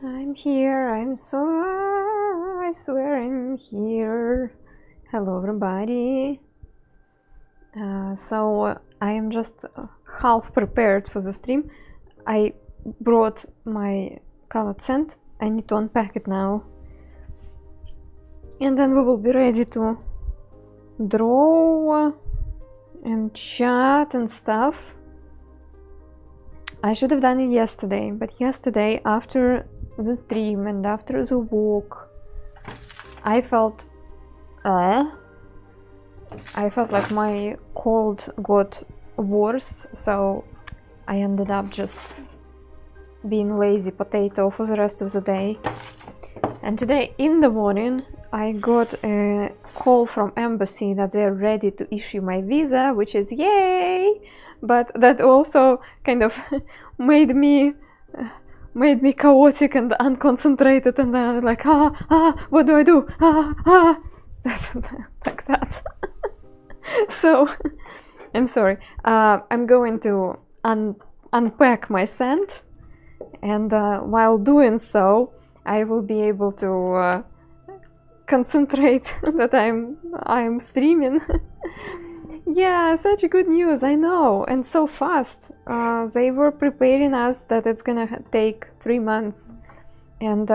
I'm here, I swear I'm here. Hello everybody. So I am just half prepared for the stream. I brought my colored sand. I need to unpack it now. And then we will be ready to draw and chat and stuff. I should have done it yesterday, but yesterday after the stream and after the walk, I felt like my cold got worse, so I ended up just being lazy potato for the rest of the day. And today in the morning I got a call from embassy that they're ready to issue my visa, which is yay! But that also kind of made me chaotic and unconcentrated, and like what do I do? Like that. So I'm sorry. I'm going to unpack my sand, and while doing so, I will be able to concentrate that I'm streaming. Yeah, such good news, I know, and so fast. They were preparing us that it's gonna take 3 months, and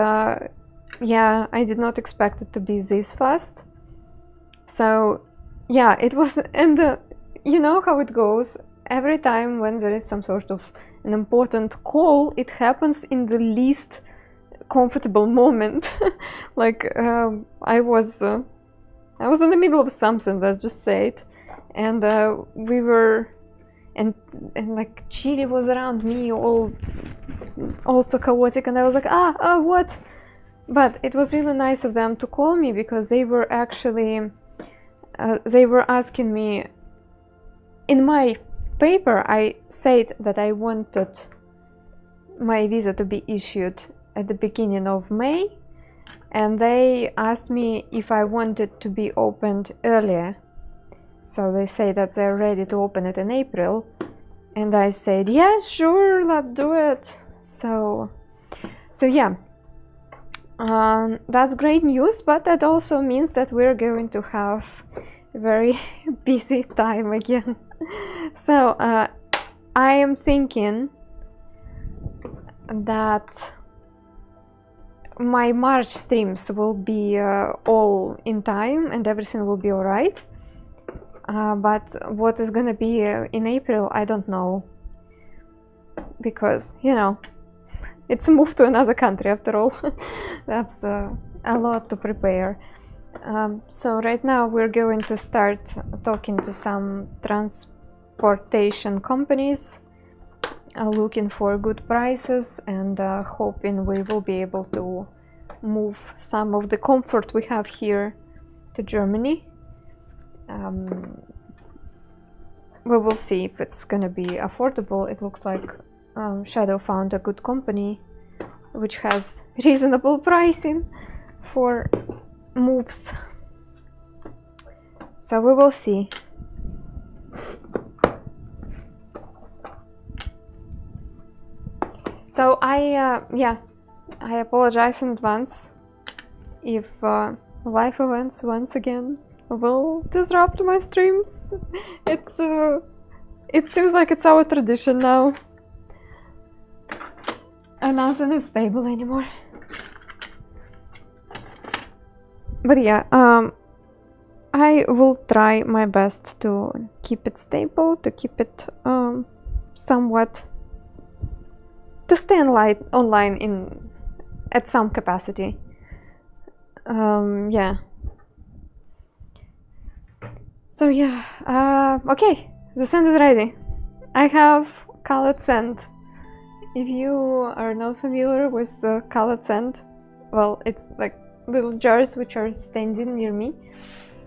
yeah, I did not expect it to be this fast. So yeah, it was, and you know how it goes. Every time when there is some sort of an important call, it happens in the least comfortable moment. Like I was in the middle of something, let's just say it, and we were, and like Chile was around me, also chaotic, and I was like, what? But it was really nice of them to call me, because they were actually they were asking me. In my paper I said that I wanted my visa to be issued at the beginning of May, and they asked me if I wanted to be opened earlier. So they say that they're ready to open it in April, and I said yes, sure, let's do it. So yeah, that's great news, but that also means that we're going to have a very busy time again. So I am thinking that my March streams will be all in time and everything will be alright, but what is gonna be in April, I don't know, because, you know, it's a move to another country after all. That's a lot to prepare. So right now we're going to start talking to some transportation companies, looking for good prices, and hoping we will be able to move some of the comfort we have here to Germany. We will see if it's gonna be affordable. It looks like Shadow found a good company which has reasonable pricing for moves, so we will see. So I apologize in advance if life events once again will disrupt my streams. It seems like it's our tradition now, and nothing is stable anymore. But yeah, I will try my best to keep it stable, to keep it somewhat, to stay online at some capacity. Yeah. So yeah, okay, the sand is ready. I have colored sand. If you are not familiar with colored sand, well, it's like little jars which are standing near me,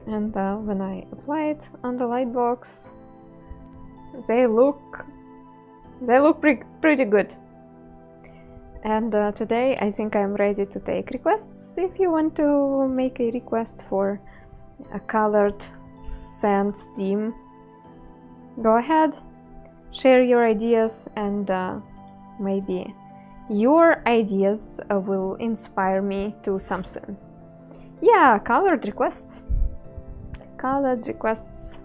and when I apply it on the lightbox, they look pretty good. And today I think I'm ready to take requests. If you want to make a request for a colored sand stream, go ahead, share your ideas, and maybe your ideas will inspire me to something. Yeah, colored requests. Colored requests.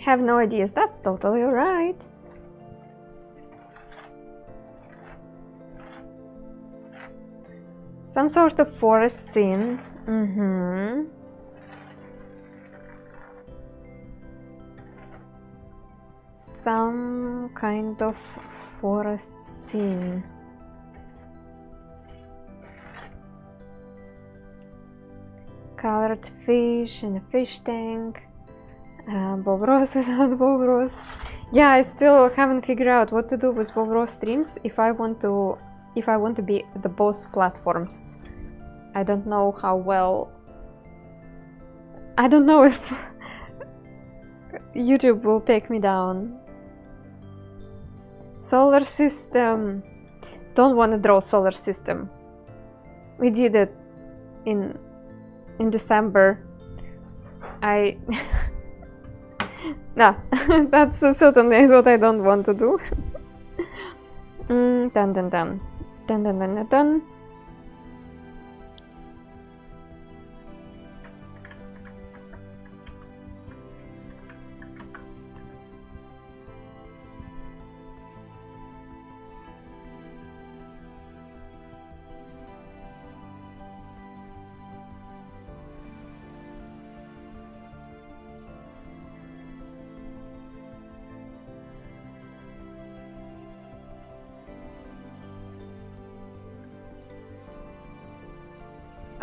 Have no ideas. That's totally alright. Some sort of forest scene. Some kind of forest scene. Colored fish in a fish tank. Bob Ross without Bob Ross. Yeah, I still haven't figured out what to do with Bob Ross streams if I want to be the both platforms. I don't know how well. I don't know if YouTube will take me down. Solar system. Don't want to draw solar system. We did it in December. No, that's certainly what I don't want to do. Dun dun dun. Dun dun dun dun dun.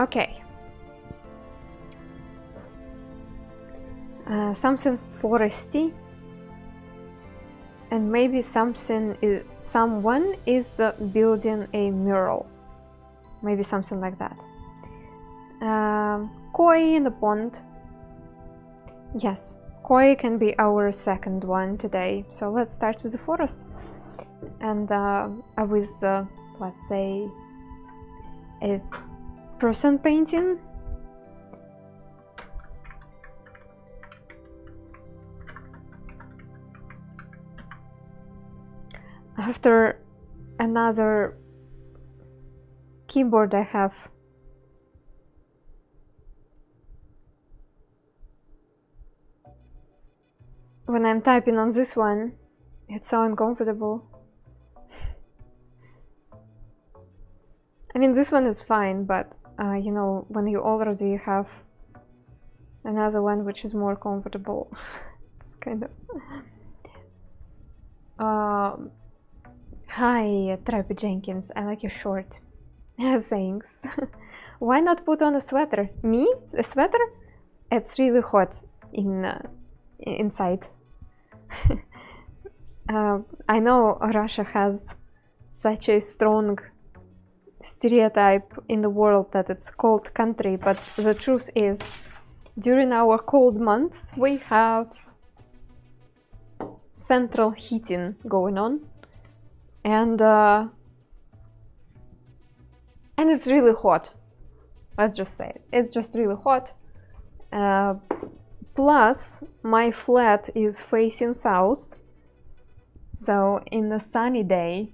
Okay. Something foresty, and maybe someone is building a mural. Maybe something like that. Koi in the pond. Yes, koi can be our second one today. So let's start with the forest, and with let's say a person painting. After another keyboard I have. When I'm typing on this one, it's so uncomfortable. I mean, this one is fine, but you know, when you already have another one which is more comfortable, it's kind of... Hi, Trappy Jenkins, I like your short. Thanks. Why not put on a sweater? Me? A sweater? It's really hot inside. I know Russia has such a strong stereotype in the world that it's cold country, but the truth is, during our cold months we have central heating going on, and it's really hot. Let's just say it. It's just really hot. Plus, my flat is facing south, so in a sunny day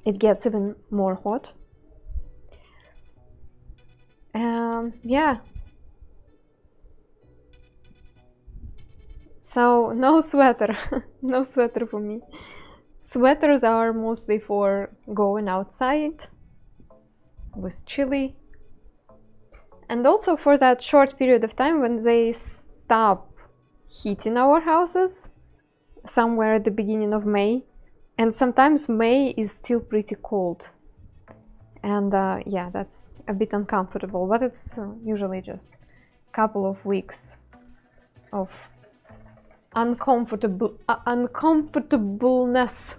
it gets even more hot. Yeah. So no sweater. No sweater for me. Sweaters are mostly for going outside with chilly, and also for that short period of time when they stop heating our houses, somewhere at the beginning of May. And sometimes May is still pretty cold, and yeah, that's a bit uncomfortable, but it's usually just a couple of weeks of uncomfortableness.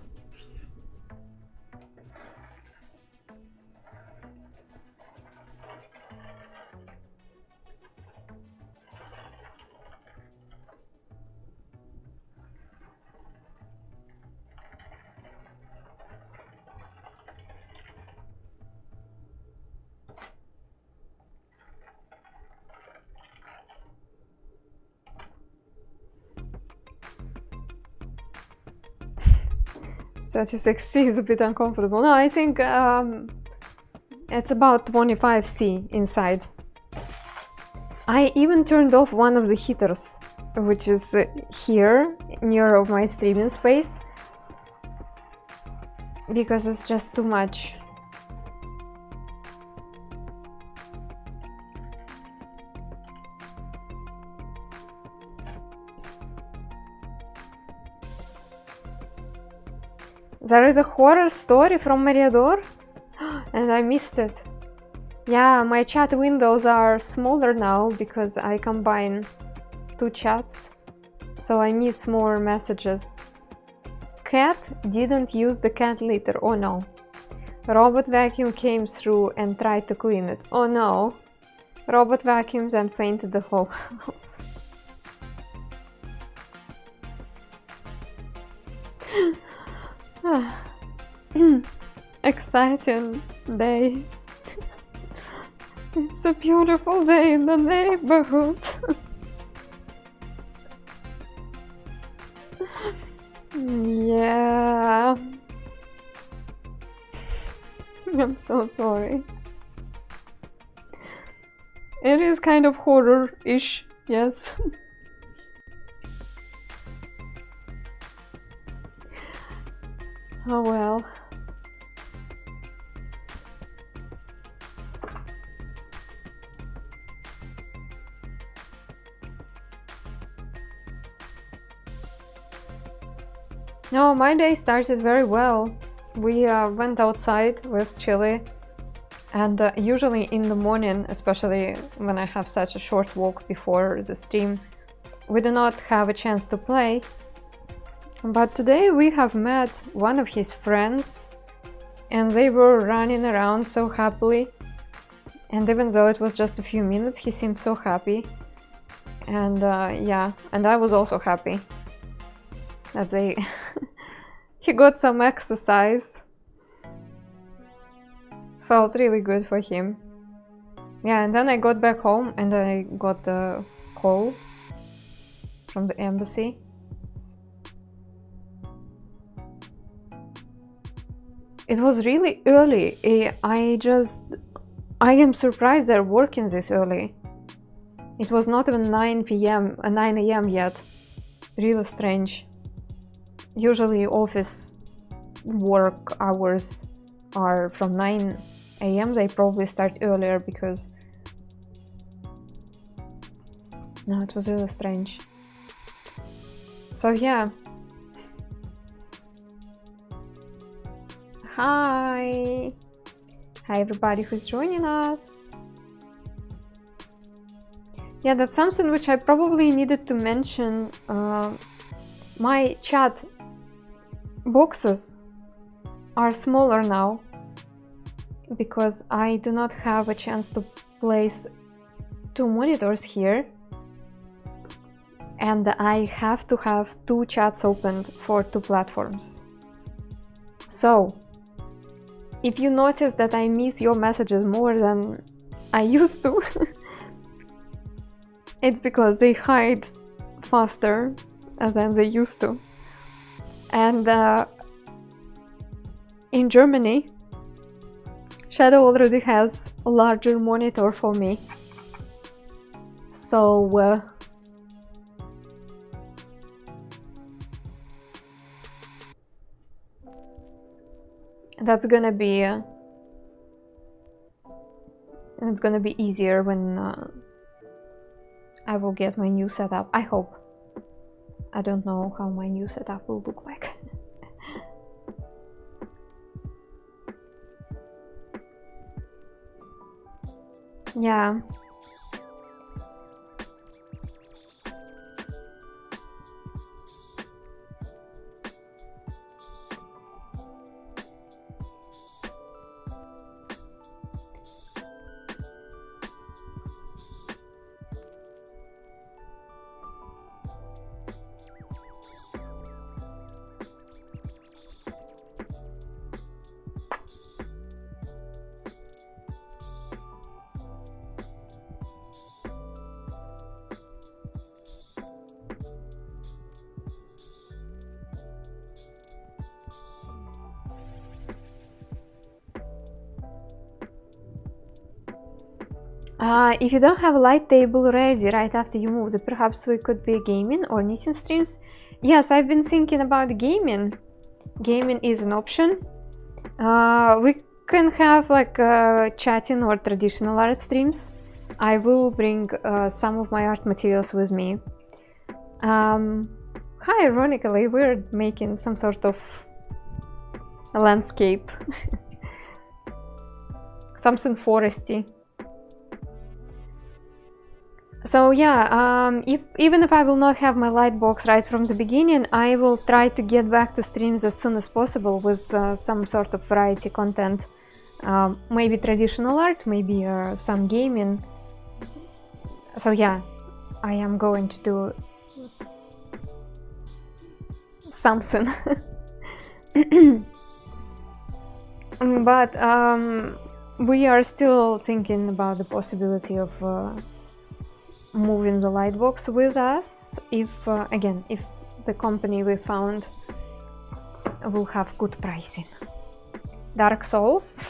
So 36C is a bit uncomfortable. No, I think it's about 25C inside. I even turned off one of the heaters which is here near of my streaming space, because it's just too much. There is a horror story from Meriador, and I missed it. Yeah, my chat windows are smaller now because I combine 2 chats, so I miss more messages. Cat didn't use the cat litter, oh no. Robot vacuum came through and tried to clean it, oh no. Robot vacuums and painted the whole house. Exciting day. It's a beautiful day in the neighborhood. Yeah. I'm so sorry. It is kind of horror-ish, yes. Oh well. No, my day started very well. We went outside with Chili, and usually in the morning, especially when I have such a short walk before the stream, we do not have a chance to play. But today we have met one of his friends, and they were running around so happily. And even though it was just a few minutes, he seemed so happy. And yeah, and I was also happy that they he got some exercise. Felt really good for him. Yeah, and then I got back home and I got the call from the embassy. It was really early. I am surprised they're working this early. It was not even 9 a.m. yet. Really strange. Usually office work hours are from 9 a.m. They probably start earlier because... No, it was really strange. So yeah. Hi! Hi everybody who's joining us! Yeah, that's something which I probably needed to mention. My chat boxes are smaller now because I do not have a chance to place 2 monitors here, and I have to have 2 chats opened for 2 platforms. So if you notice that I miss your messages more than I used to, it's because they hide faster than they used to. And in Germany, Shadow already has a larger monitor for me. So that's gonna be it's gonna be easier when I will get my new setup. I hope. I don't know how my new setup will look like. Yeah. If you don't have a light table ready right after you move, that perhaps we could be gaming or knitting streams. Yes, I've been thinking about gaming. Gaming is an option. We can have like chatting or traditional art streams. I will bring some of my art materials with me. Ironically, we're making some sort of a landscape. Something foresty. So yeah, even if I will not have my lightbox right from the beginning, I will try to get back to streams as soon as possible with some sort of variety content. Maybe traditional art, maybe some gaming. So yeah, I am going to do something. But we are still thinking about the possibility of moving the lightbox with us if again, if the company we found will have good pricing. Dark Souls.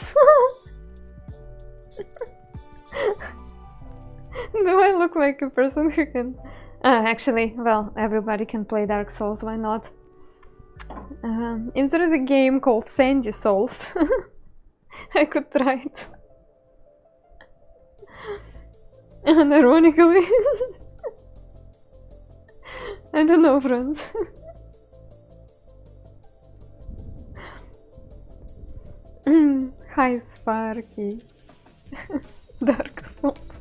Do I look like a person who can actually, well, everybody can play Dark Souls, why not? If there is a game called Sandy Souls, I could try it. And ironically, I don't know, friends. Hi, Sparky. Dark Souls.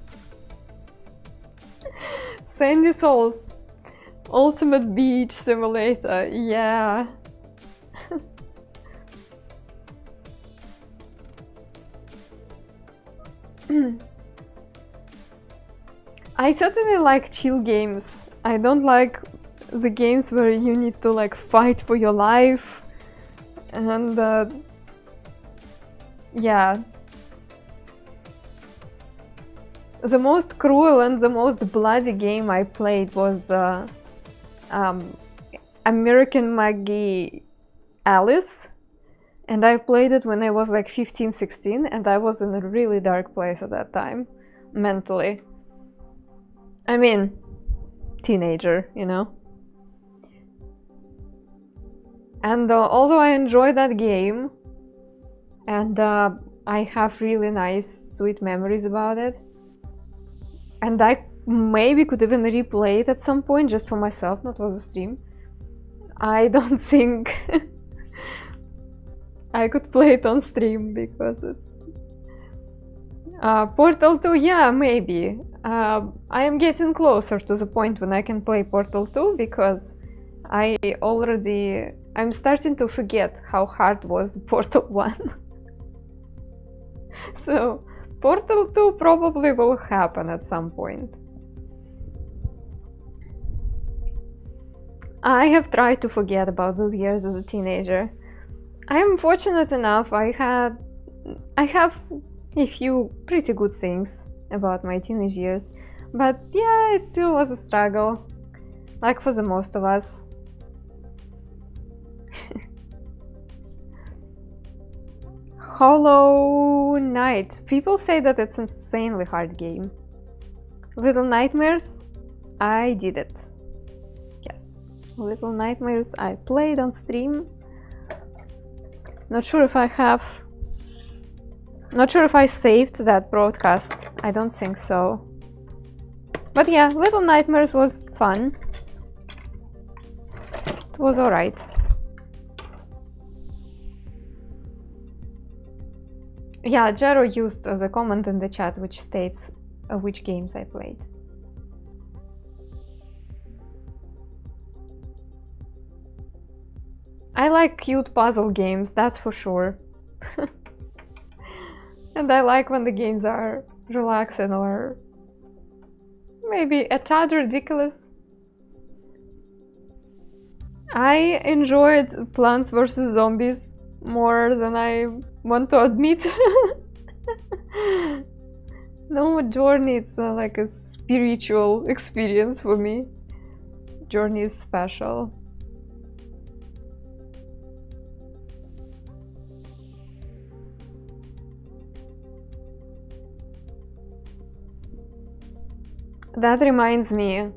Sandy Souls. Ultimate Beach Simulator. Yeah. I certainly like chill games. I don't like the games where you need to like fight for your life and yeah. The most cruel and the most bloody game I played was American Maggie Alice, and I played it when I was like 15, 16, and I was in a really dark place at that time, mentally. I mean, teenager, you know? And although I enjoy that game, and I have really nice, sweet memories about it, and I maybe could even replay it at some point just for myself, not for the stream, I don't think I could play it on stream because it's... Portal 2, yeah, maybe. I am getting closer to the point when I can play Portal 2 because I'm starting to forget how hard was Portal 1. So Portal 2 probably will happen at some point. I have tried to forget about those years as a teenager. I am fortunate enough, I have a few pretty good things about my teenage years, but yeah, it still was a struggle, like for the most of us. Hollow Knight. People say that it's an insanely hard game. Little Nightmares, I did it. Yes, Little Nightmares I played on stream. Not sure if I saved that broadcast. I don't think so. But yeah, Little Nightmares was fun. It was alright. Yeah, Jero used the comment in the chat which states which games I played. I like cute puzzle games, that's for sure. And I like when the games are relaxing or maybe a tad ridiculous. I enjoyed Plants vs. Zombies more than I want to admit. No, Journey, it's like a spiritual experience for me. Journey is special. That reminds me.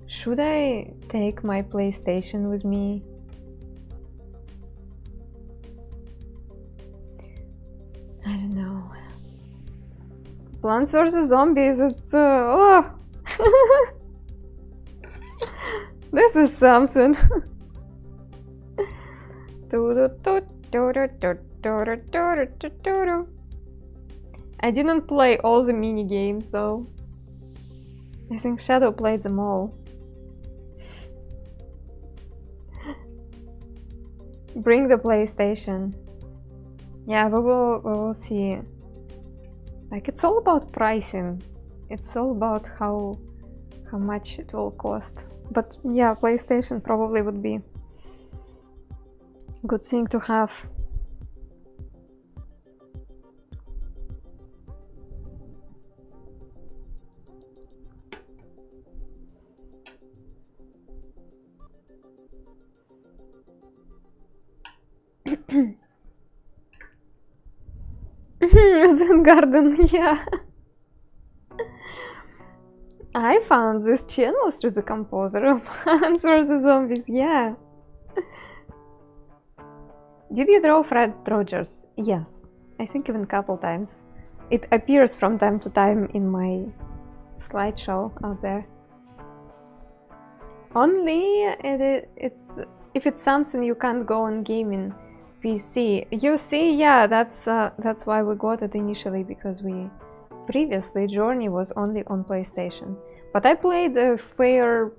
Should I take my PlayStation with me? I don't know. Plants vs. Zombies, it's oh! This is something. I didn't play all the mini games though. I think Shadow played them all. Bring the PlayStation. Yeah, we will see. Like, it's all about pricing. It's all about how much it will cost. But yeah, PlayStation probably would be a good thing to have. Zen Garden, yeah. I found this channel through the composer of Plants vs. Zombies, yeah. Did you draw Fred Rogers? Yes, I think even a couple times. It appears from time to time in my slideshow out there. Only if it's something you can't go on gaming PC. You see, yeah, that's why we got it initially, because previously Journey was only on PlayStation. But I played a fair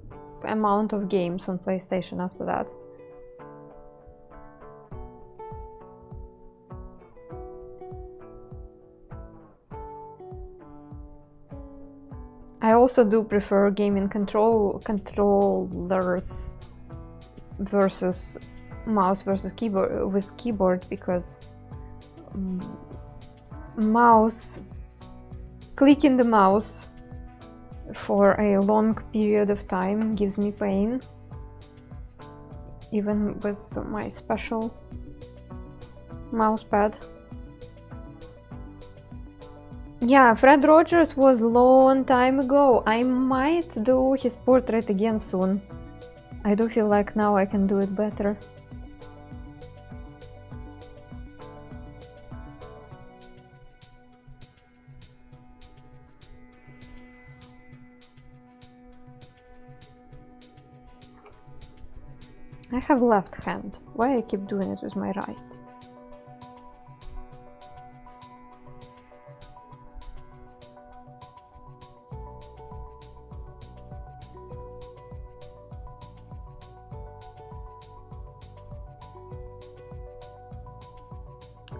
amount of games on PlayStation after that. I also do prefer gaming controllers versus mouse versus keyboard with keyboard, because clicking the mouse for a long period of time gives me pain, even with my special mouse pad. Yeah, Fred Rogers was long time ago. I might do his portrait again soon. I do feel like now I can do it better. I have left hand. Why I keep doing it with my right?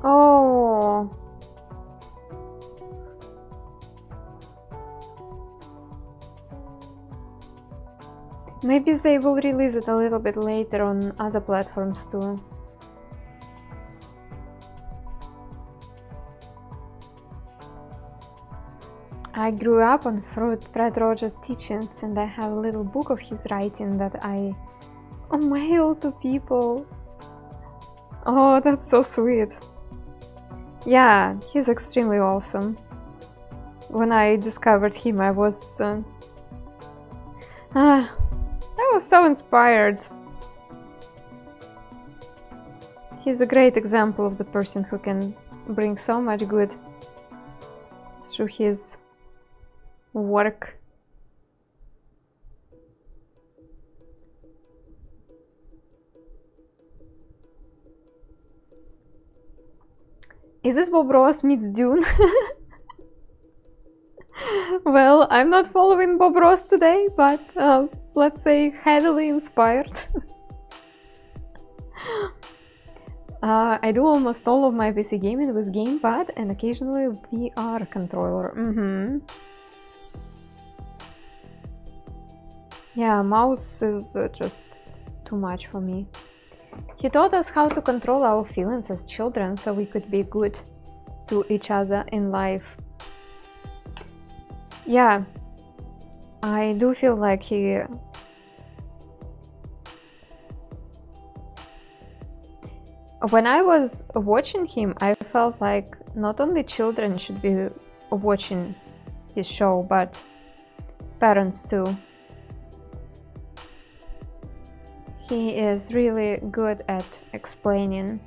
Oh. Maybe they will release it a little bit later on other platforms too. I grew up on Fred Rogers' teachings, and I have a little book of his writing that I mail to people. Oh, that's so sweet. Yeah, he's extremely awesome. When I discovered him, I was so inspired. He's a great example of the person who can bring so much good through his work. Is this Bob Ross meets Dune? Well, I'm not following Bob Ross today, but let's say heavily inspired. I do almost all of my PC gaming with gamepad and occasionally VR controller. Yeah, mouse is just too much for me. He taught us how to control our feelings as children so we could be good to each other in life. Yeah, I do feel like he... When I was watching him, I felt like not only children should be watching his show, but parents too. He is really good at explaining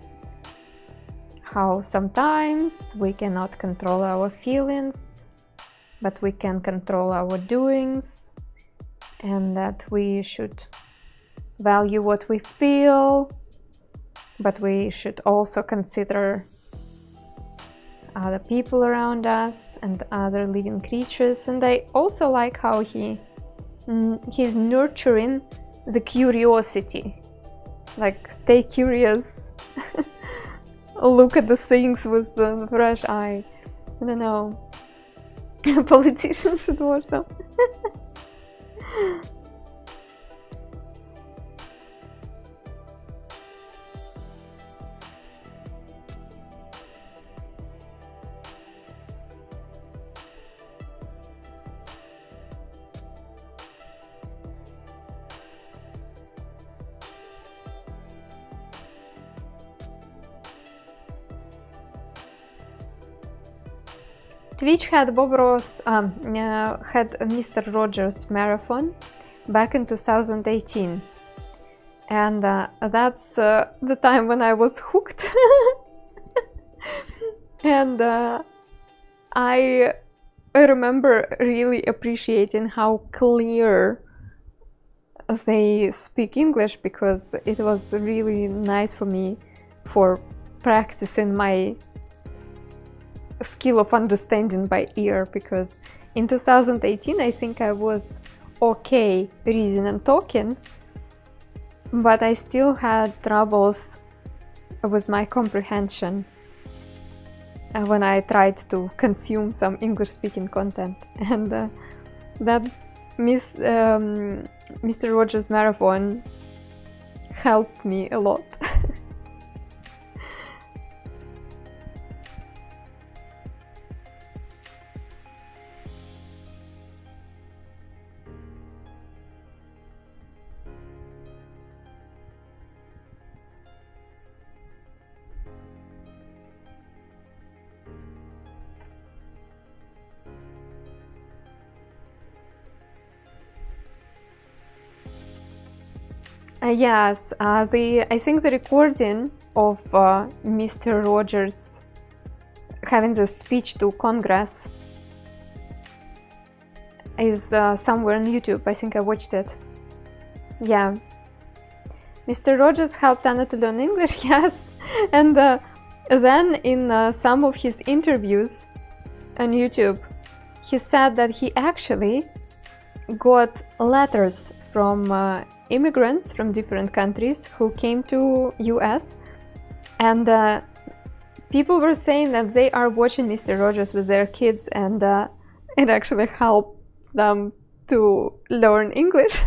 how sometimes we cannot control our feelings, but we can control our doings, and that we should value what we feel, but we should also consider other people around us and other living creatures. And I also like how he's nurturing the curiosity, like stay curious, look at the things with the fresh eye. I don't know, politicians should watch them. Twitch had Bob Ross, had Mr. Rogers marathon back in 2018, and that's the time when I was hooked. And I remember really appreciating how clear they speak English, because it was really nice for me for practicing my skill of understanding by ear, because in 2018 I think I was okay reading and talking, but I still had troubles with my comprehension when I tried to consume some English speaking content. And that Mr. Rogers marathon helped me a lot. Yes, I think the recording of Mr. Rogers having the speech to Congress is somewhere on YouTube. I think I watched it. Yeah. Mr. Rogers helped Anna to learn English, yes. And then in some of his interviews on YouTube, he said that he actually got letters from immigrants from different countries who came to US, and people were saying that they are watching Mr. Rogers with their kids, and it actually helps them to learn English.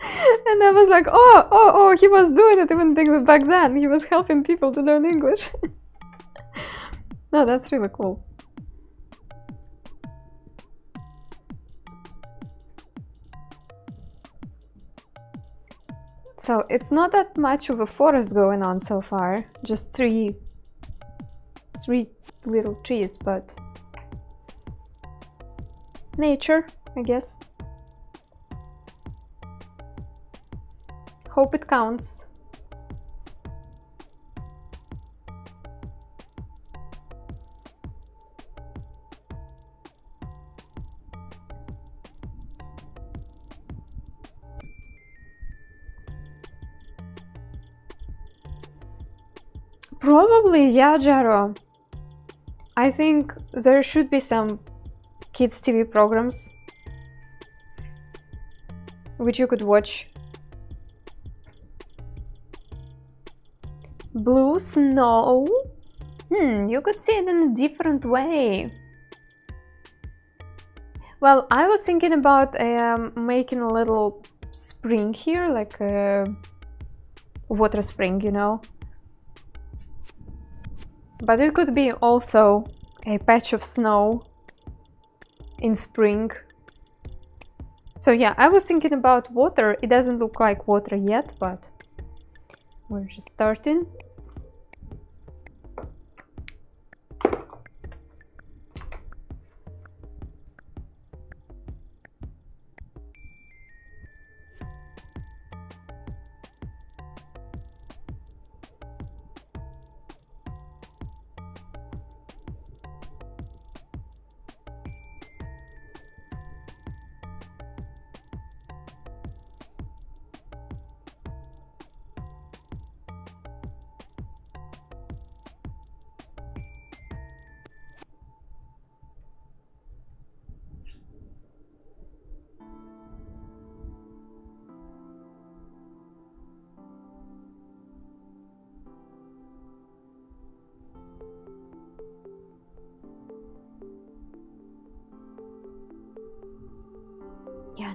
And I was like, oh, he was doing it even back then. He was helping people to learn English. No, that's really cool. So it's not that much of a forest going on so far, just three little trees, but nature, I guess. Hope it counts. Probably, yeah, Jaro. I think there should be some kids' TV programs which you could watch. Blue snow? You could see it in a different way. Well, I was thinking about making a little spring here, like a water spring, you know. But it could be also a patch of snow in spring. So yeah, I was thinking about water. It doesn't look like water yet, but we're just starting.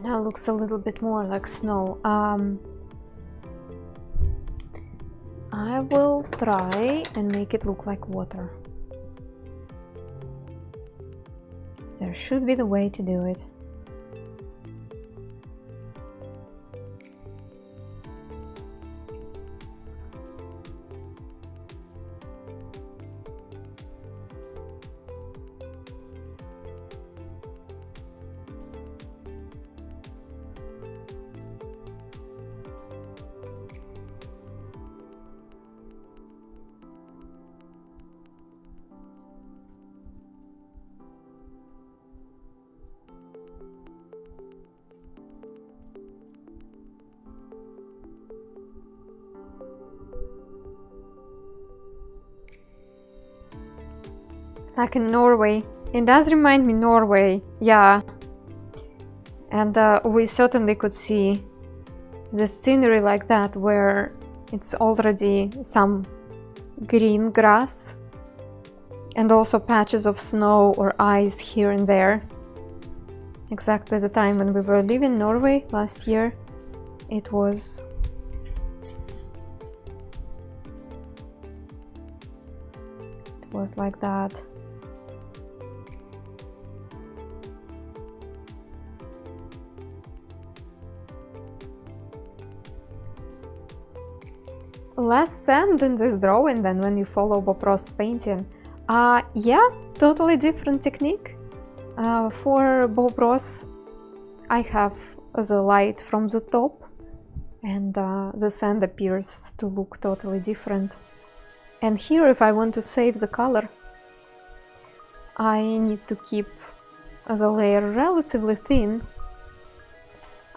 Now looks a little bit more like snow. I will try and make it look like water. There should be the way to do it. Like in Norway. It does remind me Norway, yeah. And we certainly could see the scenery like that, where it's already some green grass and also patches of snow or ice here and there. Exactly the time when we were living in Norway last year, it was like that. Less sand in this drawing than when you follow Bob Ross painting. Yeah, totally different technique. For Bob Ross, I have the light from the top, and the sand appears to look totally different. And here, if I want to save the color, I need to keep the layer relatively thin.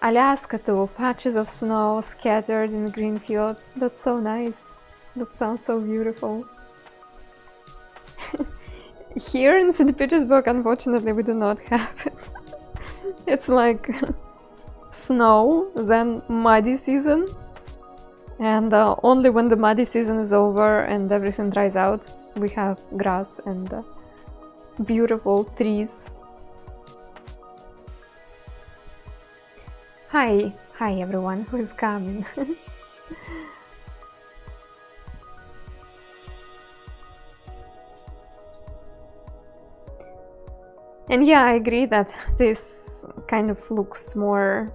Alaska too, patches of snow scattered in green fields. That's so nice. That sounds so beautiful. Here in St. Petersburg, unfortunately, we do not have it. It's like snow, then muddy season. And only when the muddy season is over and everything dries out, we have grass and beautiful trees. Hi everyone who is coming. And yeah, I agree that this kind of looks more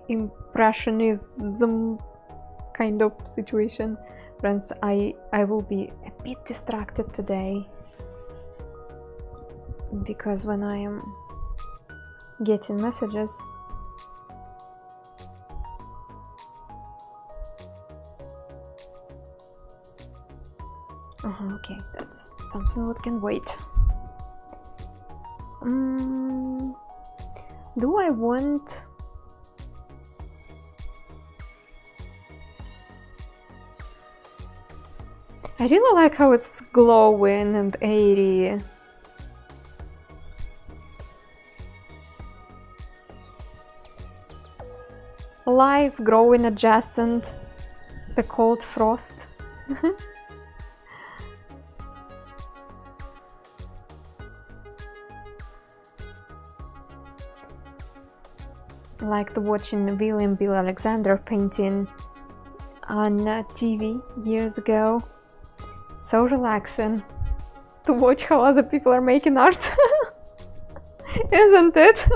impressionism kind of situation. Friends, I will be a bit distracted today, because when I am getting messages, okay, that's something that can wait. Do I want... I really like how it's glowing and airy. Life growing adjacent the cold frost. Liked watching William Bill Alexander painting on TV years ago. So relaxing to watch how other people are making art. Isn't it?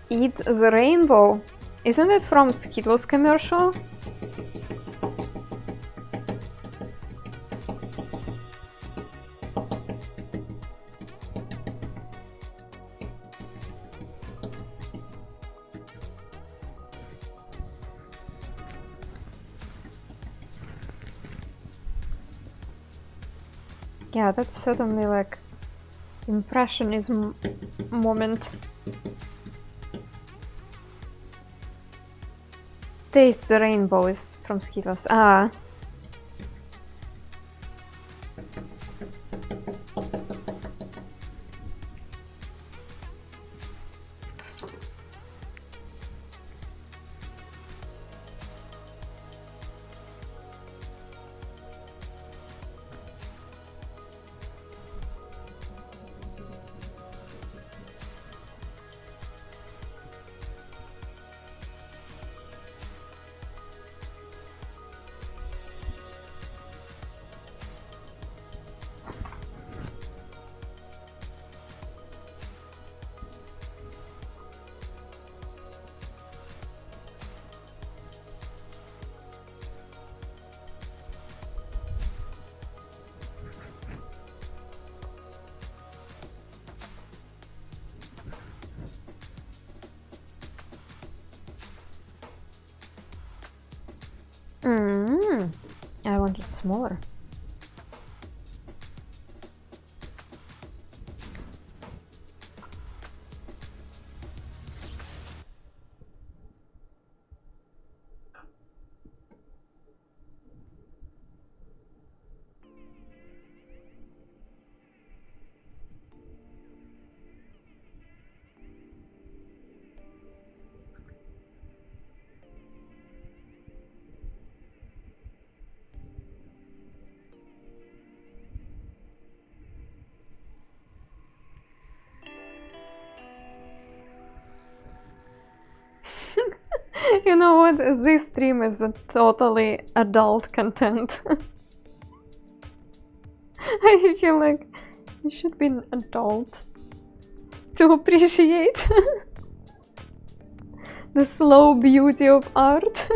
Eat the Rainbow. Isn't it from Skittles commercial? Yeah, that's certainly like impressionism moment. Taste the Rainbow is from Skittles. Ah. I want it smaller. You know what? This stream is a totally adult content. I feel like you should be an adult to appreciate the slow beauty of art.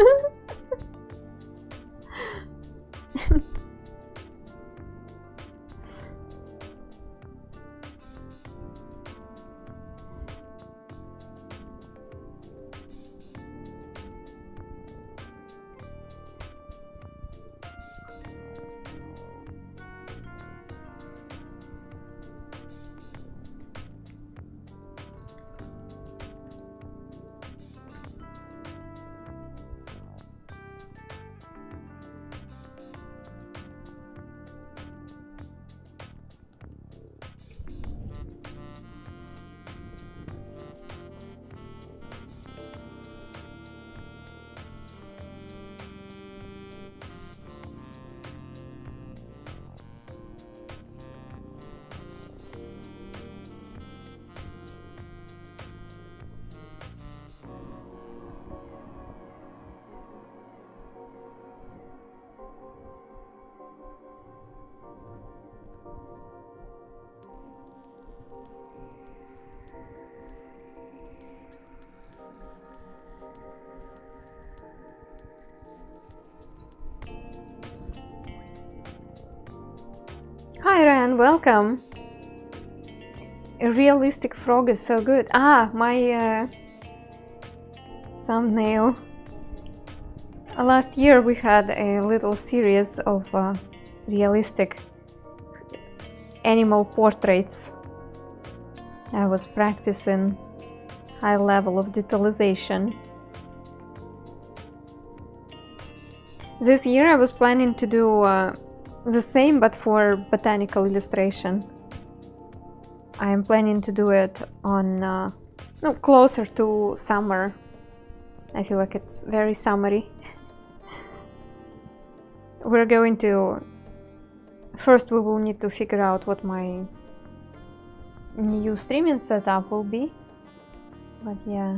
Hi Ryan, welcome. A realistic frog is so good. Ah, my thumbnail. Last year we had a little series of realistic animal portraits. I was practicing high level of detalization. This year I was planning to do the same, but for botanical illustration. I am planning to do it on no, closer to summer. I feel like it's very summery. We're going to... First we will need to figure out what my new streaming setup will be. But yeah.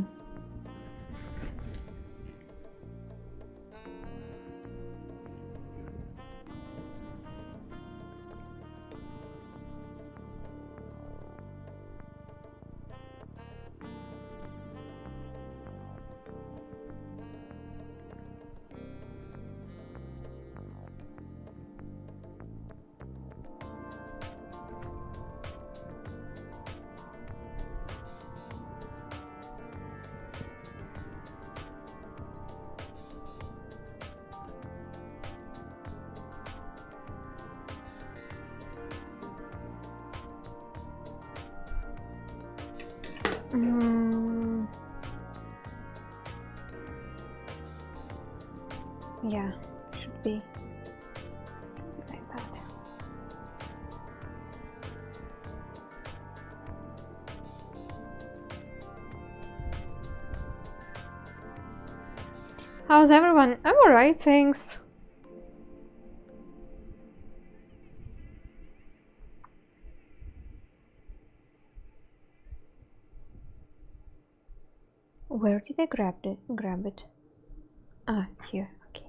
Yeah, should be like that. How's everyone? I'm alright, thanks. Where did I grab it? Ah, here. Okay.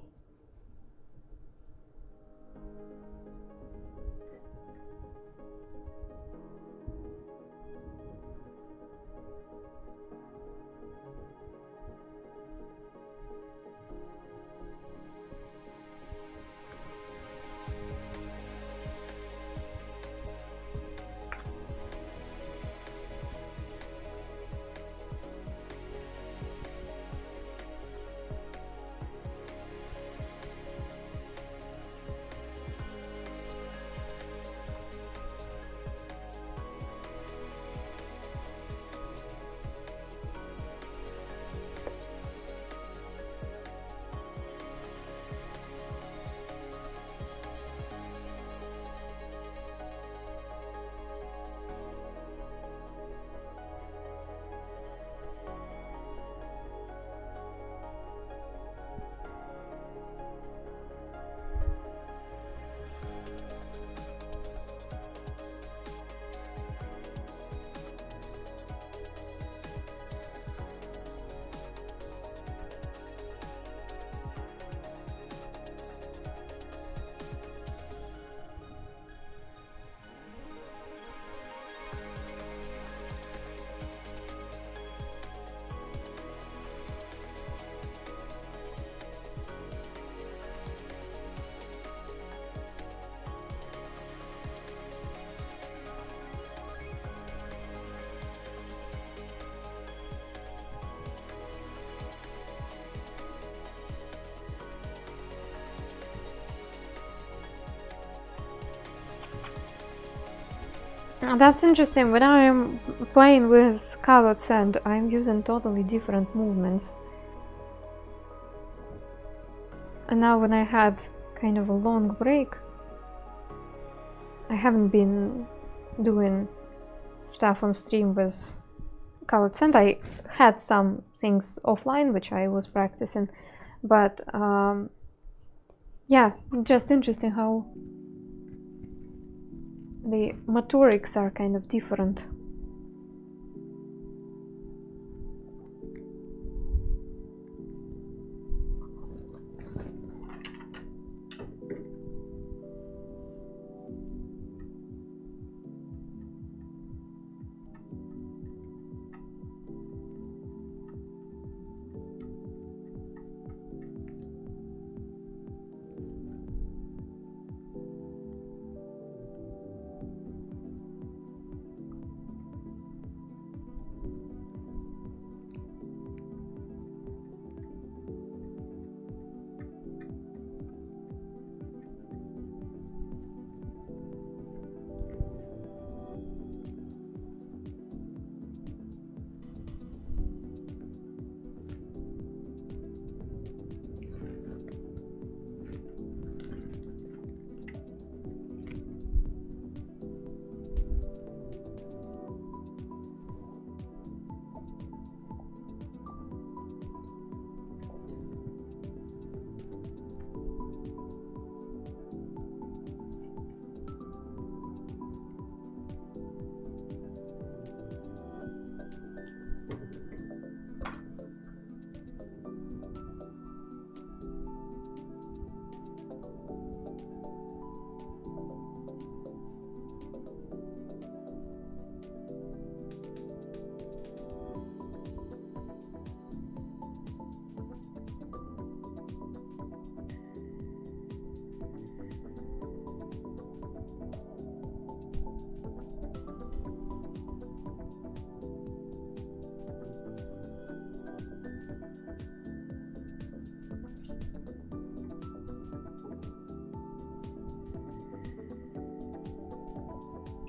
That's interesting. When I'm playing with colored sand, I'm using totally different movements. And now when I had kind of a long break, I haven't been doing stuff on stream with colored sand. I had some things offline which I was practicing, but yeah, just interesting how the motorics are kind of different.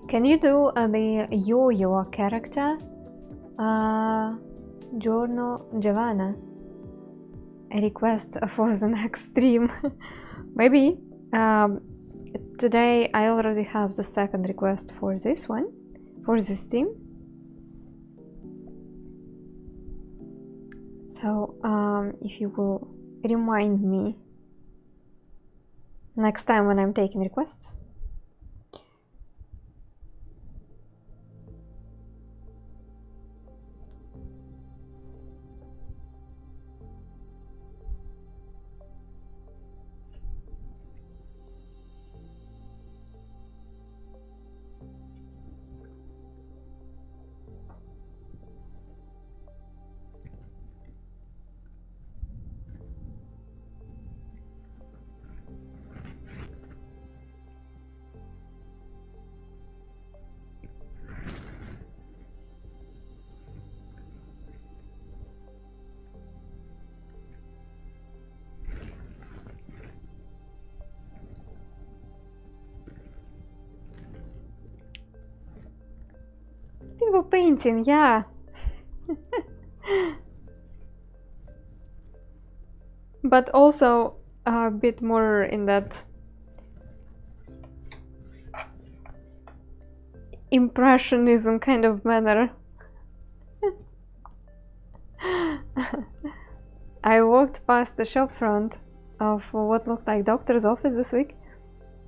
Can you do the yo-yo character? Giorno Giovanna. A request for the next stream. Maybe. Today I already have the second request for this one, for this stream. So if you will remind me next time when I'm taking requests. People painting, yeah. But also a bit more in that impressionism kind of manner. I walked past the shop front of what looked like doctor's office this week.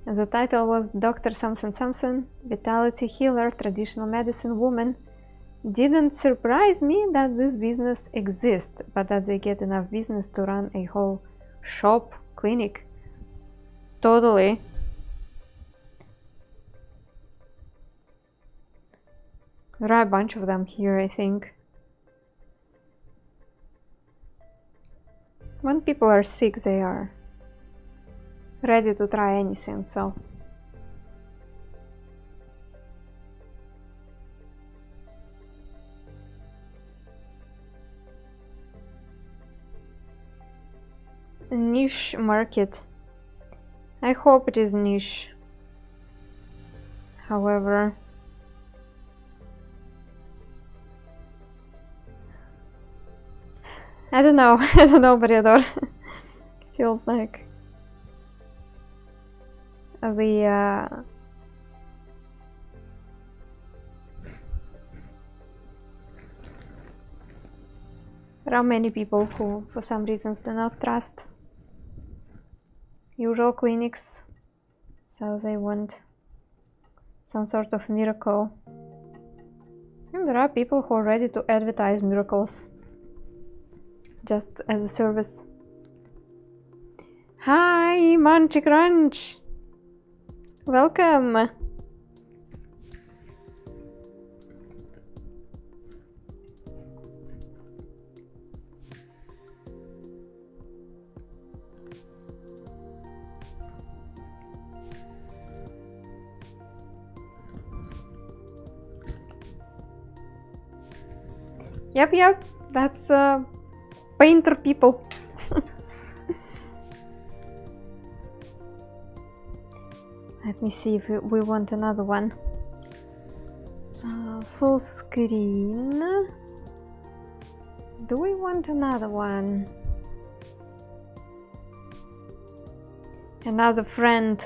The title was Dr. Something Something, Vitality Healer, Traditional Medicine Woman. Didn't surprise me that this business exists, but that they get enough business to run a whole shop, clinic. Totally. There are a bunch of them here, I think. When people are sick, they are ready to try anything, so. Niche market. I hope it is niche. However, I don't know. I don't know, Briador. Feels like the there are many people who, for some reasons, do not trust usual clinics, so they want some sort of miracle. And there are people who are ready to advertise miracles just as a service. Hi, Munchy Crunch! Welcome! Yep, that's painter people. Let me see if we want another one. Full screen. Do we want another one? Another friend.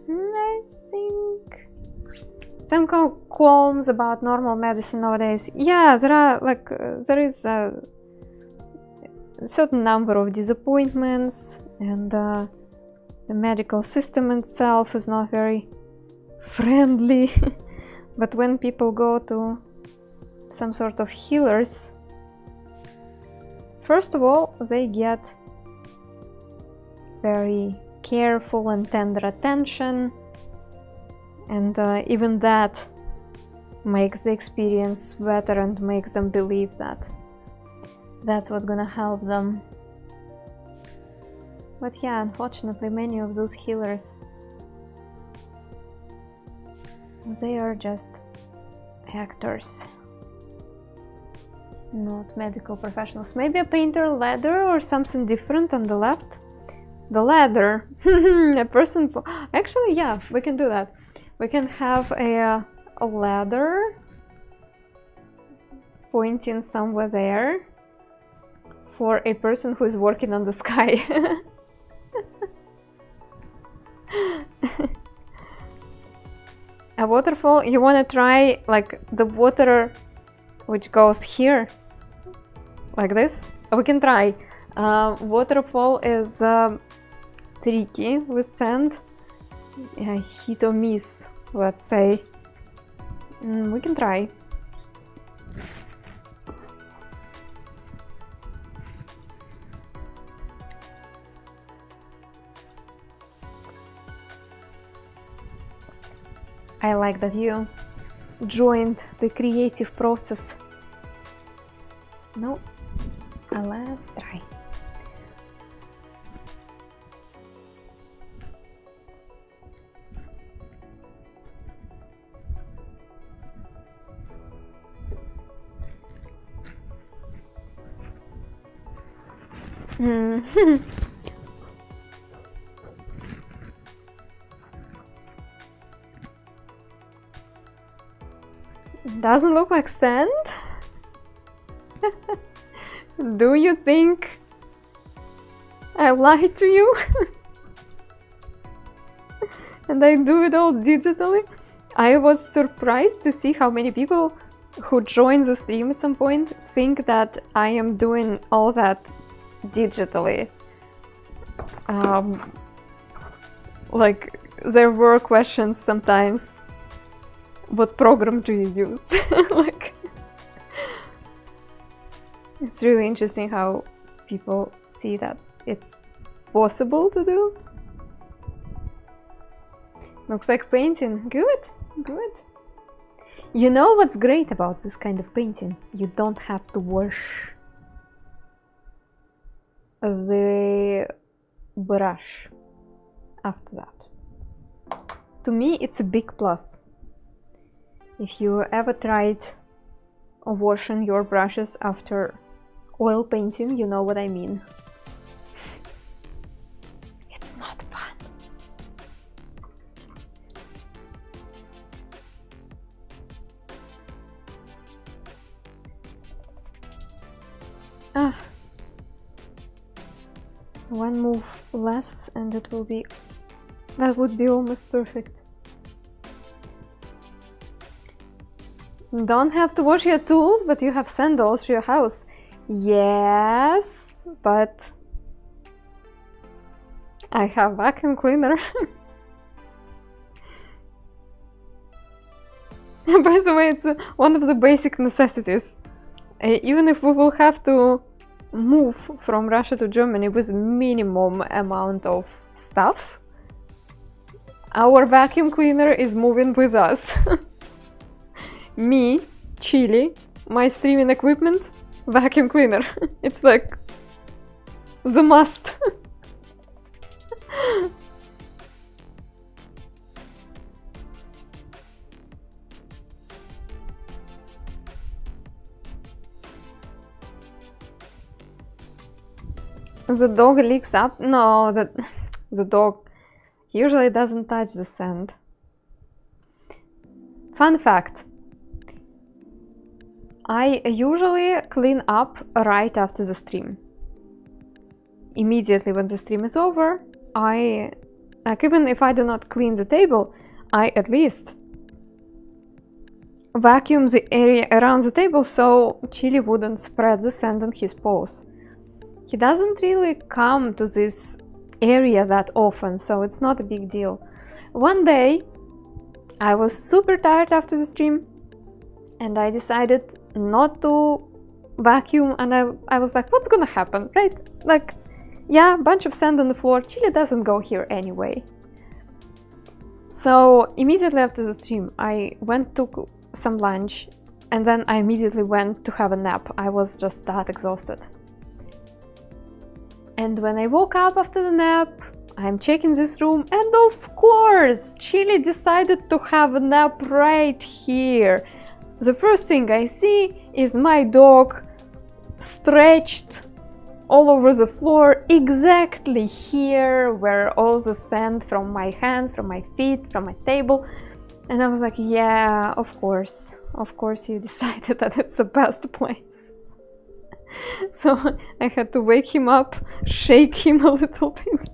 I think some qualms about normal medicine nowadays. Yeah, there are like there is a certain number of disappointments, and the medical system itself is not very friendly. But when people go to some sort of healers, first of all, they get very careful and tender attention, and even that makes the experience better and makes them believe that that's what's gonna help them. But yeah, unfortunately, many of those healers, they are just actors, not medical professionals. Maybe a painter ladder or something different on the left. The ladder. A person. Actually, yeah, we can do that. We can have a ladder pointing somewhere there for a person who is working on the sky. A waterfall. You want to try like the water which goes here, like this? We can try. Waterfall is tricky with sand. Hit or miss, let's say. We can try. I like that you joined the creative process. No, let's try. Doesn't look like sand? Do you think I lied to you? And I do it all digitally? I was surprised to see how many people who join the stream at some point think that I am doing all that digitally. Like, there were questions sometimes. What program do you use? Like, it's really interesting how people see that it's possible to do. Looks like painting. Good, good. You know what's great about this kind of painting? You don't have to wash the brush after that. To me, it's a big plus. If you ever tried washing your brushes after oil painting, you know what I mean. It's not fun. Ah. One move less and it will be... That would be almost perfect. Don't have to wash your tools, but you have sandals for your house. Yes, but I have vacuum cleaner. By the way, it's one of the basic necessities. Even if we will have to move from Russia to Germany with minimum amount of stuff, our vacuum cleaner is moving with us. Me, chili, my streaming equipment, vacuum cleaner. It's like the must. The dog licks up? No, the dog usually doesn't touch the sand. Fun fact. I usually clean up right after the stream. Immediately when the stream is over, even if I do not clean the table, I at least vacuum the area around the table so Chili wouldn't spread the sand on his paws. He doesn't really come to this area that often, so it's not a big deal. One day, I was super tired after the stream, and I decided not to vacuum, and I was like, what's gonna happen, right? Like, yeah, a bunch of sand on the floor, Chili doesn't go here anyway. So, immediately after the stream, I went to some lunch, and then I immediately went to have a nap. I was just that exhausted. And when I woke up after the nap, I'm checking this room, and of course, Chili decided to have a nap right here. The first thing I see is my dog stretched all over the floor, exactly here where all the sand from my hands, from my feet, from my table. And I was like, yeah, of course you decided that it's the best place. So I had to wake him up, shake him a little bit.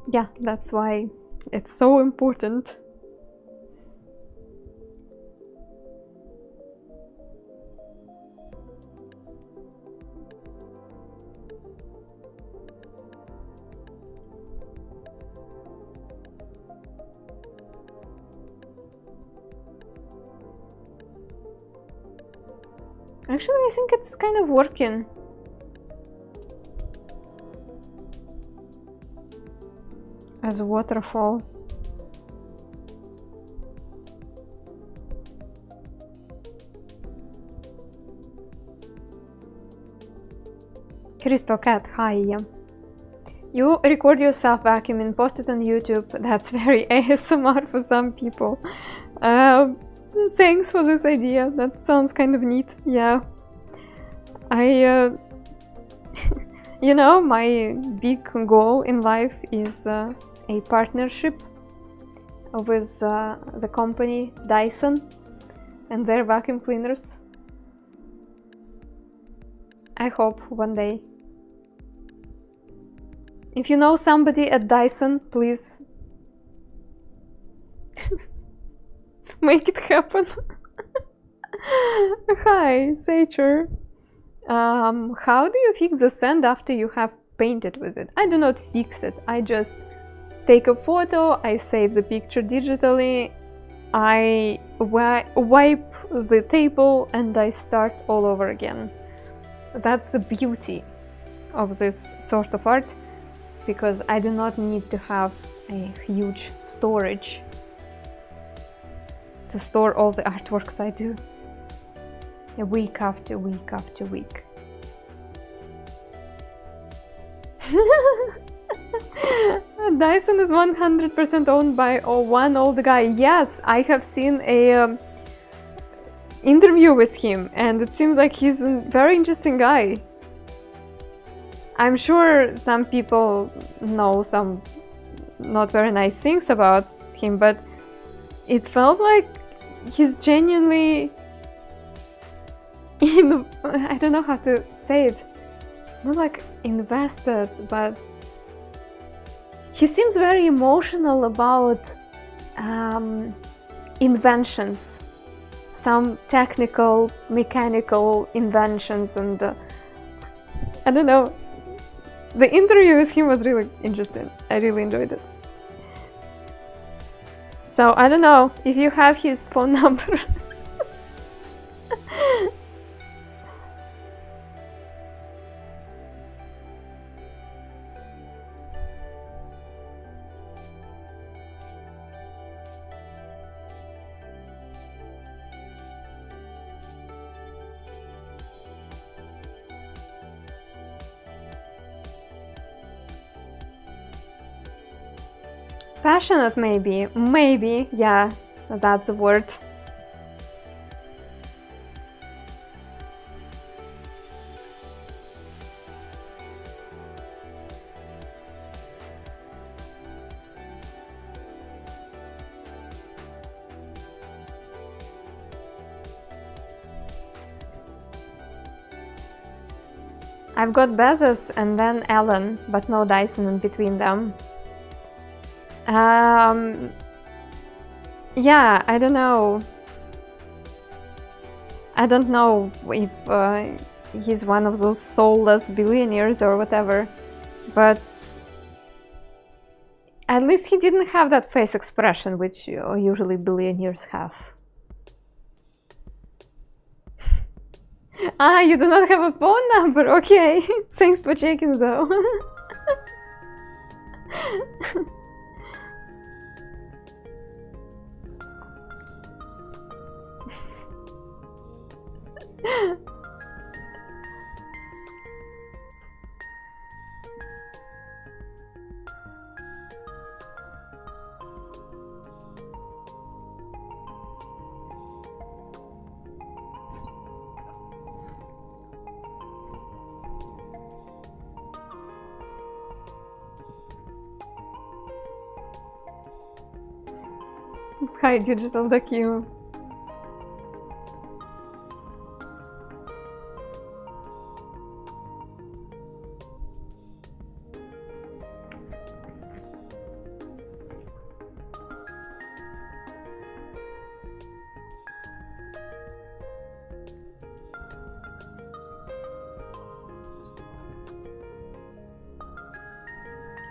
Yeah, that's why it's so important. Actually, I think it's kind of working. As a waterfall. Crystal Cat, hi. You record yourself vacuuming, post it on YouTube. That's very ASMR for some people. Thanks for this idea. That sounds kind of neat. Yeah. You know, my big goal in life is a partnership with the company Dyson and their vacuum cleaners. I hope one day. If you know somebody at Dyson, please make it happen. Hi, Sacher. How do you fix the sand after you have painted with it? I do not fix it. I just take a photo, I save the picture digitally, I wipe the table, and I start all over again. That's the beauty of this sort of art, because I do not need to have a huge storage to store all the artworks I do, week after week after week. Dyson is 100% owned by one old guy. Yes, I have seen a interview with him, and it seems like he's a very interesting guy. I'm sure some people know some not very nice things about him, but it felt like he's genuinely I don't know how to say it, not like invested, but he seems very emotional about inventions, some technical, mechanical inventions, and I don't know. The interview with him was really interesting. I really enjoyed it. So I don't know if you have his phone number. Passionate, maybe, yeah, that's the word. I've got Bezos and then Ellen, but no Dyson in between them. Yeah, I don't know. I don't know if he's one of those soulless billionaires or whatever, but at least he didn't have that face expression which usually billionaires have. Ah, you do not have a phone number? Okay, thanks for checking though. Hi, digital document.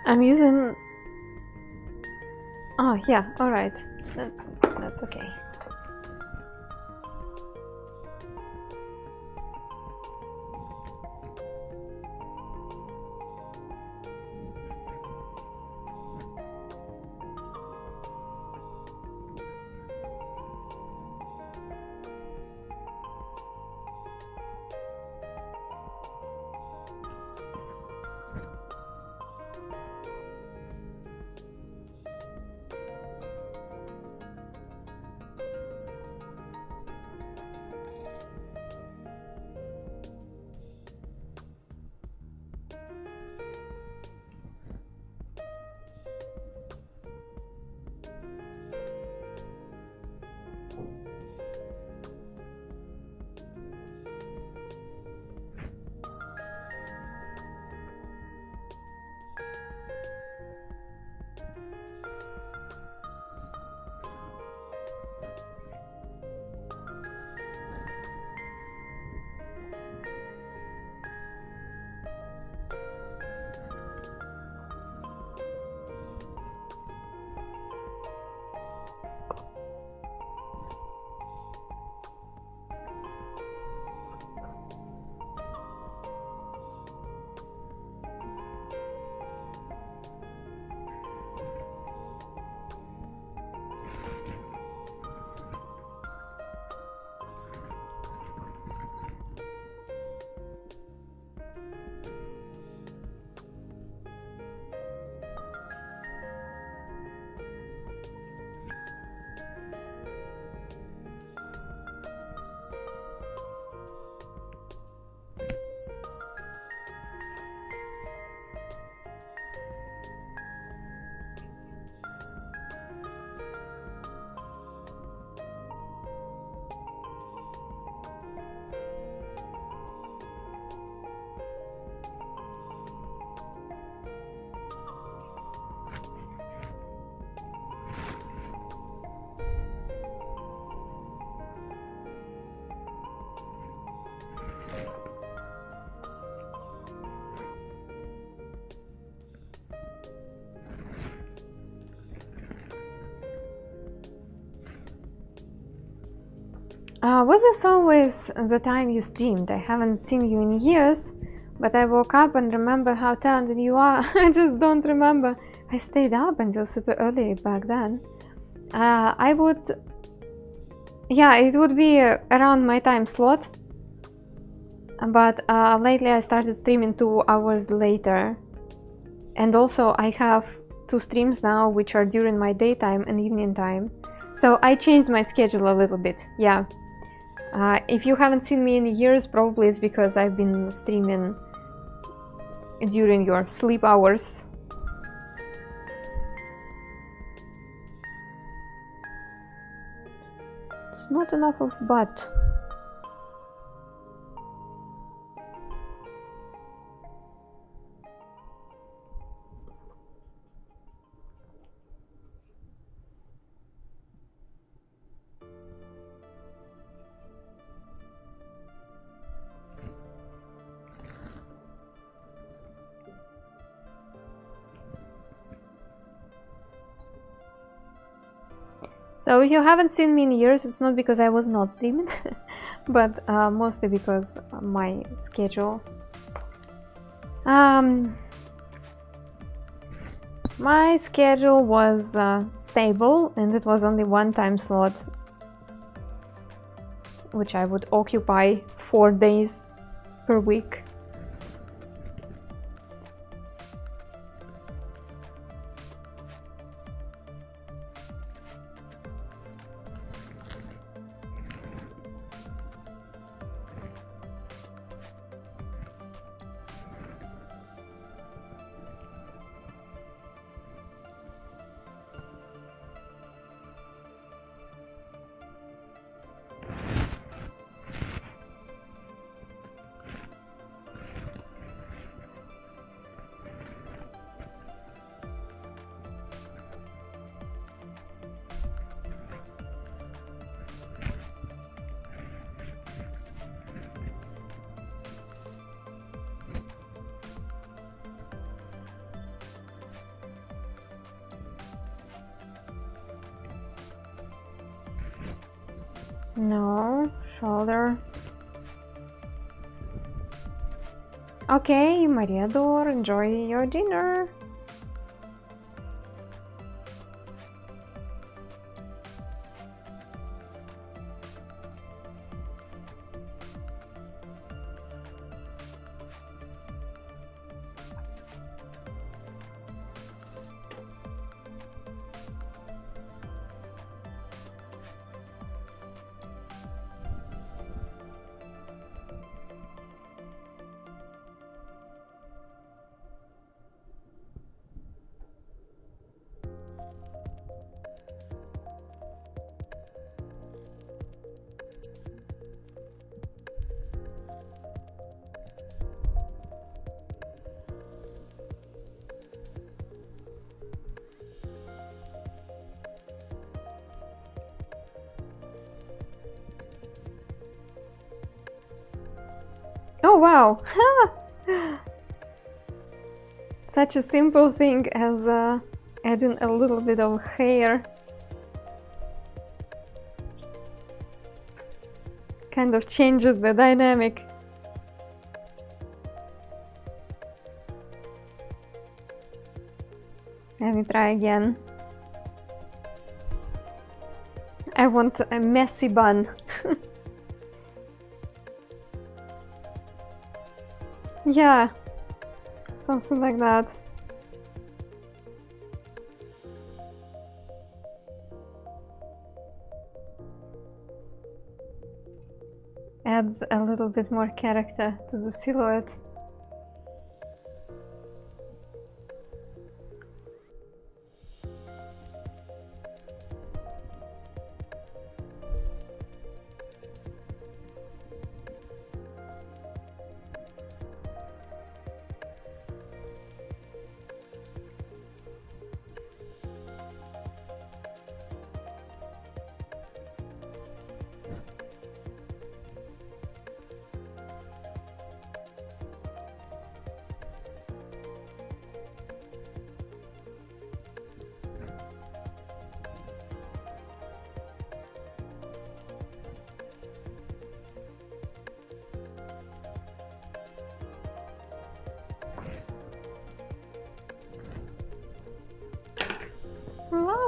I'm using... Oh, yeah, alright. That's okay. Was this always the time you streamed? I haven't seen you in years, but I woke up and remember how talented you are. I just don't remember. I stayed up until super early back then. I would... Yeah, it would be around my time slot. But lately I started streaming 2 hours later. And also I have 2 streams now, which are during my daytime and evening time. So I changed my schedule a little bit, yeah. If you haven't seen me in years, probably it's because I've been streaming during your sleep hours. It's not enough of butt. So if you haven't seen me in years, it's not because I was not streaming, but mostly because my schedule. My schedule was stable, and it was only 1 time slot, which I would occupy 4 days per week. No, shoulder. Okay, Maria Dor, enjoy your dinner. Oh wow! Such a simple thing as adding a little bit of hair. Kind of changes the dynamic. Let me try again. I want a messy bun. Yeah, something like that. Adds a little bit more character to the silhouette.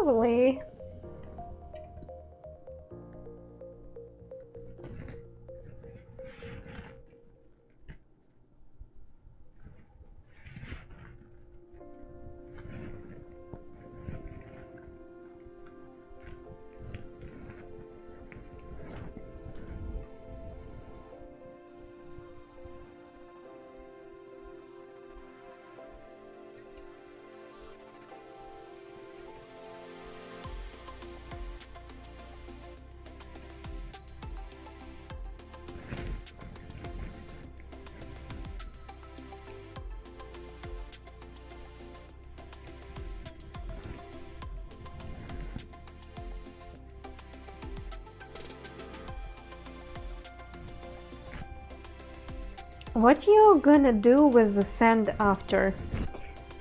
Lovely. What you gonna do with the sand after?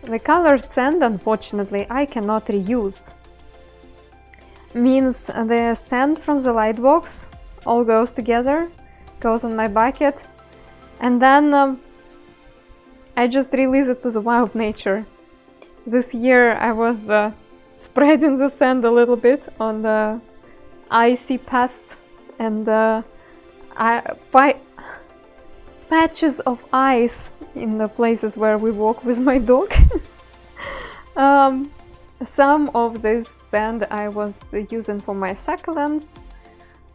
The colored sand, unfortunately, I cannot reuse. Means the sand from the lightbox all goes together, goes in my bucket, and then I just release it to the wild nature. This year I was spreading the sand a little bit on the icy paths and patches of ice in the places where we walk with my dog. Some of this sand I was using for my succulents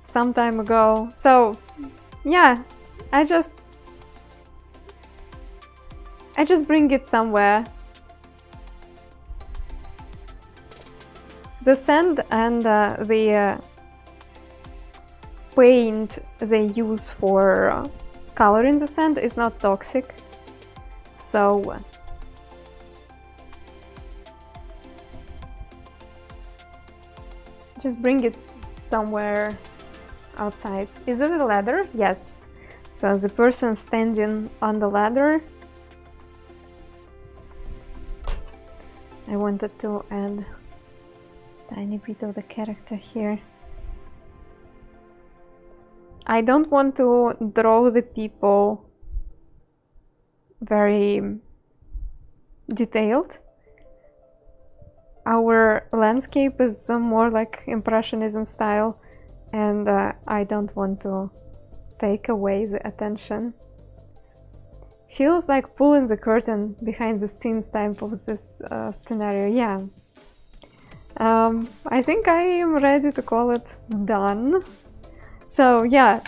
some time ago. So yeah, I just bring it somewhere. The sand and the paint they use for coloring the sand is not toxic, so just bring it somewhere outside. Is it a ladder? Yes. So the person standing on the ladder. I wanted to add a tiny bit of the character here. I don't want to draw the people very detailed. Our landscape is more like Impressionism style, and I don't want to take away the attention. Feels like pulling the curtain behind the scenes type of this scenario, yeah. I think I am ready to call it done. So yeah,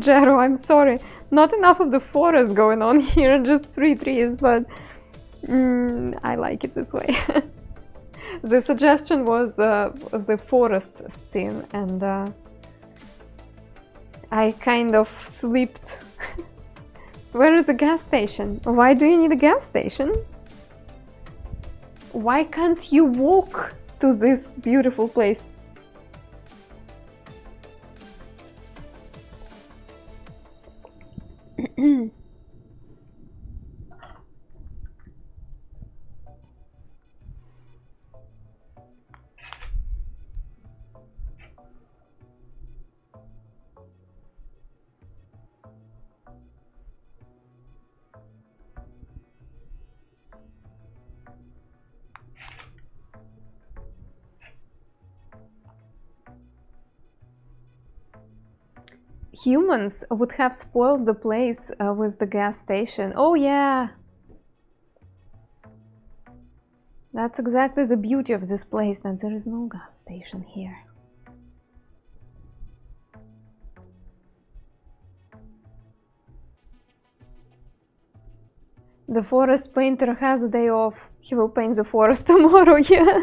Jero, I'm sorry, not enough of the forest going on here, just 3 trees, but I like it this way. The suggestion was the forest scene, and I kind of slipped. Where is the gas station? Why do you need a gas station? Why can't you walk to this beautiful place? Humans would have spoiled the place with the gas station. Oh yeah! That's exactly the beauty of this place, that there is no gas station here. The forest painter has a day off. He will paint the forest tomorrow, yeah.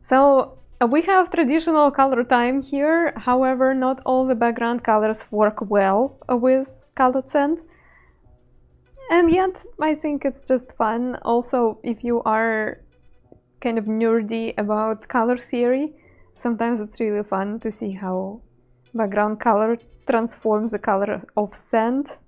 So we have traditional color time here, however, not all the background colors work well with colored sand. And yet, I think it's just fun. Also, if you are kind of nerdy about color theory, sometimes it's really fun to see how background color transforms the color of sand.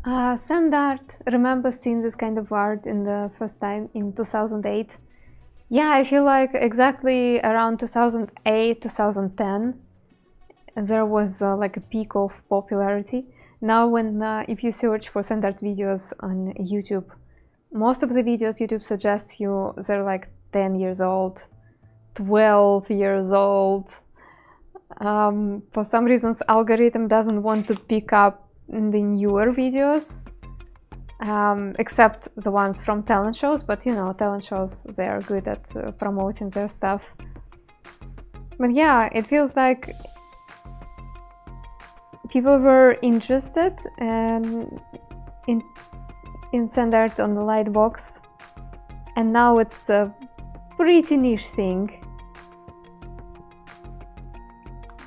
Sand art. Remember seeing this kind of art in the first time in 2008? Yeah, I feel like exactly around 2008, 2010, there was like a peak of popularity. Now when if you search for sand art videos on YouTube, most of the videos YouTube suggests you, they're like 10 years old, 12 years old. For some reasons, algorithm doesn't want to pick up the newer videos, except the ones from talent shows, but you know, talent shows, they are good at promoting their stuff. But yeah, it feels like people were interested in sand art on the lightbox, and now it's a pretty niche thing.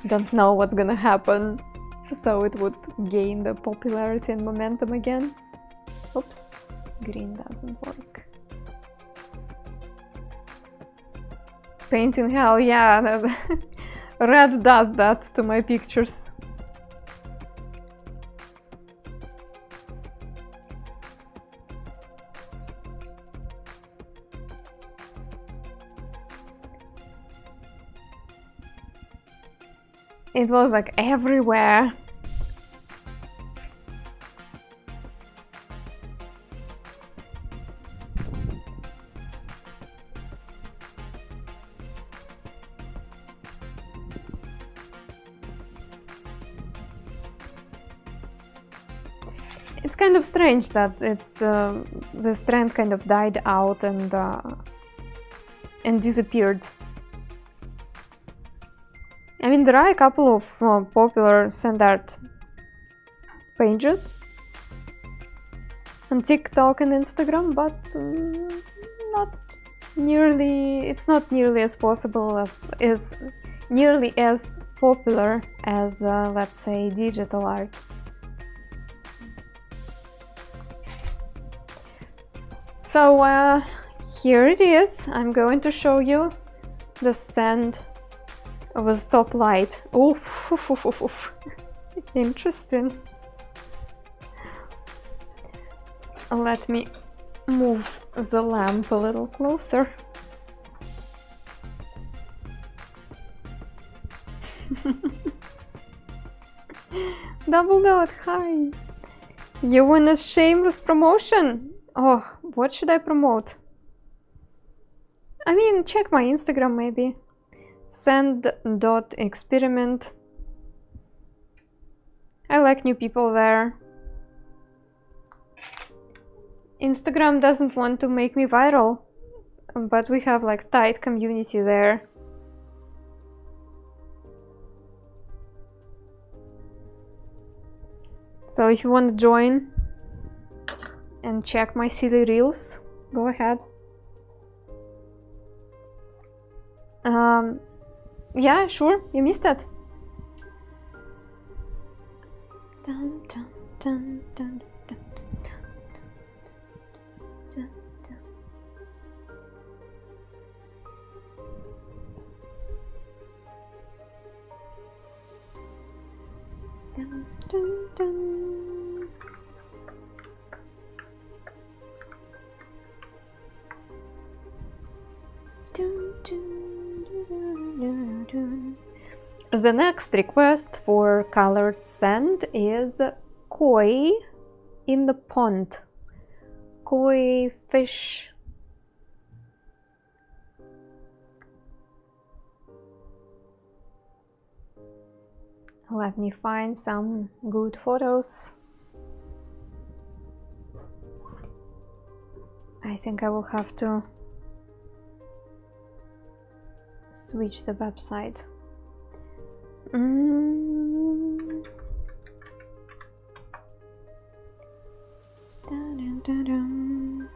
Don't know what's gonna happen, so it would gain the popularity and momentum again. Oops, green doesn't work. Painting hell, yeah, red does that to my pictures. It was like everywhere. It's kind of strange that it's this trend kind of died out and disappeared. I mean, there are a couple of popular sand art pages on TikTok and Instagram, but it's not nearly as possible as nearly as popular as let's say digital art. So here it is. I'm going to show you the sand of a stoplight. Oh, interesting. Let me move the lamp a little closer. Double dot, hi! You want a shameless promotion? Oh, what should I promote? I mean, check my Instagram maybe. Sand.experiment. I like new people there. Instagram doesn't want to make me viral, but we have like tight community there. So if you want to join and check my silly reels, go ahead. Yeah, sure, you missed it. Dun, dun, dun, dun, dun, dun, dun. Dun, dun, dun. Dun, dun, dun, dun, dun. The next request for colored sand is koi in the pond. Koi fish. Let me find some good photos. I think I will have to switch the website. Dun-dun-dun-dun.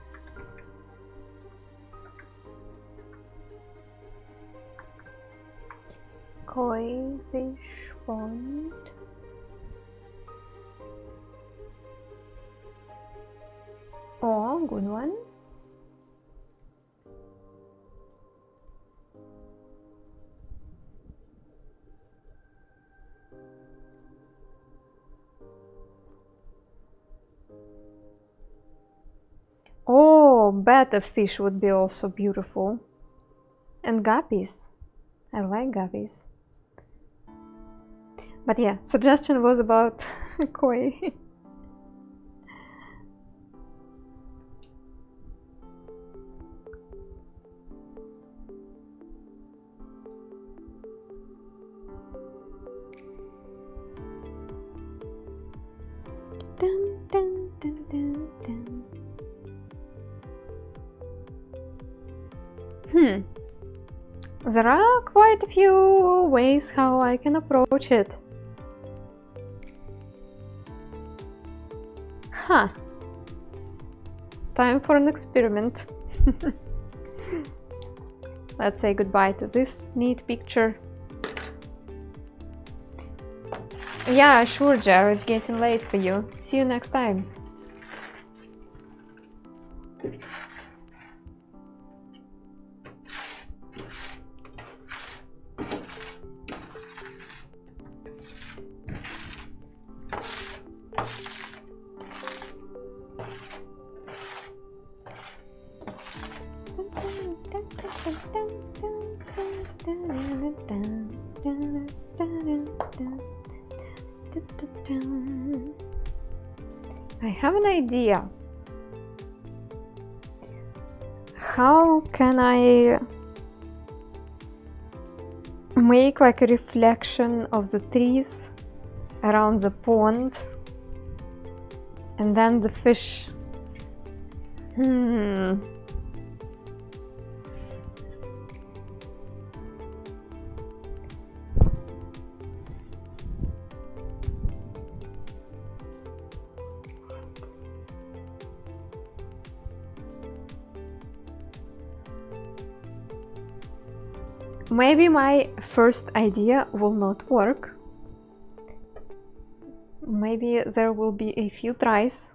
Koi fish pond. Oh, good one. betta fish would be also beautiful. And guppies. I like guppies. But yeah, suggestion was about koi. Dun, dun, dun, dun, dun. There are quite a few ways how I can approach it. Huh. Time for an experiment. Let's say goodbye to this neat picture. Yeah, sure, Jar, it's getting late for you. See you next time. I have an idea. How can I make like a reflection of the trees around the pond and then the fish? Maybe my first idea will not work. Maybe there will be a few tries.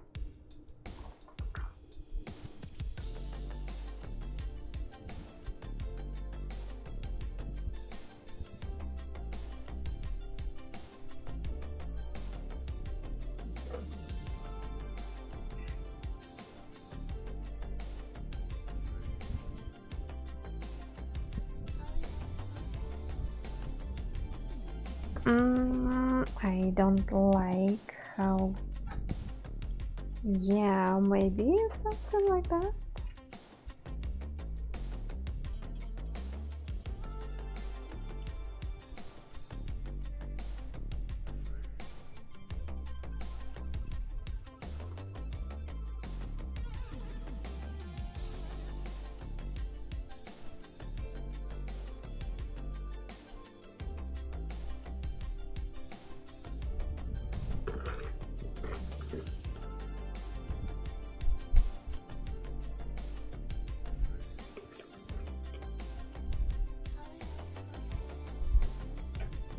I don't like how... Yeah, maybe something like that.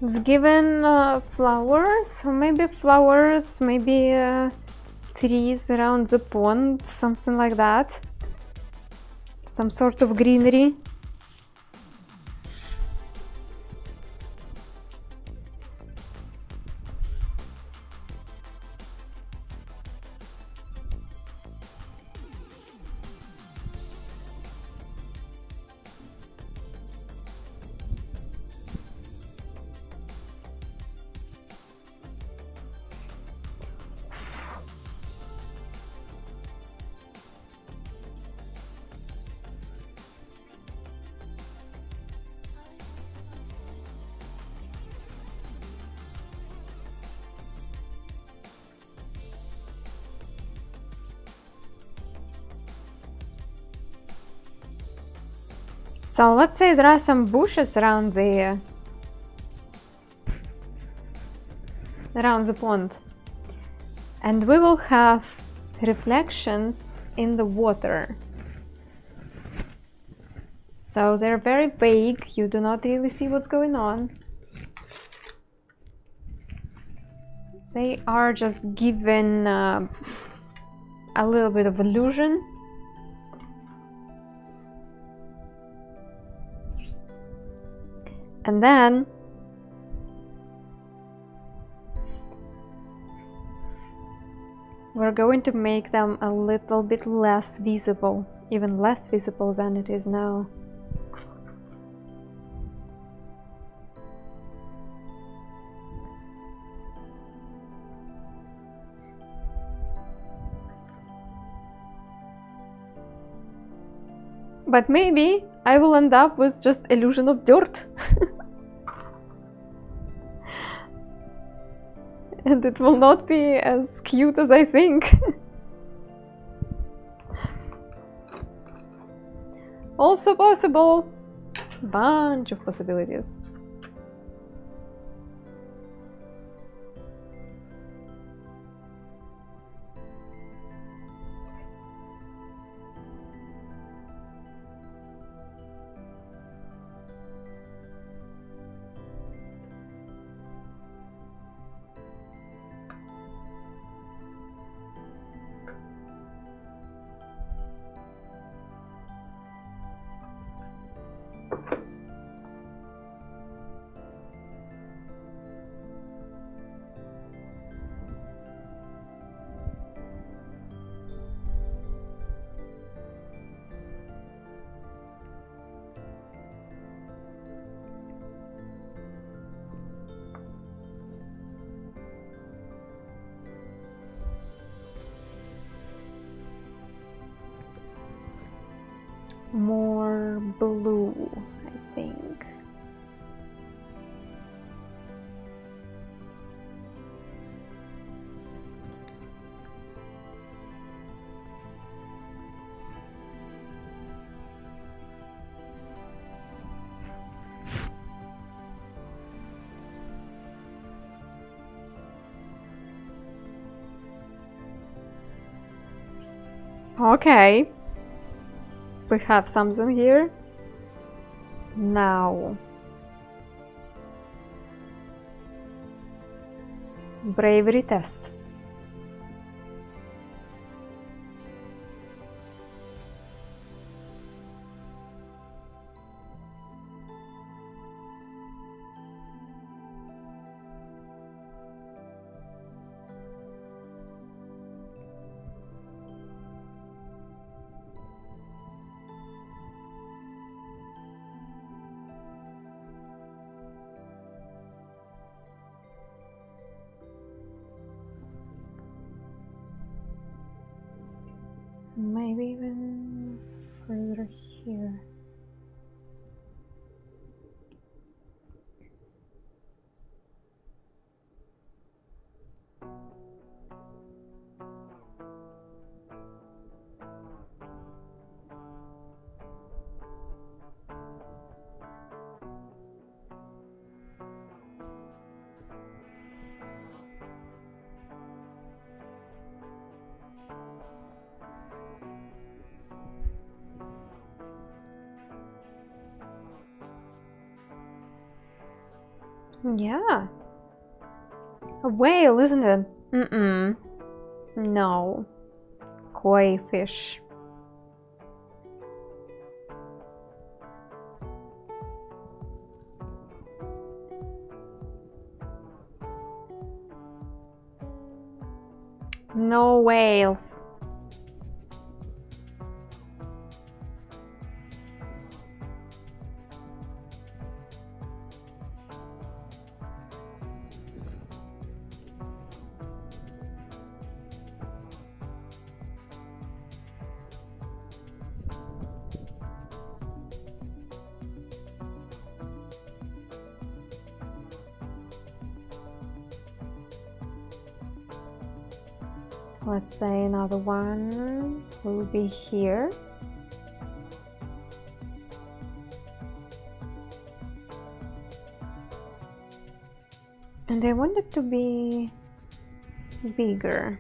It's given flowers, maybe trees around the pond, something like that. Some sort of greenery. So let's say there are some bushes around the pond, and we will have reflections in the water. So they're very vague, you do not really see what's going on. They are just given a little bit of illusion. And then we're going to make them a little bit less visible, even less visible than it is now. But maybe I will end up with just illusion of dirt. And it will not be as cute as I think. Also possible. Bunch of possibilities. More blue, I think. Okay. We have something here. Now. Bravery test. Maybe even further here. Yeah. A whale, isn't it? Mm-mm. No. Koi fish. No whales. Let's say another one will be here. And I want it to be bigger.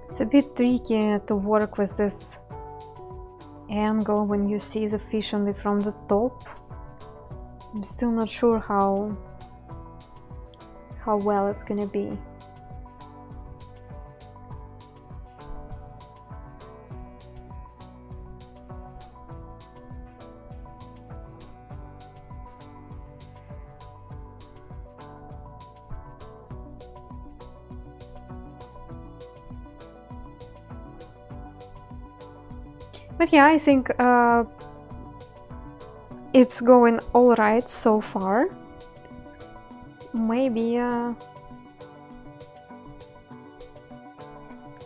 It's a bit tricky to work with this angle when you see the fish only from the top. I'm still not sure how well it's gonna be. But yeah, I think it's going all right so far. Maybe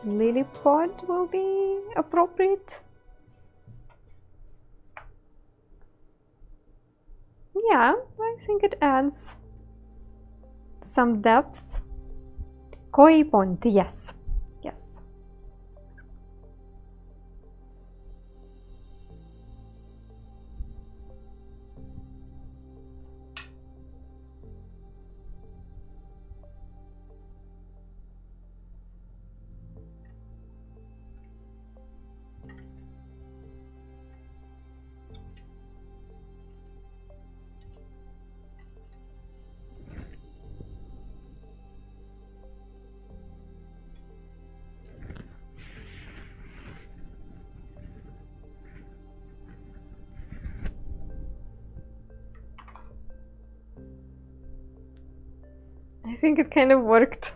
lily pod will be appropriate. Yeah, I think it adds some depth. Koi pond, yes. Yes. I think it kind of worked.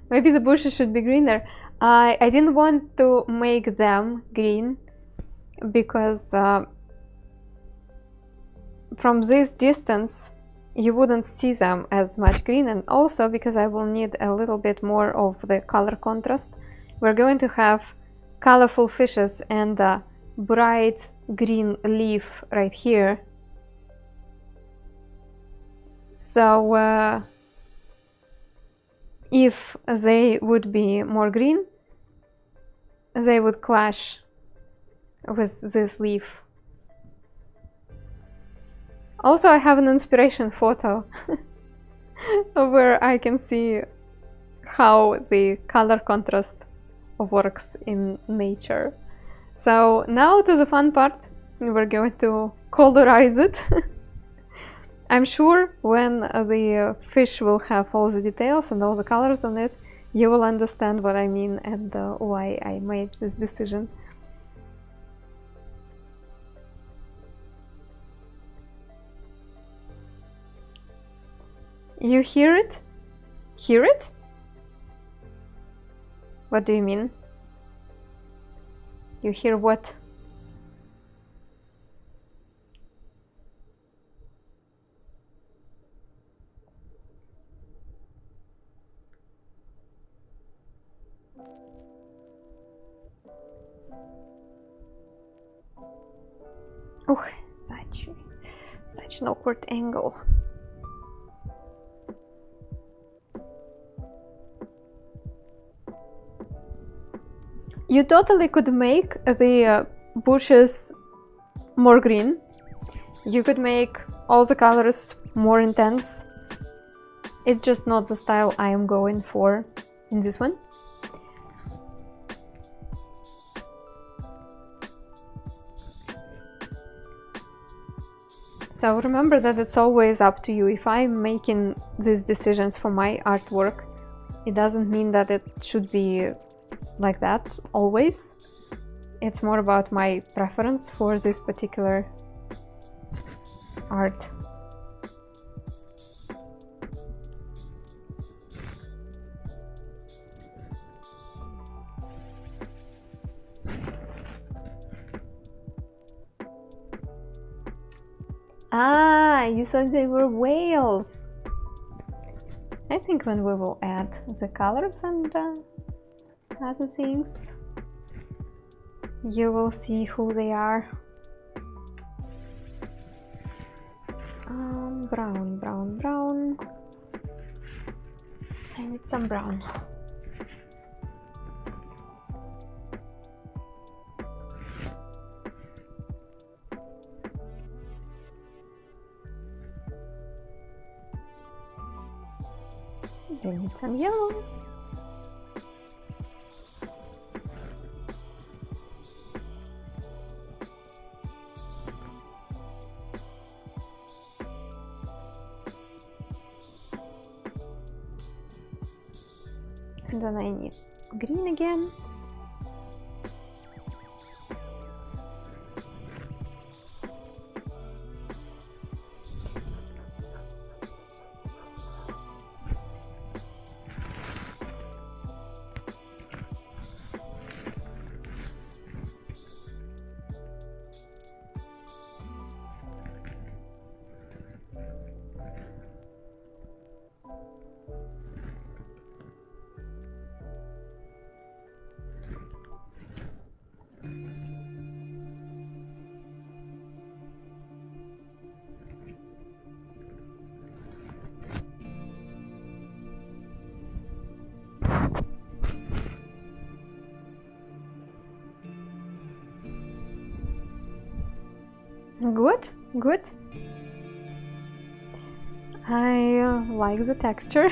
Maybe the bushes should be greener. I didn't want to make them green because from this distance you wouldn't see them as much green, and also because I will need a little bit more of the color contrast. We're going to have colorful fishes and a bright green leaf right here. So if they would be more green, they would clash with this leaf. Also, I have an inspiration photo where I can see how the color contrast works in nature. So now to the fun part. We're going to colorize it. I'm sure when the fish will have all the details and all the colors on it, you will understand what I mean and why I made this decision. You hear it? Hear it? What do you mean? You hear what? Oh, such an awkward angle. You totally could make the bushes more green. You could make all the colors more intense. It's just not the style I am going for in this one. So remember that it's always up to you. If I'm making these decisions for my artwork, it doesn't mean that it should be like that always. It's more about my preference for this particular art. Ah, you said they were whales. I think when we will add the colors and other things, you will see who they are. Brown, brown, brown. I need some brown. We need some yellow. And then I need green again. Good, good. I like the texture,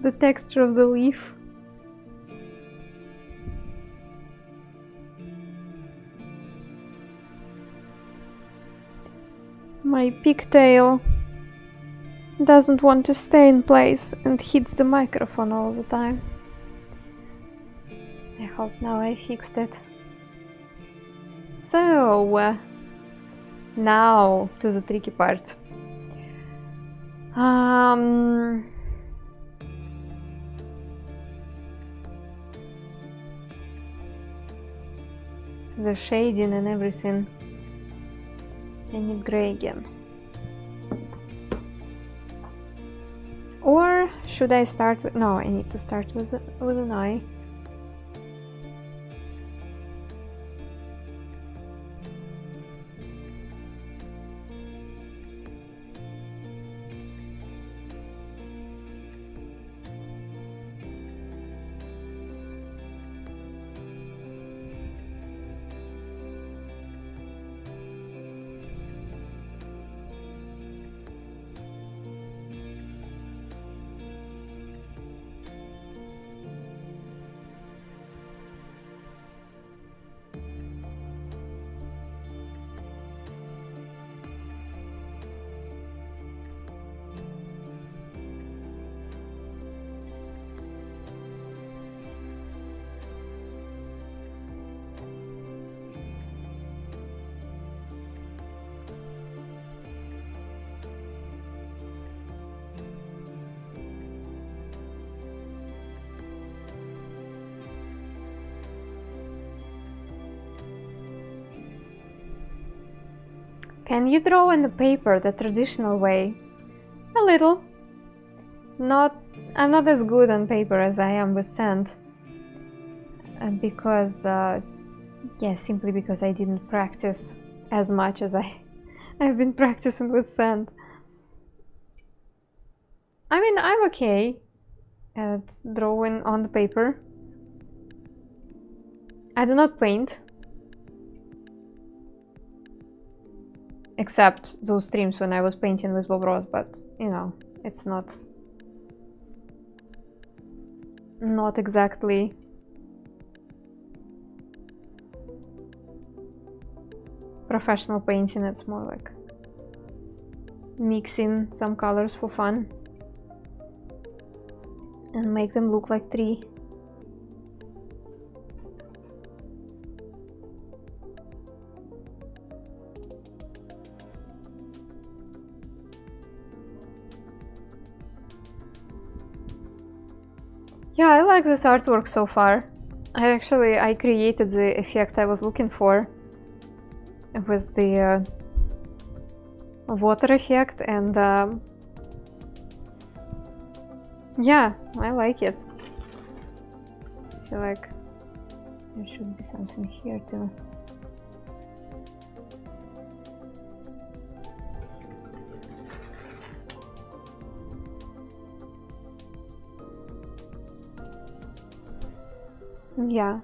the texture of the leaf. My pigtail doesn't want to stay in place and hits the microphone all the time. I hope now I fixed it. So, now to the tricky part. The shading and everything. I need gray again. Or should I start with... No, I need to start with an eye. Can you draw on the paper the traditional way? A little. I'm not as good on paper as I am with sand. Because, simply because I didn't practice as much as I've been practicing with sand. I mean, I'm okay at drawing on the paper. I do not paint. Except those streams when I was painting with Bob Ross, but you know, it's not exactly professional painting. It's more like mixing some colors for fun and make them look like tree. Yeah, I like this artwork so far. I created the effect I was looking for with the water effect, and yeah, I like it. I feel like there should be something here too. Yeah.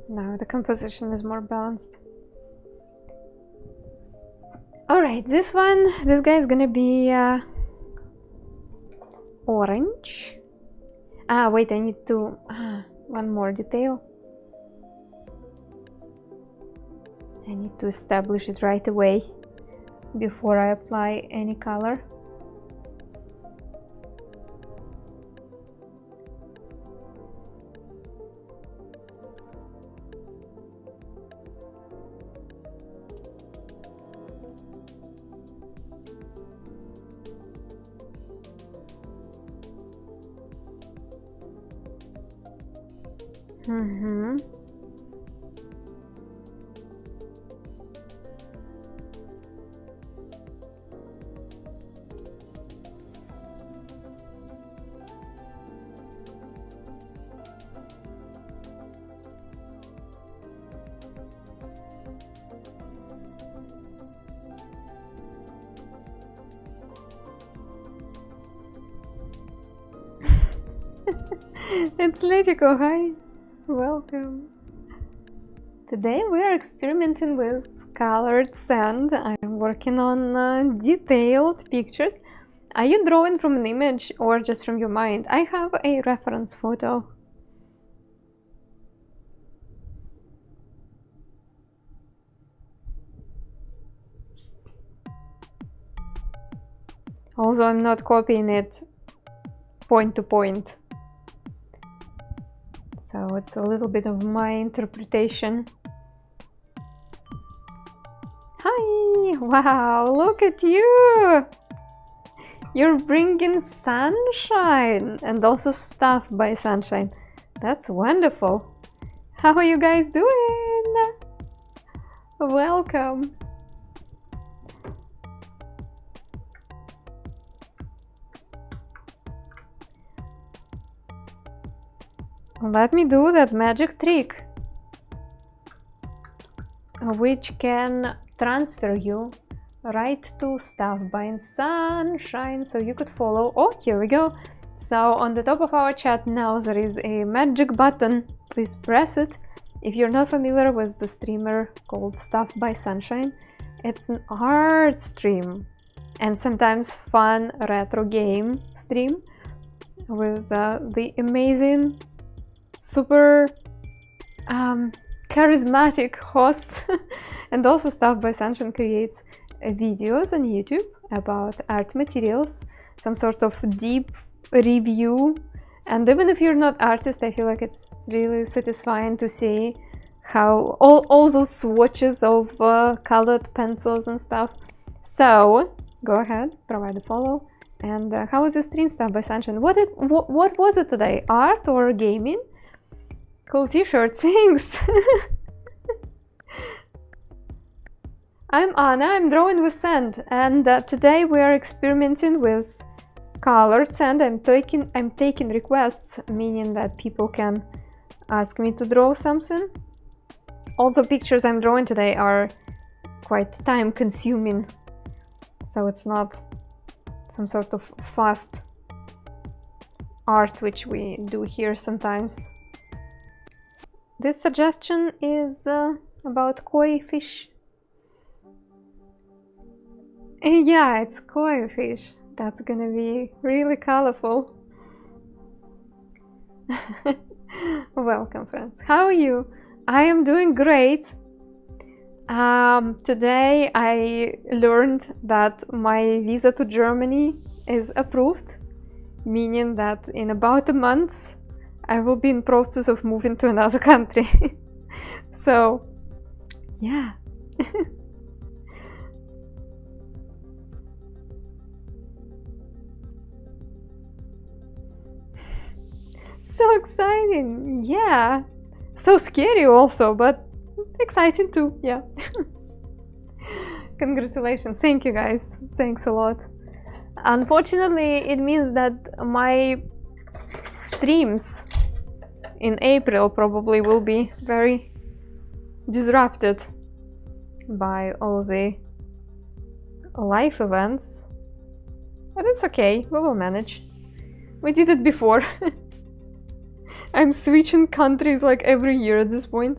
Now the composition is more balanced. Alright, this guy is gonna be orange. Ah, wait, I need to... one more detail. I need to establish it right away before I apply any color. It's Lejiko, hi! Welcome! Today we are experimenting with colored sand. I'm working on detailed pictures. Are you drawing from an image or just from your mind? I have a reference photo. Also, I'm not copying it point to point. So it's a little bit of my interpretation. Hi! Wow, look at you! You're bringing sunshine and also stuff by sunshine. That's wonderful. How are you guys doing? Welcome. Let me do that magic trick, which can transfer you right to stuff by sunshine, so you could follow. Oh, here we go. So on the top of our chat now there is a magic button. Please press it. If you're not familiar with the streamer called Stuff by Sunshine, it's an art stream and sometimes fun retro game stream with the amazing, super charismatic hosts. And also Stuff by Sunshine creates videos on YouTube about art materials, some sort of deep review. And even if you're not artist, I feel like it's really satisfying to see how all those swatches of colored pencils and stuff. So go ahead, provide a follow. And how was the stream, Stuff by Sunshine? What was it today? Art or gaming? Cool t-shirt, thanks. I'm Anna, I'm drawing with sand, and today we are experimenting with colored sand. I'm taking requests, meaning that people can ask me to draw something. All the pictures I'm drawing today are quite time consuming, so it's not some sort of fast art which we do here sometimes. This suggestion is about koi fish. Yeah, it's koi fish. That's gonna be really colorful. Welcome, friends. How are you? I am doing great. Today I learned that my visa to Germany is approved, meaning that in about a month I will be in process of moving to another country. So, yeah. So exciting, yeah. So scary also, but exciting too, yeah. Congratulations, thank you guys, thanks a lot. Unfortunately, it means that my streams in April probably will be very disrupted by all the live events, but it's okay, we will manage. We did it before. I'm switching countries like every year at this point.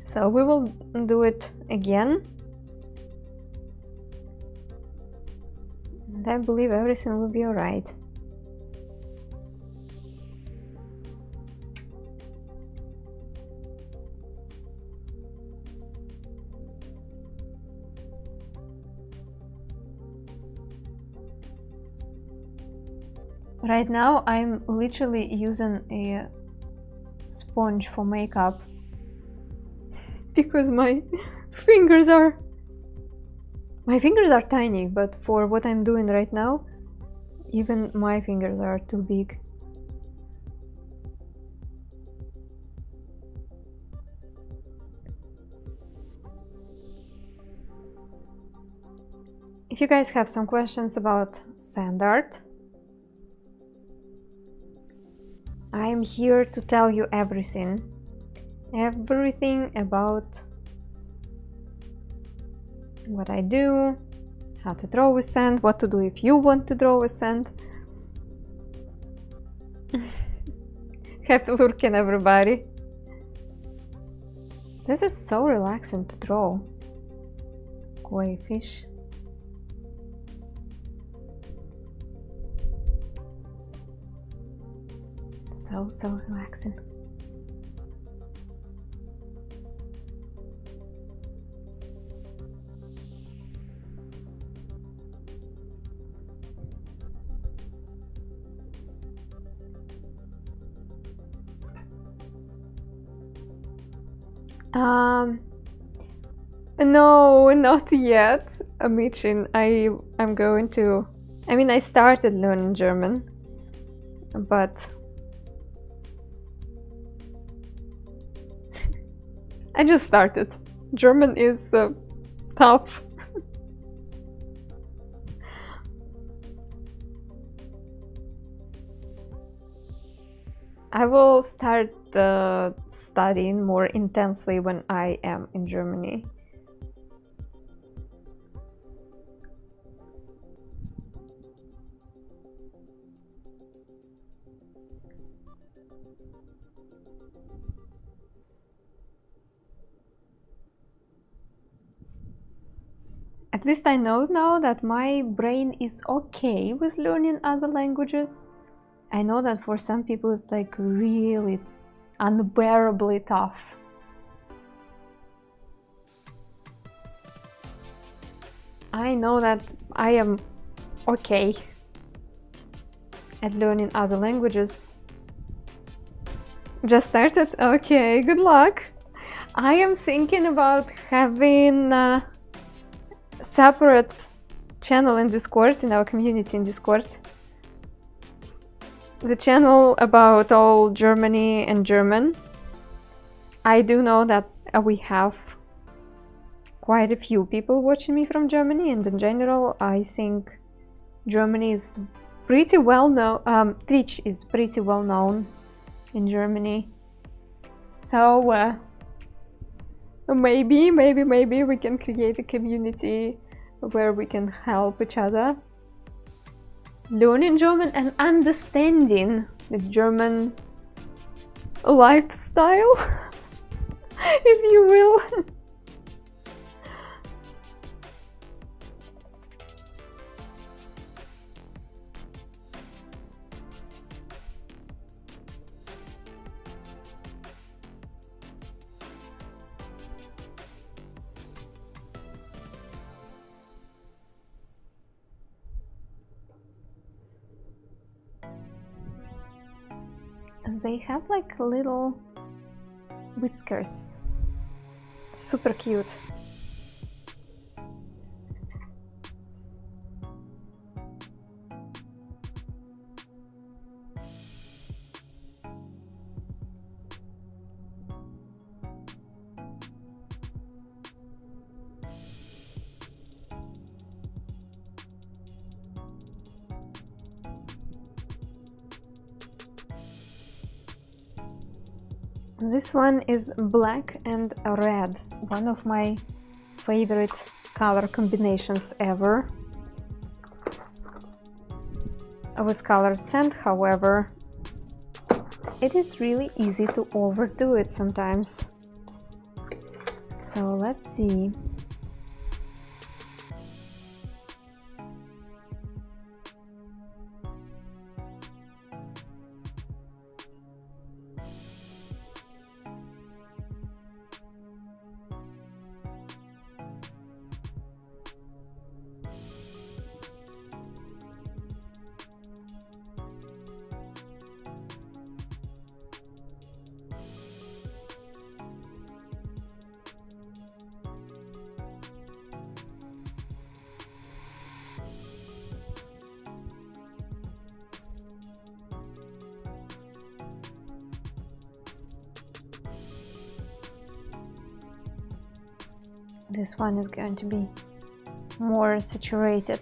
So we will do it again. And I believe everything will be alright. Right now I'm literally using a sponge for makeup because my fingers are tiny, but for what I'm doing right now, even my fingers are too big. If you guys have some questions about sand art, I'm here to tell you everything about what I do, how to draw with sand, what to do if you want to draw with sand. Happy lurking, everybody. This is so relaxing to draw. Koi fish. So relaxing. No, not yet, Michin. I'm going to... I mean, I started learning German, but... I just started. German is tough. I will start studying more intensely when I am in Germany. At least I know now that my brain is okay with learning other languages. I know that for some people it's like really unbearably tough. I know that I am okay at learning other languages. Just started? Okay, good luck. I am thinking about having a separate channel in Discord, in our community in Discord. The channel about all Germany and German. I do know that we have quite a few people watching me from Germany, and in general I think Germany is pretty well known, Twitch is pretty well known in Germany. So maybe we can create a community where we can help each other learning German and understanding the German lifestyle, if you will. They have like little whiskers. Super cute. This one is black and red, one of my favorite color combinations ever. With colored sand, however, it is really easy to overdo it sometimes. So let's see. This one is going to be more saturated.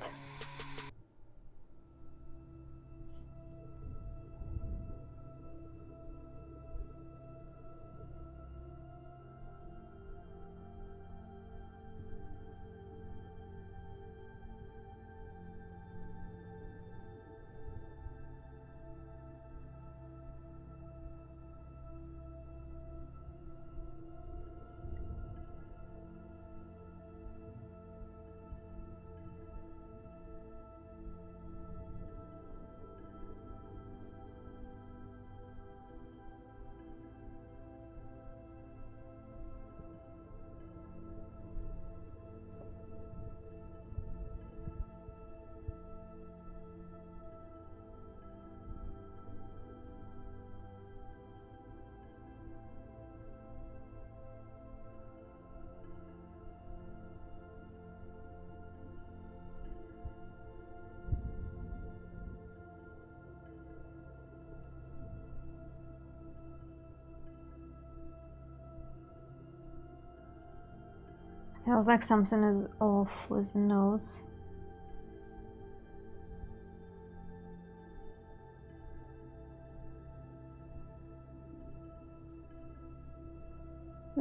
Feels like something is off with the nose.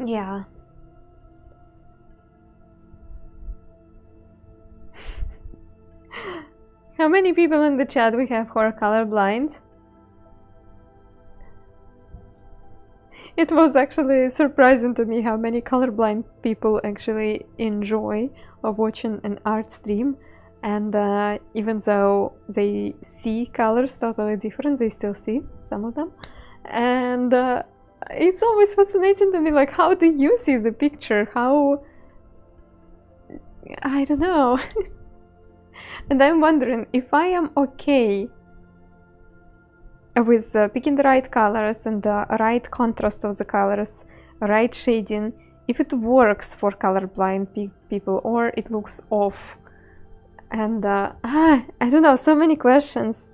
Yeah. How many people in the chat we have who are colorblind? It was actually surprising to me how many colorblind people actually enjoy watching an art stream, and even though they see colors totally different, they still see some of them. And it's always fascinating to me, like, how do you see the picture? How... I don't know. And I'm wondering if I am okay with picking the right colors and the right contrast of the colors, right shading, if it works for colorblind people or it looks off. And I don't know, so many questions.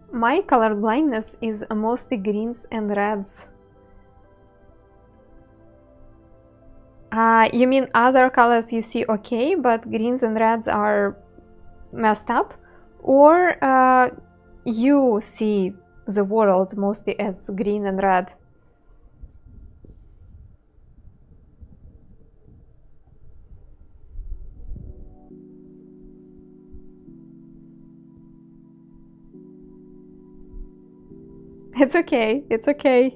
My color blindness is mostly greens and reds. You mean other colors you see okay, but greens and reds are messed up? Or you see the world mostly as green and red? It's okay, it's okay.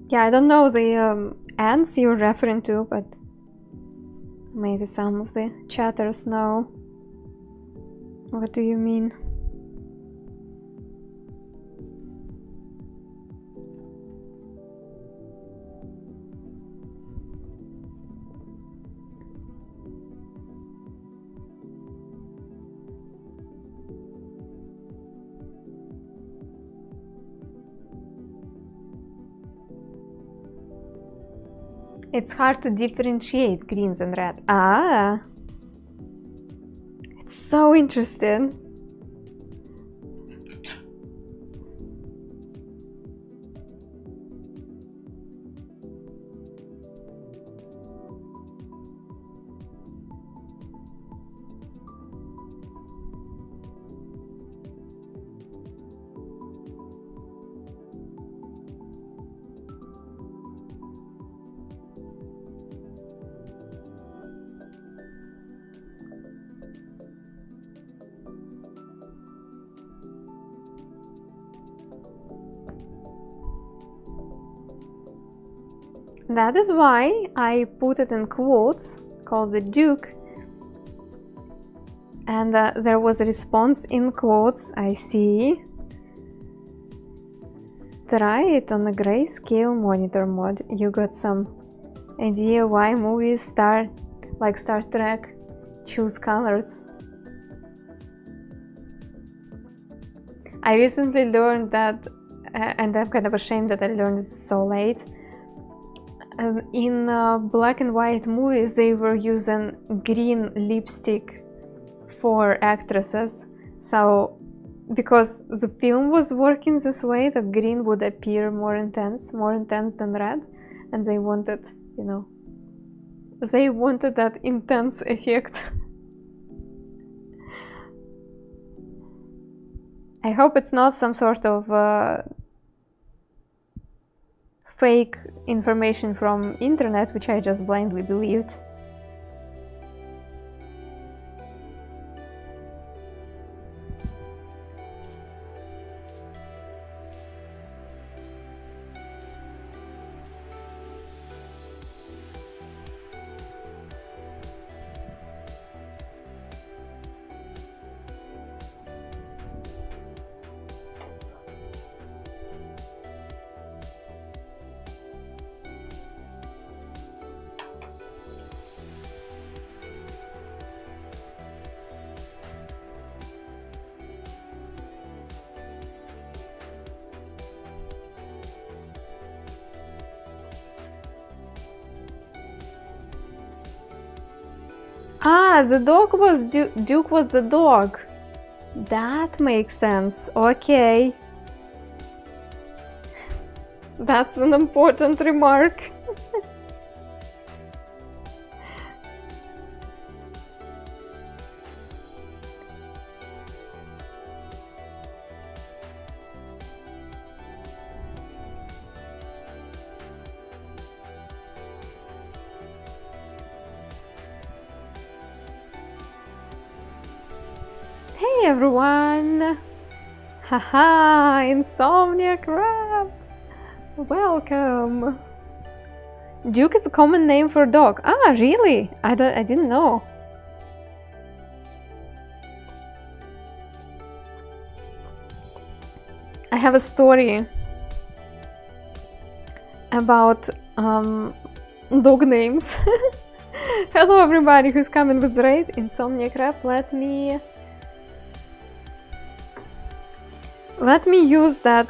Yeah, I don't know the ants you're referring to, but maybe some of the chatters know. What do you mean? It's hard to differentiate greens and red. Ah! It's so interesting. That is why I put it in quotes, called the Duke. And there was a response in quotes, I see. try it on a grayscale monitor mode. You got some idea why movies like Star Trek choose colors? I recently learned that, and I'm kind of ashamed that I learned it so late. In black and white movies, they were using green lipstick for actresses. So, because the film was working this way, that green would appear more intense than red, and they wanted, you know, they wanted that intense effect. I hope it's not some sort of fake information from internet, which I just blindly believed. Ah, the dog was Duke was the dog. That makes sense. Okay. That's an important remark. Hey everyone! Haha, Insomnia Crab! Welcome! Duke is a common name for a dog. Ah, really? I didn't know. I have a story about dog names. Hello everybody who's coming with raid. Insomnia Crab, let me use that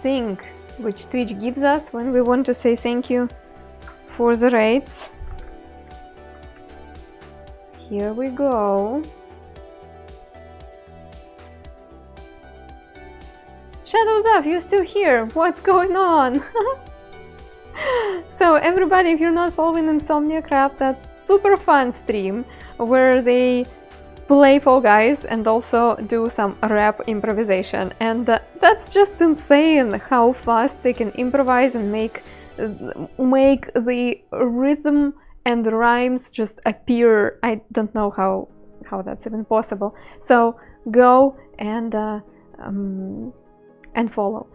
thing which Twitch gives us when we want to say thank you for the raids. Here we go. Shadows Up, you're still here. What's going on? So everybody, if you're not following Insomnia Crab, that's super fun stream where they play Fall Guys and also do some rap improvisation, and that's just insane how fast they can improvise and make the rhythm and rhymes just appear. I don't know how that's even possible. So go and follow.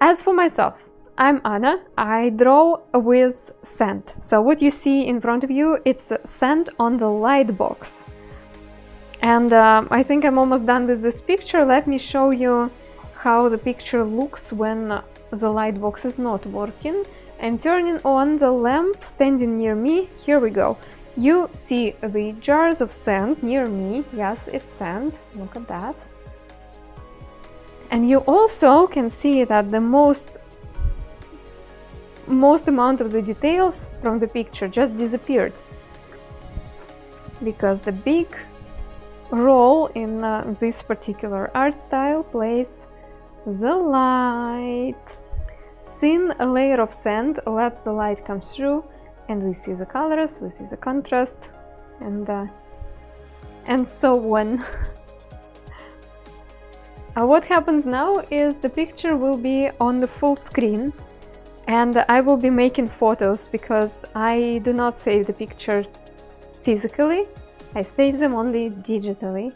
As for myself, I'm Anna. I draw with sand. So what you see in front of you, it's sand on the lightbox. And I think I'm almost done with this picture. Let me show you how the picture looks when the lightbox is not working. I'm turning on the lamp standing near me. Here we go. You see the jars of sand near me. Yes, it's sand. Look at that. And you also can see that the most amount of the details from the picture just disappeared, because the big role in this particular art style plays the light. Thin layer of sand lets the light come through, and we see the colors, we see the contrast, and so on. What happens now is the picture will be on the full screen, and I will be making photos because I do not save the picture physically. I save them only digitally.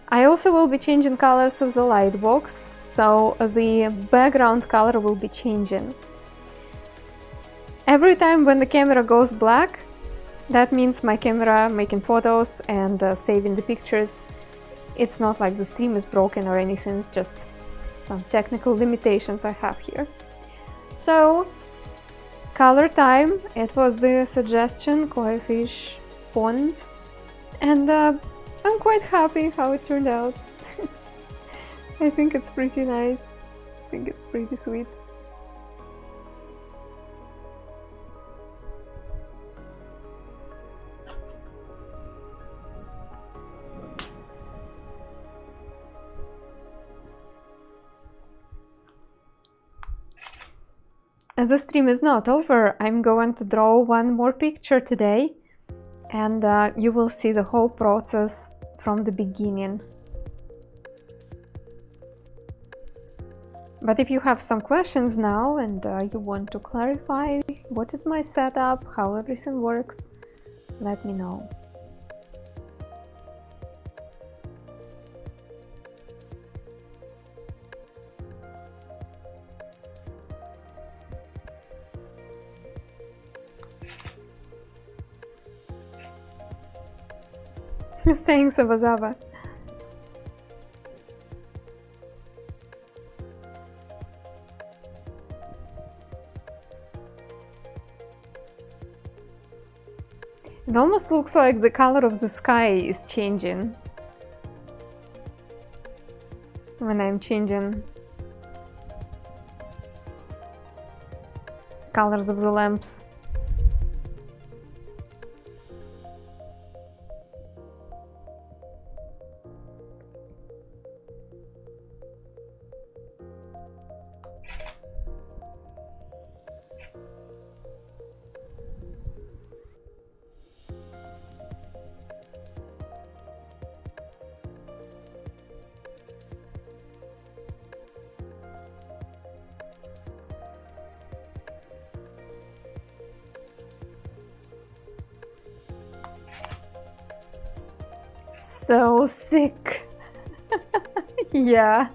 I also will be changing colors of the lightbox, so the background color will be changing. Every time when the camera goes black, that means my camera making photos and saving the pictures. It's not like the stream is broken or anything, it's just some technical limitations I have here. So, color time, it was the suggestion, koi fish pond, and I'm quite happy how it turned out. I think it's pretty nice. I think it's pretty sweet. As the stream is not over, I'm going to draw one more picture today, and you will see the whole process from the beginning. But if you have some questions now and you want to clarify what is my setup, how everything works, let me know. Saying Sabazava. It almost looks like the color of the sky is changing when I'm changing colors of the lamps. So sick. Yeah.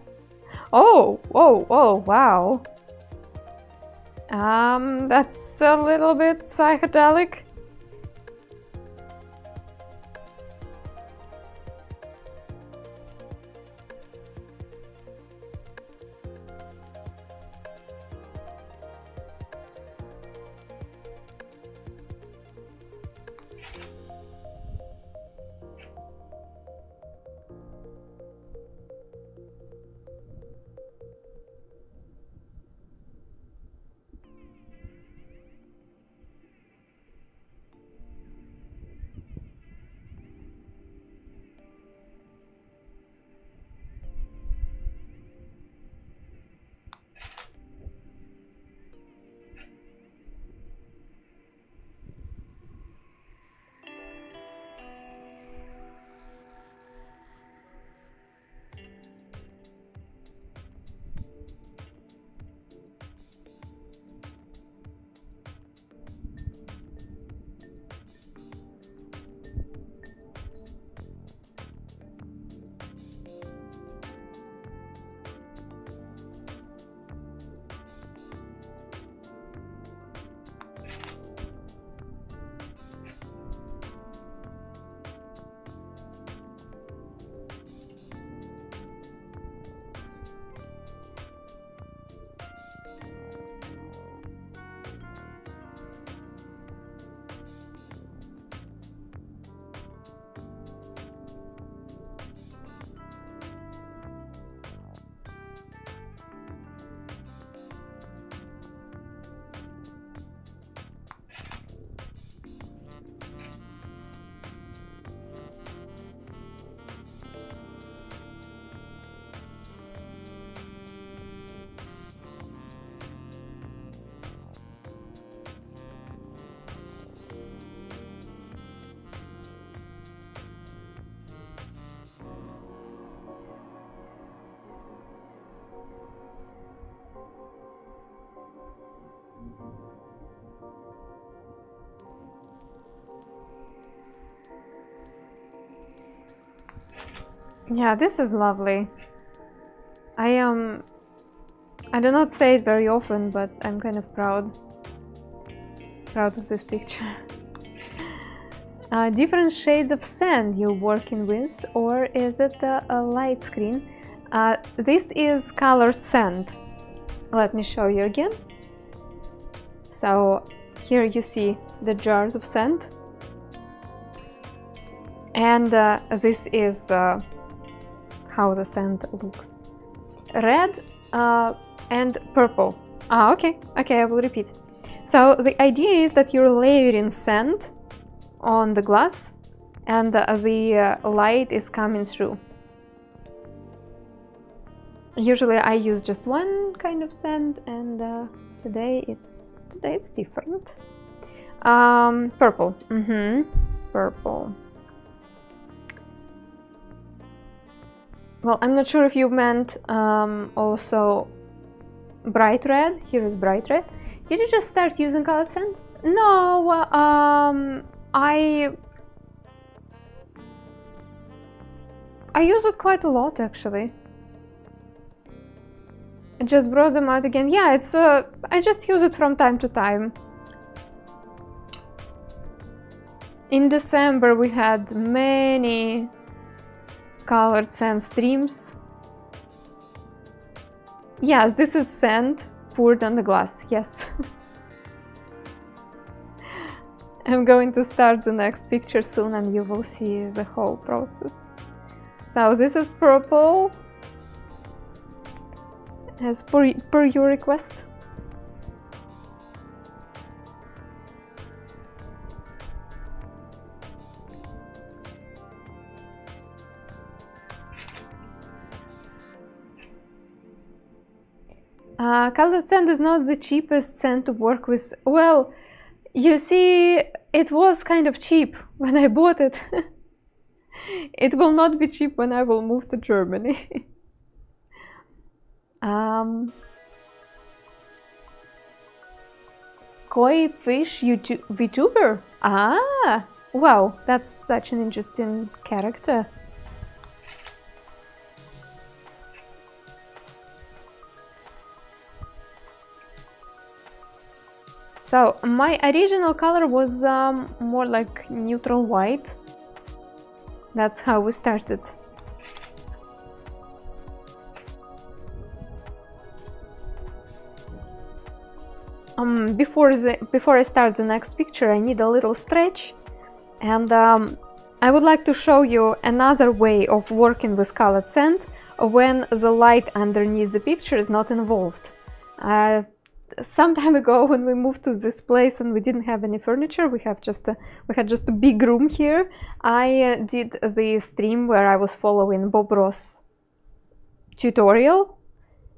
Oh, wow. That's a little bit psychedelic. Yeah, this is lovely. I do not say it very often, but I'm kind of proud of this picture. Different shades of sand you're working with, or is it a light screen? This is colored sand. Let me show you again. So here you see the jars of sand, and this is how the sand looks. Red and purple. Okay, I will repeat. So the idea is that you're layering sand on the glass, and the light is coming through. Usually I use just one kind of sand, and today it's different. Purple. Purple. Well, I'm not sure if you meant also bright red. Here is bright red. Did you just start using colored sand? No, I use it quite a lot, actually. I just brought them out again. Yeah, it's I just use it from time to time. In December we had many colored sand streams. Yes, this is sand poured on the glass, yes. I'm going to start the next picture soon and you will see the whole process. So this is purple, as per your request. Colored sand is not the cheapest sand to work with. Well, you see, it was kind of cheap when I bought it. It will not be cheap when I will move to Germany. Koi fish VTuber? Ah, wow, that's such an interesting character. So my original color was more like neutral white. That's how we started. Before I start the next picture, I need a little stretch, and I would like to show you another way of working with colored sand when the light underneath the picture is not involved. Some time ago, when we moved to this place and we didn't have any furniture, we had just a big room here. I did the stream where I was following Bob Ross tutorial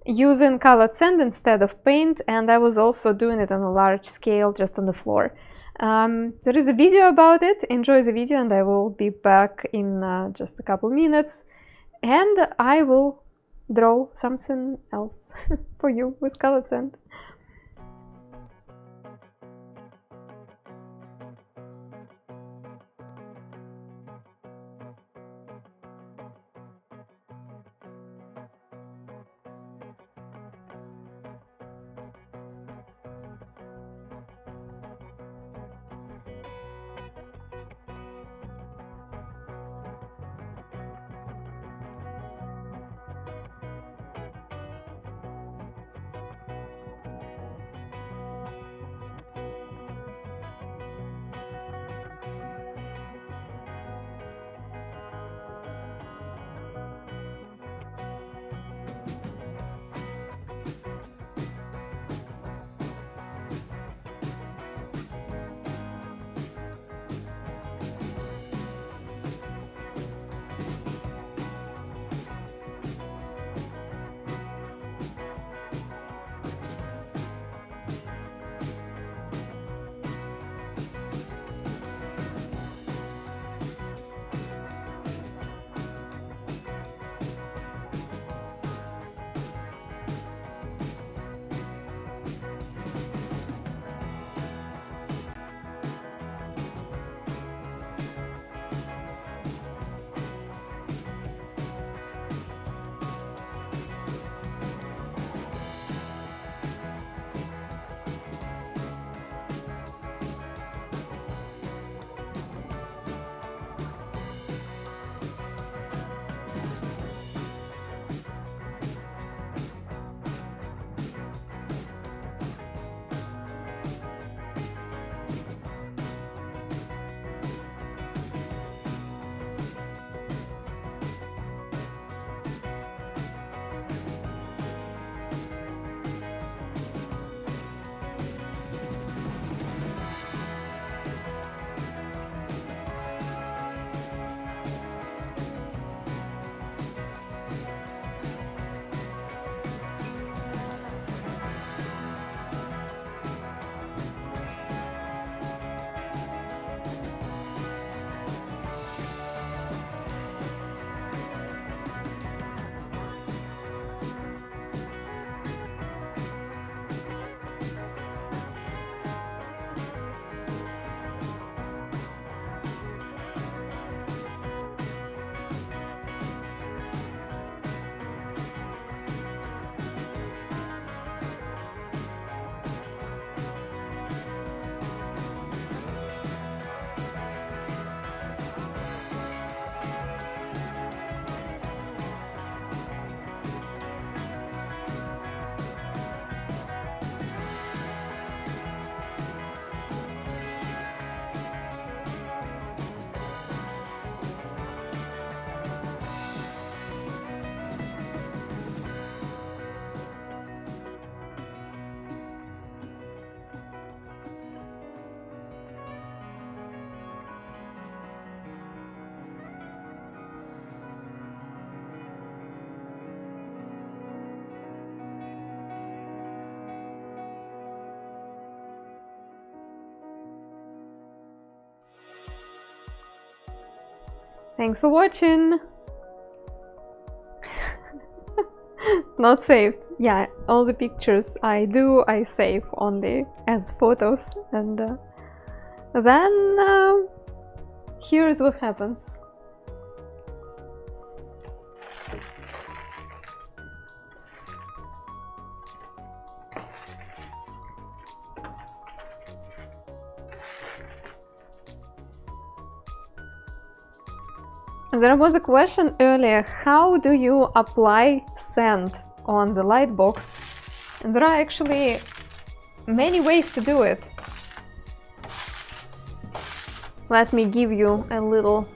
using colored sand instead of paint, and I was also doing it on a large scale, just on the floor. There is a video about it. Enjoy the video, and I will be back in just a couple minutes, and I will draw something else for you with colored sand. Thanks for watching. Not saved. Yeah, all the pictures I save only as photos, and then here is what happens. There was a question earlier, how do you apply sand on the lightbox? And there are actually many ways to do it. Let me give you a little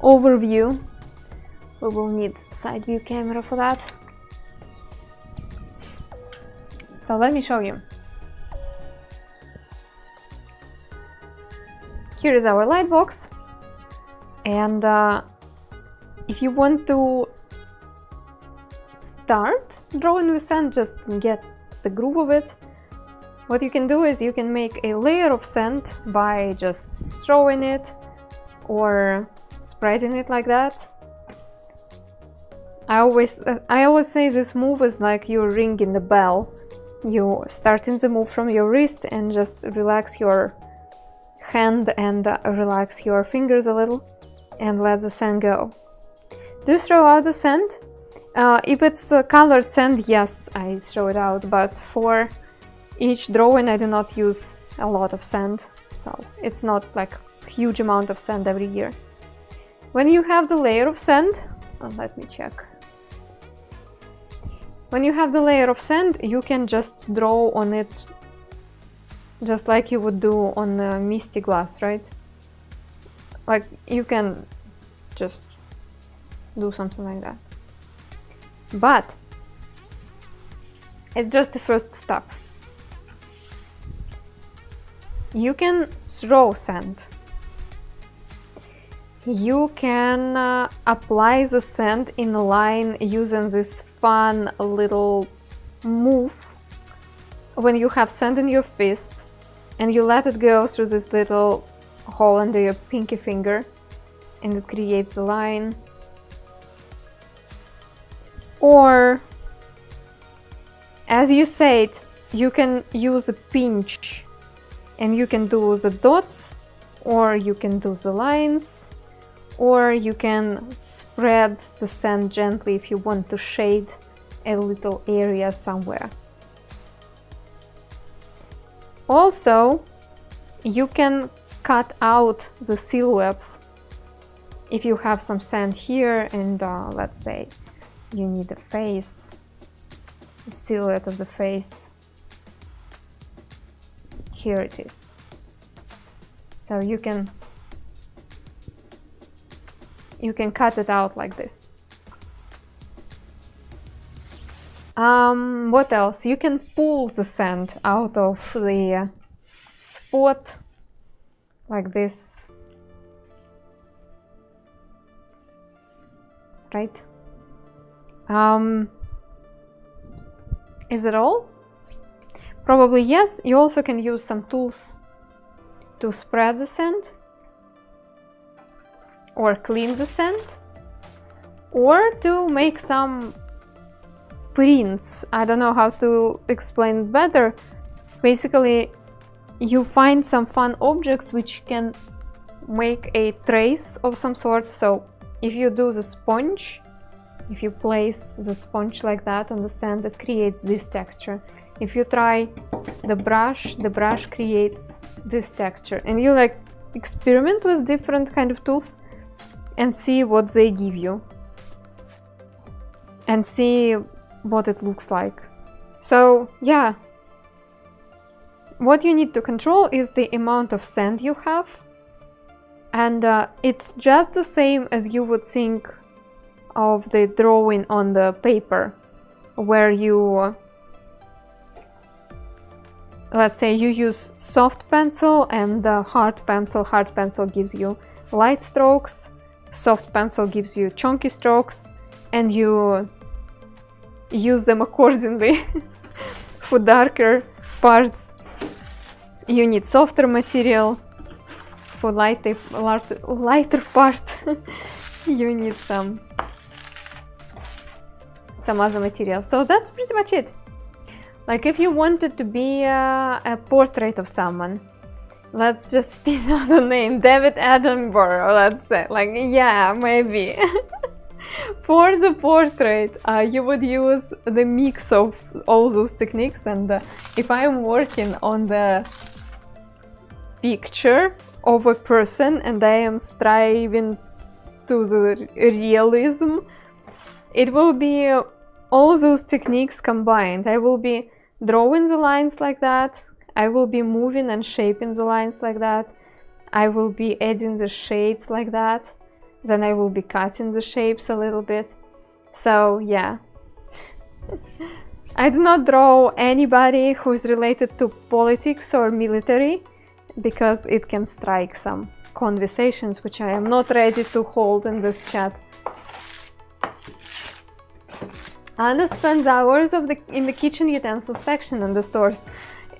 overview. We will need side view camera for that. So let me show you. Here is our lightbox. And if you want to start drawing with sand, just get the groove of it, what you can do is you can make a layer of sand by just throwing it or spreading it like that. I always say this move is like you're ringing the bell. You starting the move from your wrist and just relax your hand and relax your fingers a little. And let the sand go. Do you throw out the sand? If it's colored sand, yes, I throw it out, but for each drawing I do not use a lot of sand, so it's not like a huge amount of sand every year. When you have the layer of sand, let me check. When you have the layer of sand, you can just draw on it just like you would do on a misty glass, right? Like, you can just do something like that. But it's just the first step. You can throw sand. You can apply the sand in a line using this fun little move. When you have sand in your fist and you let it go through this little hole under your pinky finger, and it creates a line. Or, as you said, you can use a pinch and you can do the dots, or you can do the lines, or you can spread the sand gently if you want to shade a little area somewhere. Also, you can cut out the silhouettes. If you have some sand here and let's say you need a face, the silhouette of the face, here it is. So you can cut it out like this. What else? You can pull the sand out of the spot like this, right? Is it all? Probably yes. You also can use some tools to spread the sand or clean the sand, or to make some prints. I don't know how to explain it better. Basically, you find some fun objects which can make a trace of some sort. So if you do the sponge, if you place the sponge like that on the sand, it creates this texture. If you try the brush creates this texture. And you like experiment with different kind of tools and see what they give you and see what it looks like. So yeah, what you need to control is the amount of sand you have, and it's just the same as you would think of the drawing on the paper, where you, let's say you use soft pencil and hard pencil. Hard pencil gives you light strokes, soft pencil gives you chunky strokes, and you use them accordingly. For darker parts you need softer material, for lighter part you need some other material. So that's pretty much it. Like if you wanted to be a portrait of someone, let's just spin out the name, David Attenborough, let's say, like, yeah, maybe. For the portrait, you would use the mix of all those techniques, and if I'm working on the picture of a person and I am striving to the realism, it will be all those techniques combined. I will be drawing the lines like that, I will be moving and shaping the lines like that, I will be adding the shades like that, then I will be cutting the shapes a little bit. So yeah. I do not draw anybody who is related to politics or military, because it can strike some conversations which I am not ready to hold in this chat. Anna spends hours in the kitchen utensil section in the stores.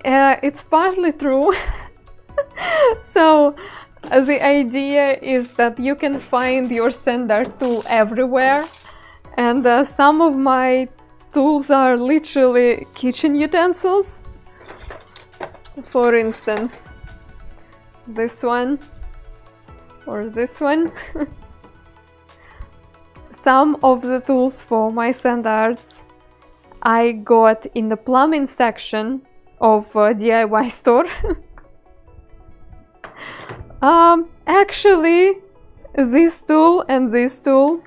It's partly true. So the idea is that you can find your sandar tool everywhere, and some of my tools are literally kitchen utensils. For instance, this one or this one. Some of the tools for my sandars I got in the plumbing section of a DIY store. Actually, this tool and this tool,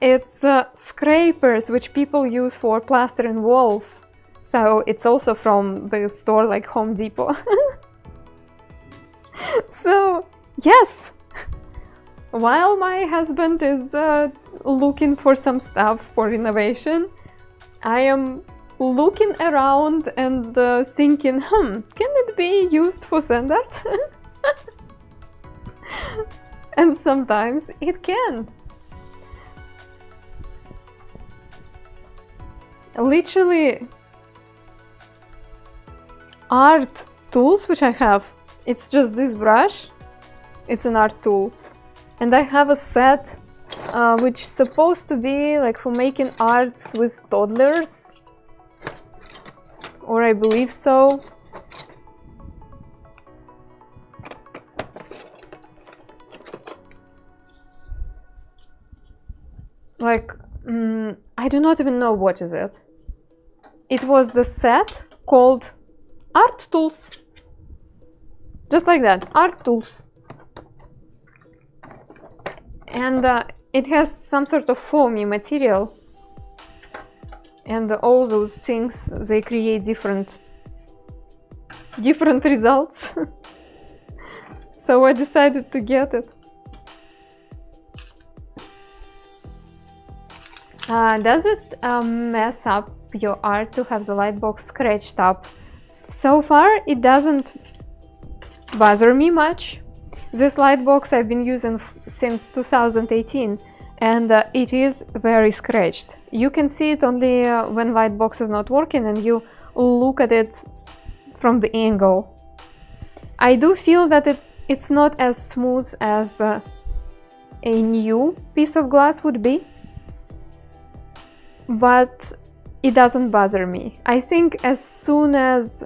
it's scrapers which people use for plastering walls. So it's also from the store like Home Depot. So, yes! While my husband is looking for some stuff for innovation, I am looking around and thinking, can it be used for sand art? And sometimes it can. Literally, art tools which I have, it's just this brush, it's an art tool. And I have a set which is supposed to be like for making arts with toddlers, or I believe so. Like, I do not even know what is it. It was the set called Art Tools. Just like that, Art Tools. And it has some sort of foamy material, and all those things, they create different results. So I decided to get it. Does it mess up your art to have the lightbox scratched up? So far it doesn't bother me much. This lightbox I've been using since 2018, and it is very scratched. You can see it only when lightbox is not working and you look at it from the angle. I do feel that it's not as smooth as a new piece of glass would be, but it doesn't bother me. I think as soon as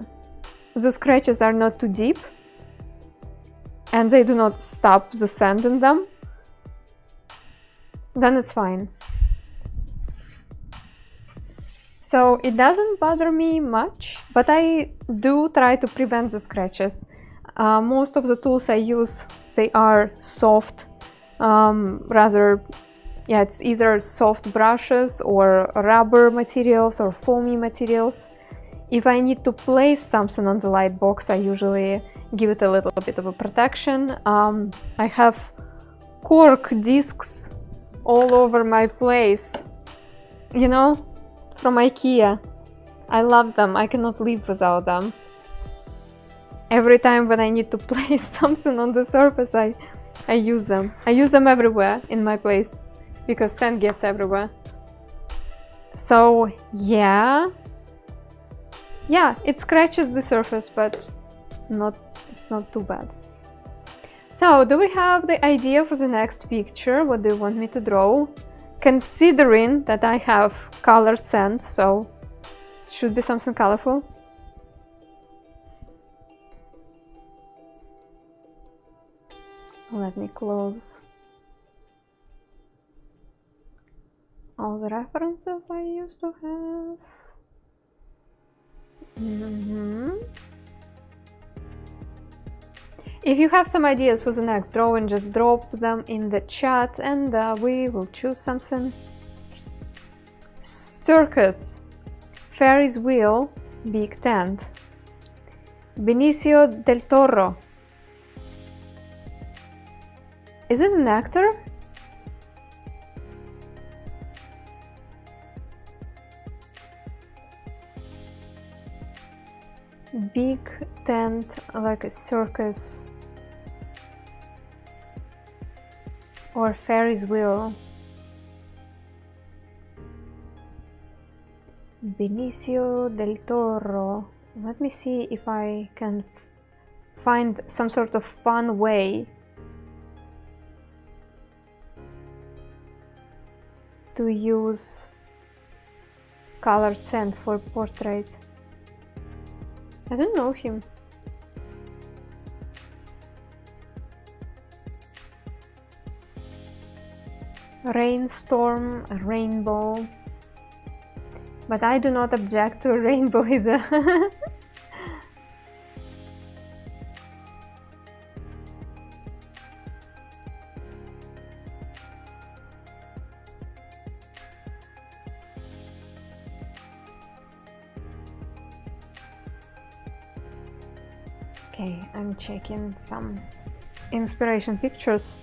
the scratches are not too deep and they do not stop the sand in them, then it's fine. So it doesn't bother me much, but I do try to prevent the scratches. Most of the tools I use, they are soft, it's either soft brushes or rubber materials or foamy materials. If I need to place something on the lightbox, I usually give it a little bit of a protection. I have cork discs all over my place, you know, from IKEA. I love them, I cannot live without them. Every time when I need to place something on the surface, I use them. I use them everywhere in my place, because sand gets everywhere. So yeah, it scratches the surface, but it's not too bad. So, do we have the idea for the next picture? What do you want me to draw? Considering that I have colored sand, so it should be something colorful. Let me close all the references I used to have. If you have some ideas for the next drawing, just drop them in the chat and we will choose something. Circus, Ferris wheel, big tent. Benicio del Toro. Is it an actor? Big tent, like a circus. Or Ferris wheel. Benicio del Toro. Let me see if I can find some sort of fun way to use colored sand for portrait. I don't know him. Rainstorm, a rainbow. But I do not object to a rainbow either. Okay, I'm checking some inspiration pictures.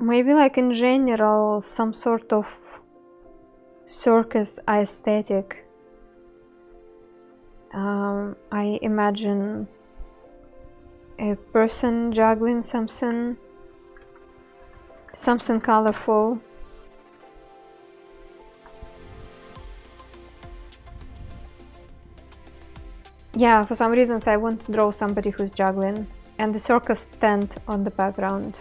Maybe like in general, some sort of circus aesthetic. I imagine a person juggling something colorful. Yeah, for some reasons I want to draw somebody who's juggling and the circus tent on the background.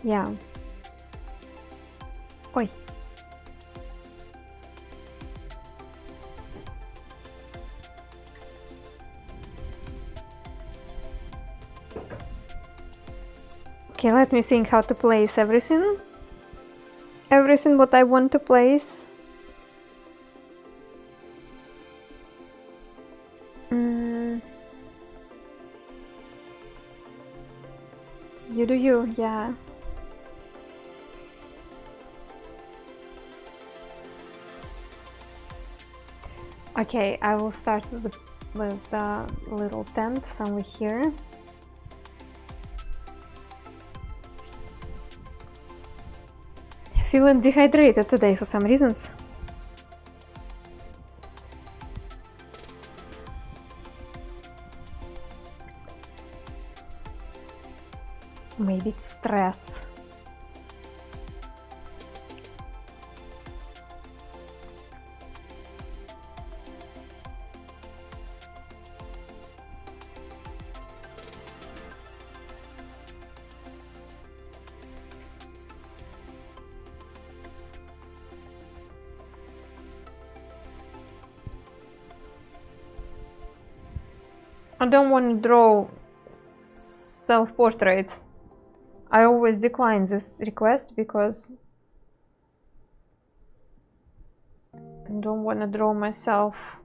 Yeah. Oi. Okay, let me think how to place everything. Everything what I want to place. You do you, yeah. Okay, I will start with the little tent somewhere here. Feeling dehydrated today for some reasons. Maybe it's stress. I don't want to draw self-portrait. I always decline this request because I don't want to draw myself.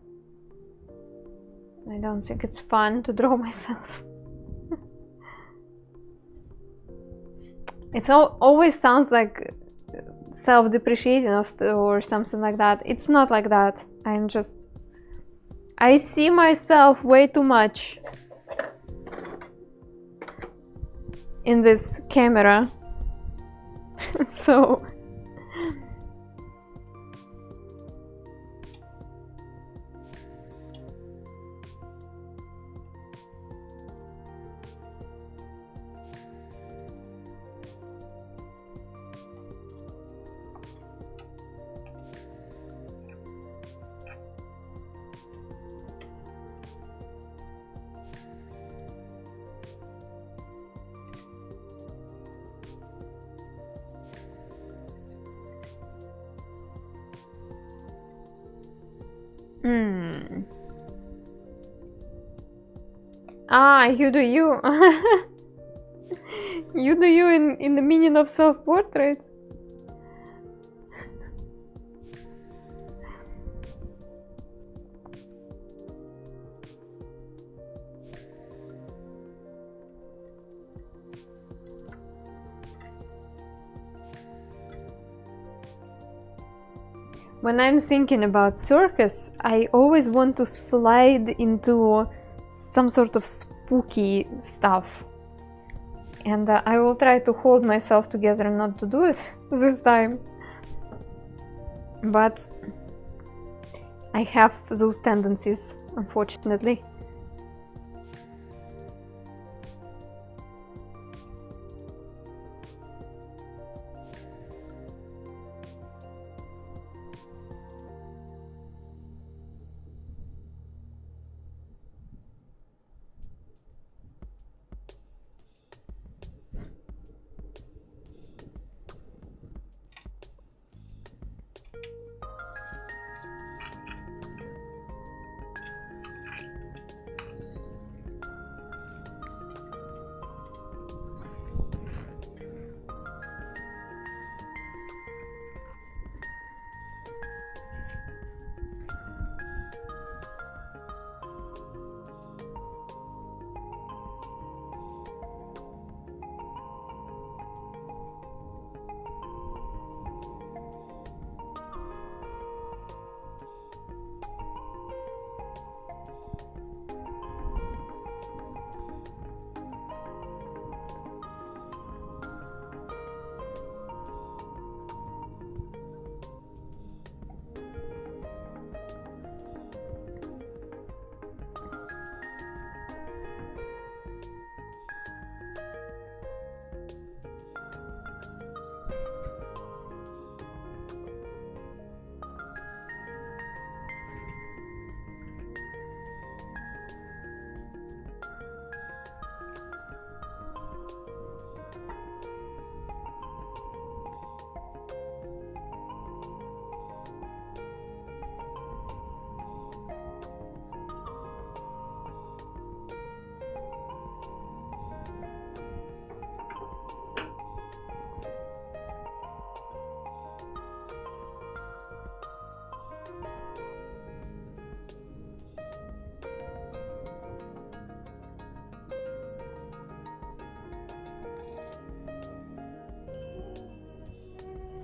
I don't think it's fun to draw myself. It always sounds like self-depreciating or something like that. It's not like that. I see myself way too much in this camera. So Hmm. Ah, you do you. You do you in the meaning of self-portrait? When I'm thinking about circus, I always want to slide into some sort of spooky stuff. And I will try to hold myself together not to do it this time. But I have those tendencies, unfortunately.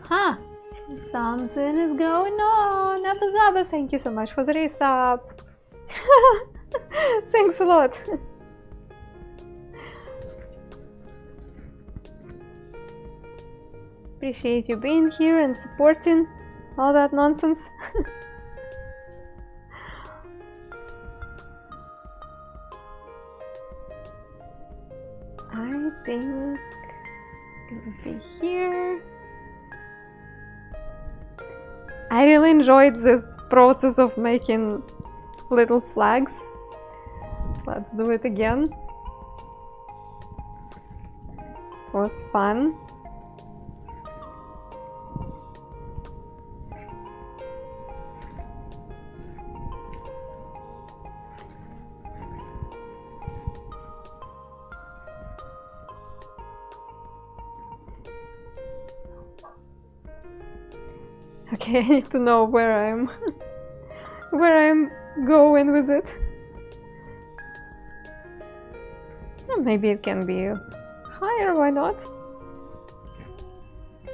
Huh, something is going on. Abba, thank you so much for the resub. Thanks a lot. Appreciate you being here and supporting all that nonsense. I think it'll be here. I really enjoyed this process of making little flags. Let's do it again. It was fun. Okay, I need to know where I'm going with it. Maybe it can be higher, why not?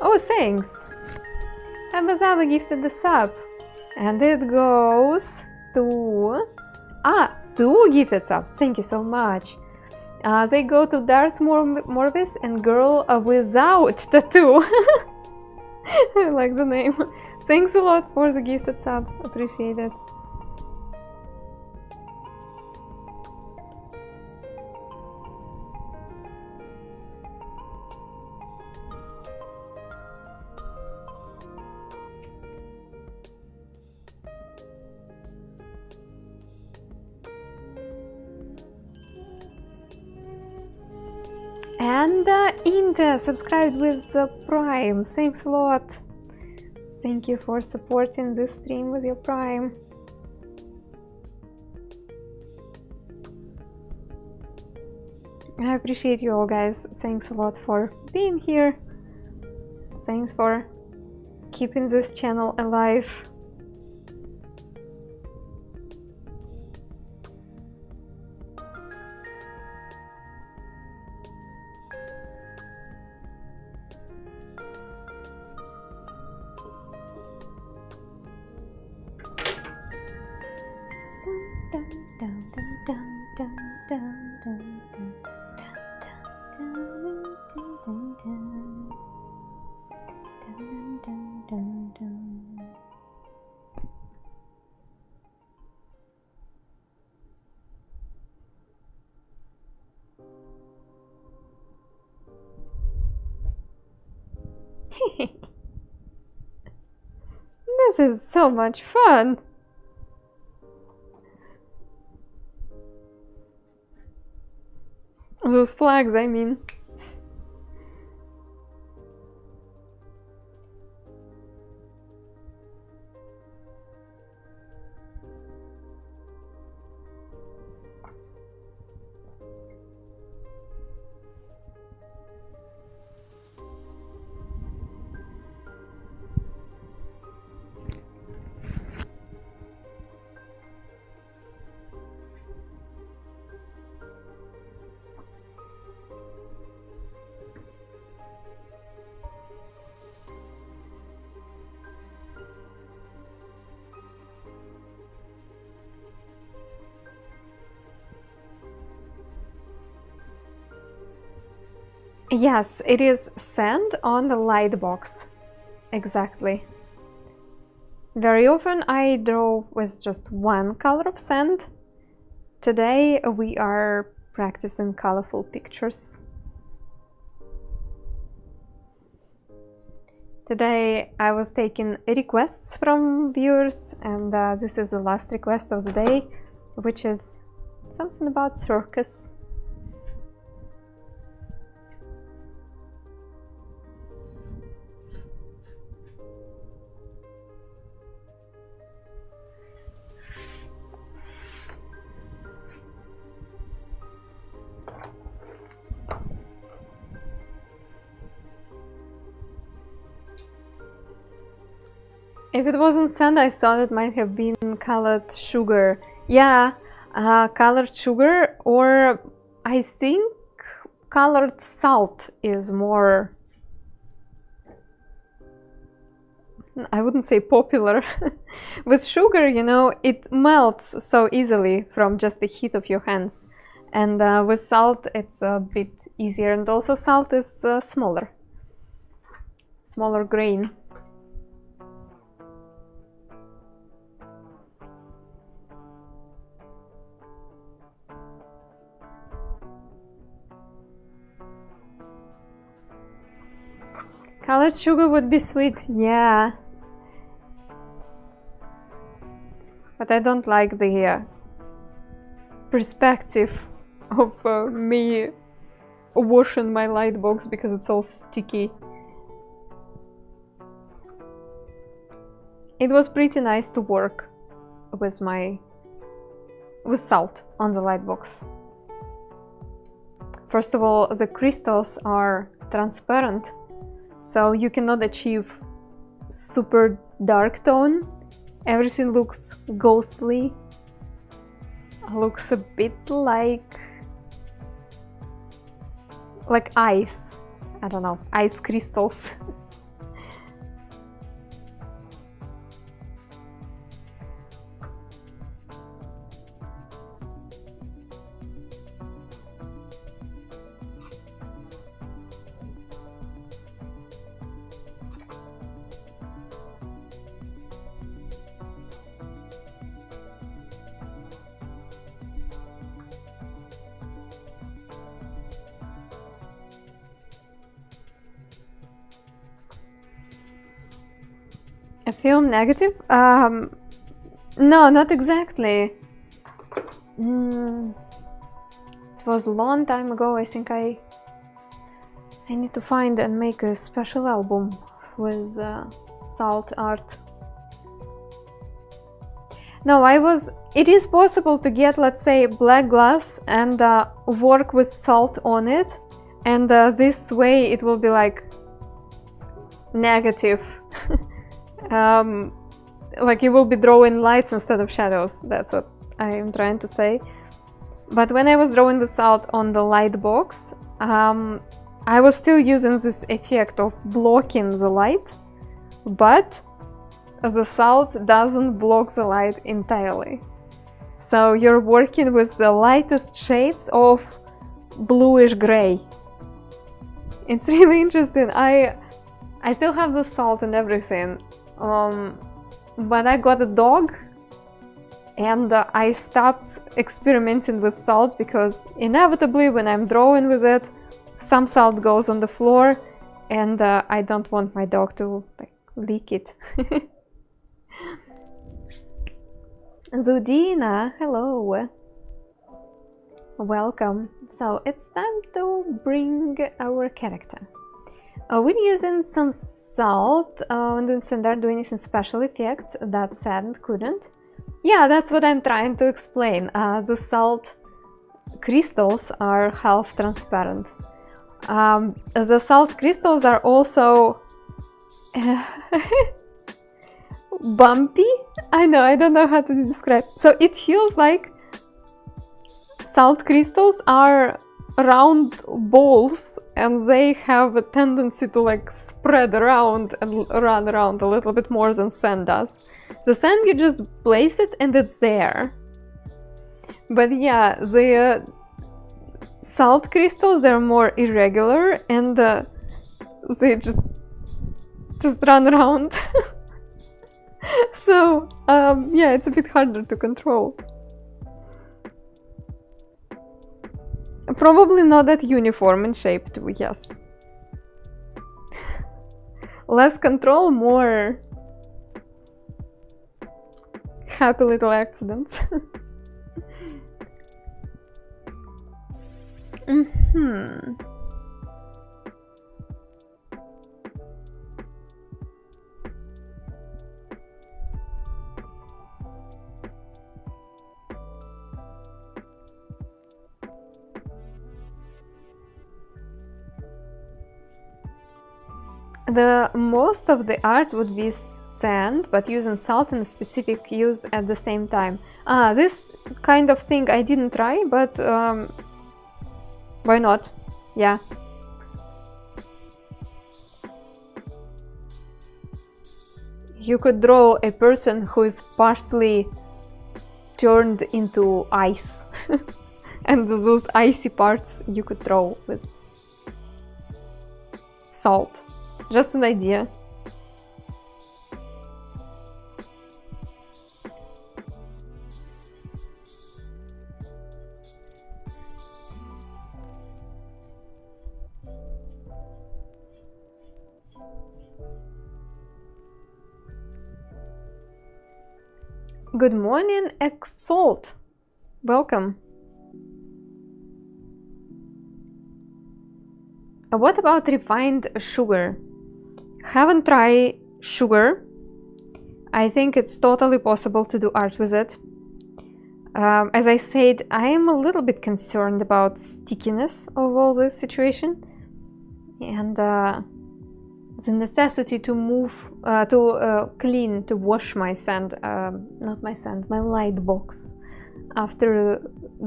Oh, thanks! Abazava gifted the sub. And it goes to... two gifted subs, thank you so much. They go to Darth Morvis and Girl Without Tattoo. I like the name. Thanks a lot for the gifted subs, appreciate it. And Inta subscribed with Prime, thanks a lot. Thank you for supporting this stream with your Prime. I appreciate you all, guys. Thanks a lot for being here. Thanks for keeping this channel alive. This is so much fun. Those flags, I mean. Yes, it is sand on the lightbox. Exactly. Very often I draw with just one color of sand. Today we are practicing colorful pictures. Today I was taking requests from viewers, and this is the last request of the day, which is something about circus. If it wasn't sand, I thought it might have been colored sugar. Yeah, colored sugar, or I think colored salt is more, I wouldn't say popular. With sugar, you know, it melts so easily from just the heat of your hands. And with salt, it's a bit easier. And also salt is smaller grain. Colored sugar would be sweet, yeah. But I don't like the perspective of me washing my lightbox because it's all sticky. It was pretty nice to work with salt on the lightbox. First of all, the crystals are transparent, so you cannot achieve super dark tone. Everything looks ghostly, looks a bit like ice. I don't know, ice crystals. A film negative? No, not exactly. It was a long time ago. I think I need to find and make a special album with salt art. No, it is possible to get, let's say, black glass and work with salt on it, and this way it will be like negative. Like you will be drawing lights instead of shadows. That's what I am trying to say. But when I was drawing with salt on the lightbox, I was still using this effect of blocking the light, but the salt doesn't block the light entirely. So you're working with the lightest shades of bluish gray. It's really interesting. I still have the salt and everything, but I got a dog and I stopped experimenting with salt because inevitably when I'm drawing with it, some salt goes on the floor and I don't want my dog to like lick it. Zudina, hello, welcome. So it's time to bring our character. We're using some salt and standard doing some special effects that Sand couldn't. Yeah, that's what I'm trying to explain. The salt crystals are half transparent. The salt crystals are also bumpy. I don't know how to describe. So it feels like salt crystals are round balls and they have a tendency to like spread around and run around a little bit more than sand does. The sand, you just place it and it's there. But yeah, the salt crystals, they're more irregular and they just run around. So yeah, it's a bit harder to control. Probably not that uniform in shape too, yes. Less control, more happy little accidents. The most of the art would be sand, but using salt and specific use at the same time. This kind of thing I didn't try, but why not? Yeah. You could draw a person who is partly turned into ice. And those icy parts you could draw with salt. Just an idea. Good morning, Exalt. Welcome. What about refined sugar? Haven't tried sugar. I think it's totally possible to do art with it. As I said, I am a little bit concerned about stickiness of all this situation and the necessity to move, clean, to wash my sand, not my sand, my light box after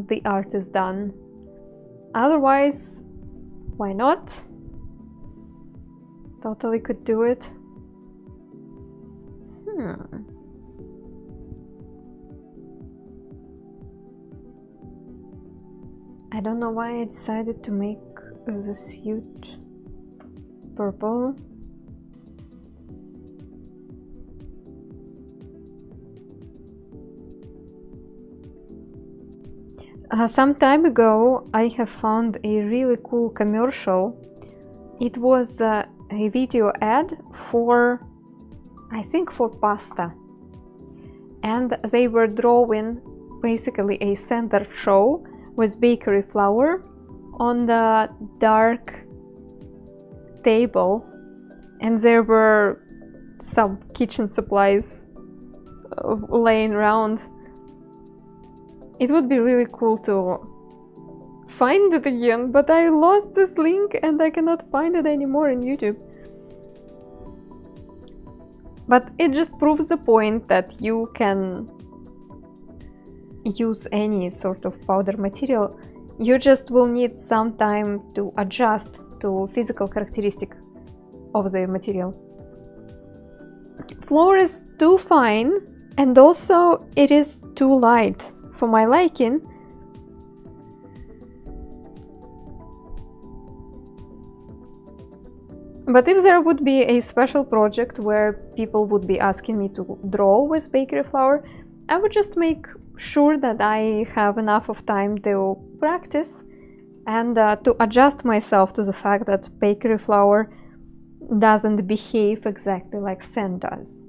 the art is done. Otherwise, why not? Totally could do it. I don't know why I decided to make the suit purple. Some time ago I have found a really cool commercial. It was a video ad for, I think, for pasta, and they were drawing basically a center show with bakery flour on the dark table, and there were some kitchen supplies laying around. It would be really cool to find it again, but I lost this link and I cannot find it anymore in YouTube. But it just proves the point that you can use any sort of powder material. You just will need some time to adjust to physical characteristic of the material. Flour is too fine, and also it is too light for my liking. But if there would be a special project where people would be asking me to draw with bakery flour, I would just make sure that I have enough of time to practice and to adjust myself to the fact that bakery flour doesn't behave exactly like sand does.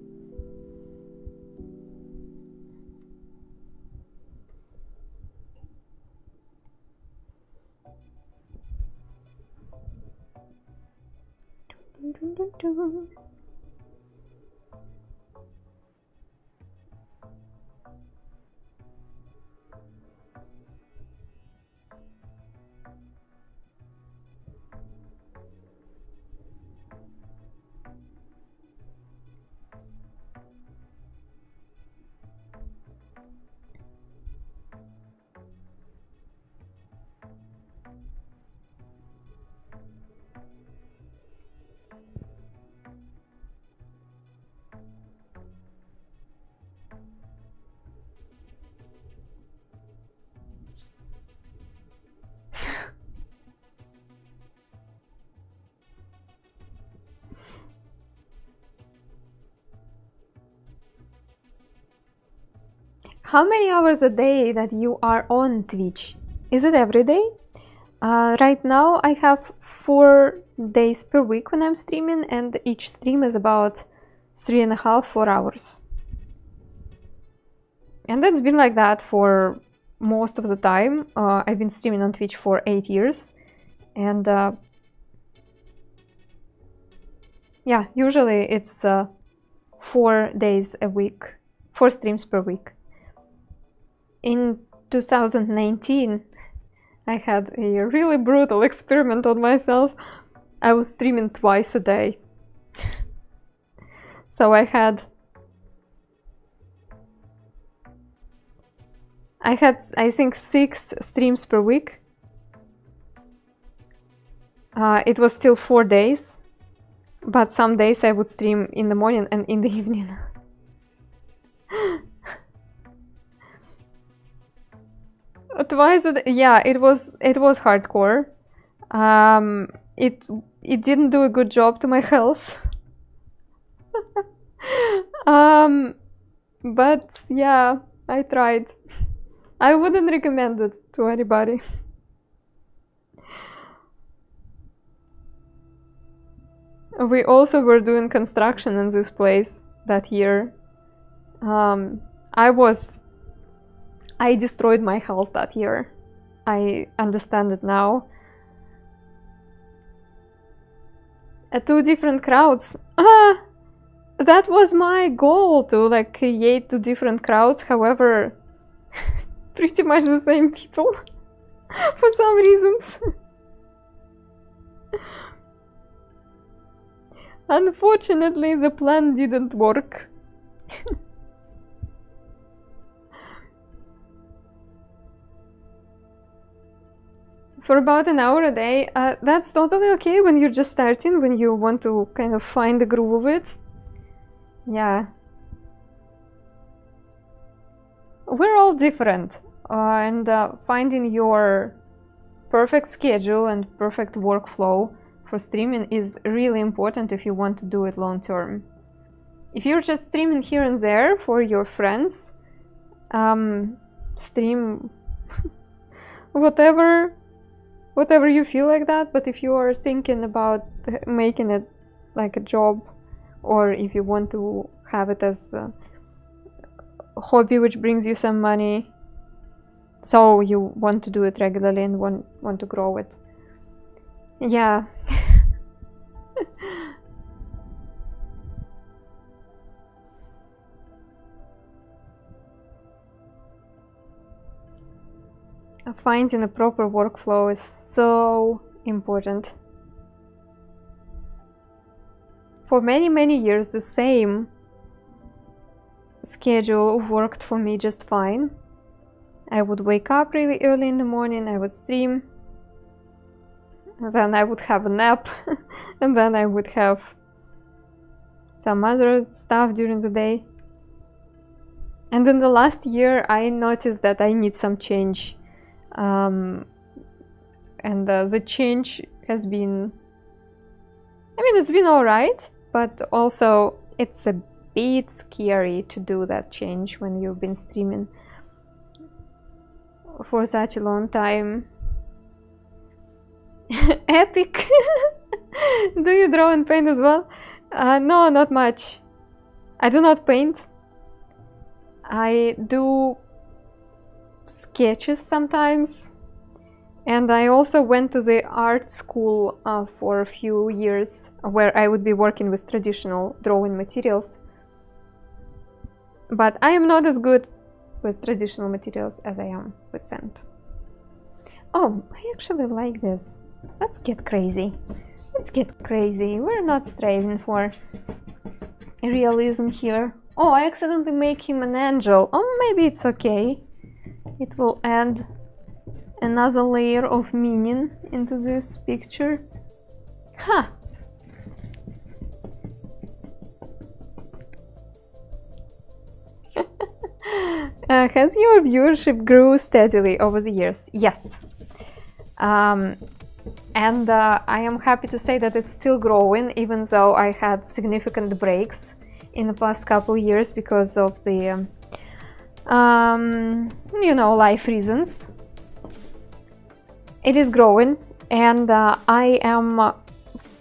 How many hours a day that you are on Twitch? Is it every day? Right now I have 4 days per week when I'm streaming, and each stream is about 3.5 4 hours. And that's been like that for most of the time. I've been streaming on Twitch for 8 years, and yeah, usually it's 4 days a week, 4 streams per week. In 2019, I had a really brutal experiment on myself. I was streaming twice a day. So I had, I think, 6 streams per week. It was still 4 days, but some days I would stream in the morning and in the evening. Twice a day. Yeah, it was hardcore. It didn't do a good job to my health. But yeah, I tried. I wouldn't recommend it to anybody. We also were doing construction in this place that year. I destroyed my health that year. I understand it now. 2 different crowds. That was my goal, to like create 2 different crowds. However, pretty much the same people for some reasons. Unfortunately, the plan didn't work. For about an hour a day, that's totally okay when you're just starting, when you want to kind of find the groove of it. Yeah. We're all different, and finding your perfect schedule and perfect workflow for streaming is really important if you want to do it long term. If you're just streaming here and there for your friends, stream whatever you feel like that. But if you are thinking about making it like a job, or if you want to have it as a hobby which brings you some money, so you want to do it regularly and want to grow it, yeah. finding a proper workflow is so important. For many years, the same schedule worked for me just fine. I would wake up really early in the morning, I would stream, and then I would have a nap, and then I would have some other stuff during the day. And in the last year, I noticed that I need some change. And the change has been, I mean, it's been alright, but also it's a bit scary to do that change when you've been streaming for such a long time. Epic! Do you draw and paint as well? No, not much. I do not paint. I do sketches sometimes, and I also went to the art school for a few years, where I would be working with traditional drawing materials. But I am not as good with traditional materials as I am with sand. Oh, I actually like this. Let's get crazy. Let's get crazy. We're not striving for realism here. Oh, I accidentally make him an angel. Oh, maybe it's okay. It will add another layer of meaning into this picture. Huh. Has your viewership grew steadily over the years? Yes. And I am happy to say that it's still growing, even though I had significant breaks in the past couple years because of the, you know, life reasons. It is growing, and I am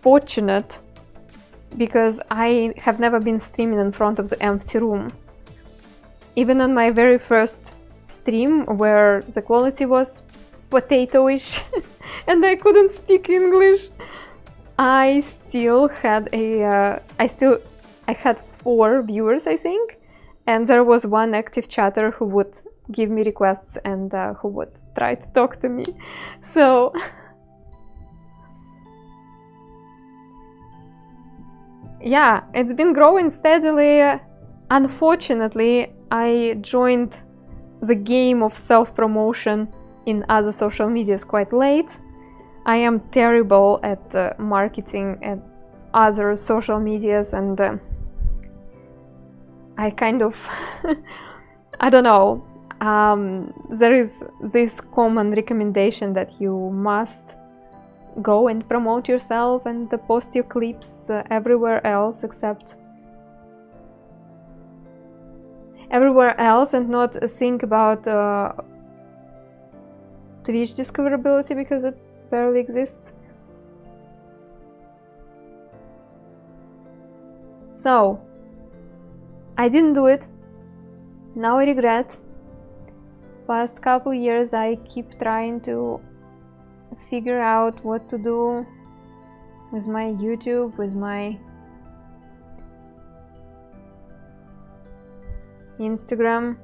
fortunate because I have never been streaming in front of the empty room. Even on my very first stream, where the quality was potato-ish and I couldn't speak English, I still had I had 4 viewers, I think, and there was one active chatter who would give me requests and who would try to talk to me. So yeah, it's been growing steadily. Unfortunately, I joined the game of self-promotion in other social medias quite late. I am terrible at marketing at other social medias, and I kind of I don't know, there is this common recommendation that you must go and promote yourself and post your clips everywhere else and not think about Twitch discoverability because it barely exists. So I didn't do it. Now I regret. Past couple years I keep trying to figure out what to do with my YouTube, with my Instagram.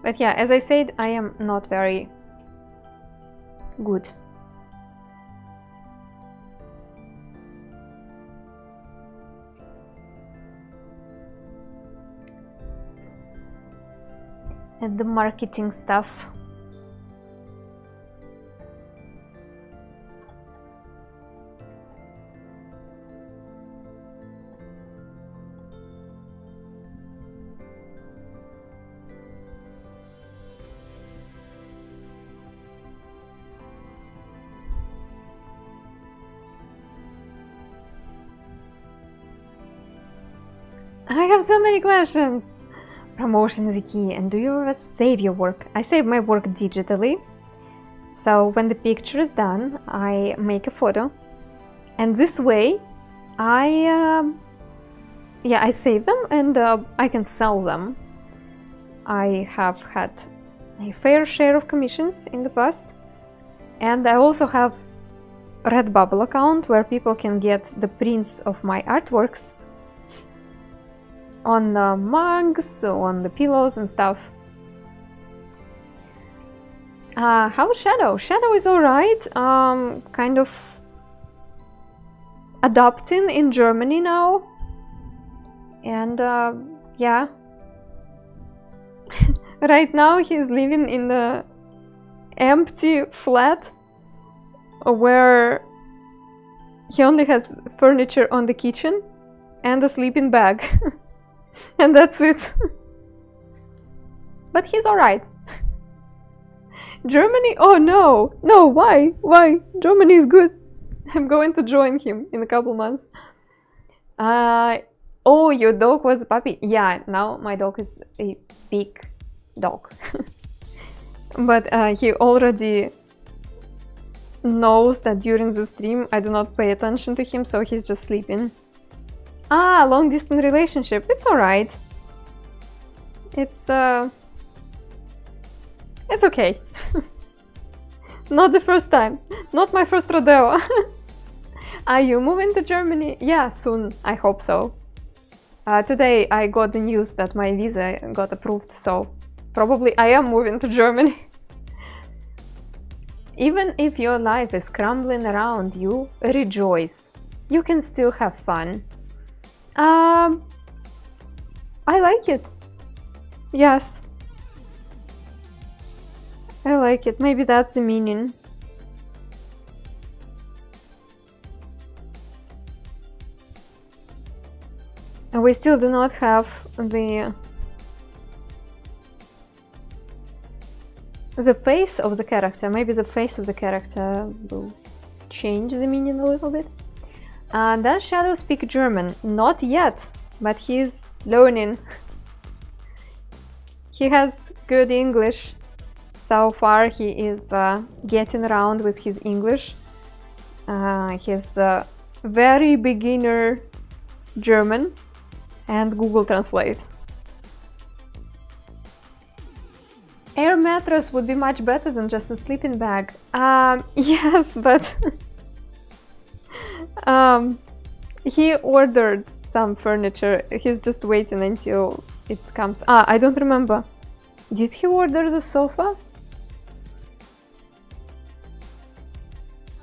But yeah, as I said, I am not very good. At the marketing stuff. I have so many questions. Promotion is the key, and do you ever save your work? I save my work digitally. So when the picture is done, I make a photo, and this way I save them, and I can sell them. I have had a fair share of commissions in the past, and I also have a Redbubble account where people can get the prints of my artworks. on the mugs, on the pillows and stuff. How's Shadow? Shadow is alright, kind of adapting in Germany now. And yeah. Right now he's living in the empty flat where he only has furniture on the kitchen and a sleeping bag. And that's it. But he's alright. Germany? Oh no! No, why? Why? Germany is good. I'm going to join him in a couple months. Oh, your dog was a puppy? Yeah, now my dog is a big dog. But he already knows that during the stream I do not pay attention to him, so he's just sleeping. Ah, long distance relationship. It's alright. It's okay. Not the first time. Not my first rodeo. Are you moving to Germany? Yeah, soon. I hope so. Today I got the news that my visa got approved, so probably I am moving to Germany. Even if your life is crumbling around you, rejoice. You can still have fun. I like it. Yes. I like it. Maybe that's the meaning. And we still do not have the face of the character. Maybe the face of the character will change the meaning a little bit. Does Shadow speak German? Not yet, but he's learning. He has good English. So far he is getting around with his English. He's very beginner German and Google Translate. Air mattress would be much better than just a sleeping bag. Yes, but he ordered some furniture. He's just waiting until it comes. I don't remember. Did he order the sofa?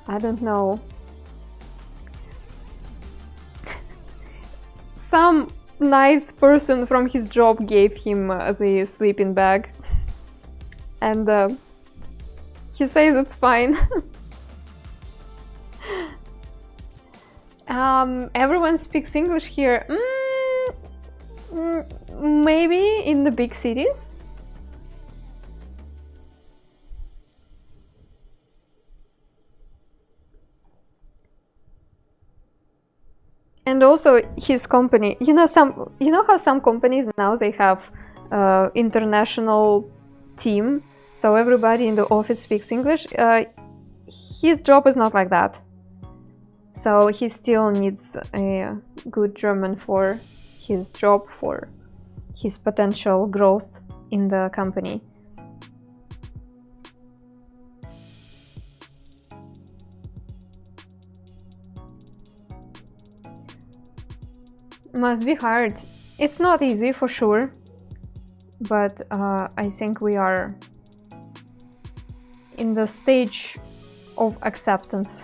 I don't know. Some nice person from his job gave him the sleeping bag. And he says it's fine. Everyone speaks English here. Maybe in the big cities. And also his company, you know how some companies now they have international team, so everybody in the office speaks English. His job is not like that, so he still needs a good German for his job, for his potential growth in the company. Must be hard. It's not easy for sure, but I think we are in the stage of acceptance.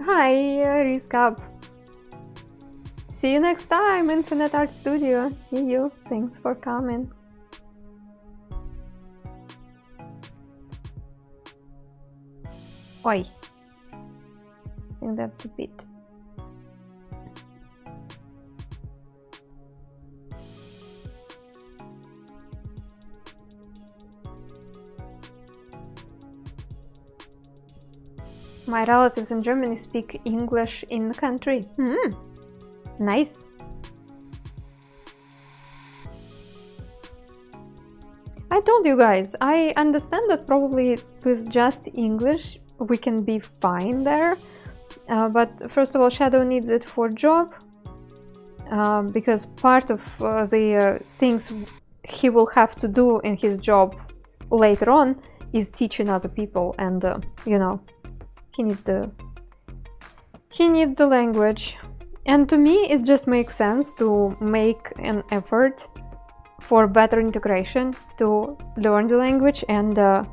Hi, Rizcap. See you next time, Infinite Art Studio. See you. Thanks for coming. Oi. I think that's a bit. My relatives in Germany speak English in the country. Nice. I told you guys, I understand that probably with just English we can be fine there, but first of all, Shadow needs it for job, because part of the things he will have to do in his job later on is teaching other people, and you know, he needs the language. And to me it just makes sense to make an effort for better integration, to learn the language, and I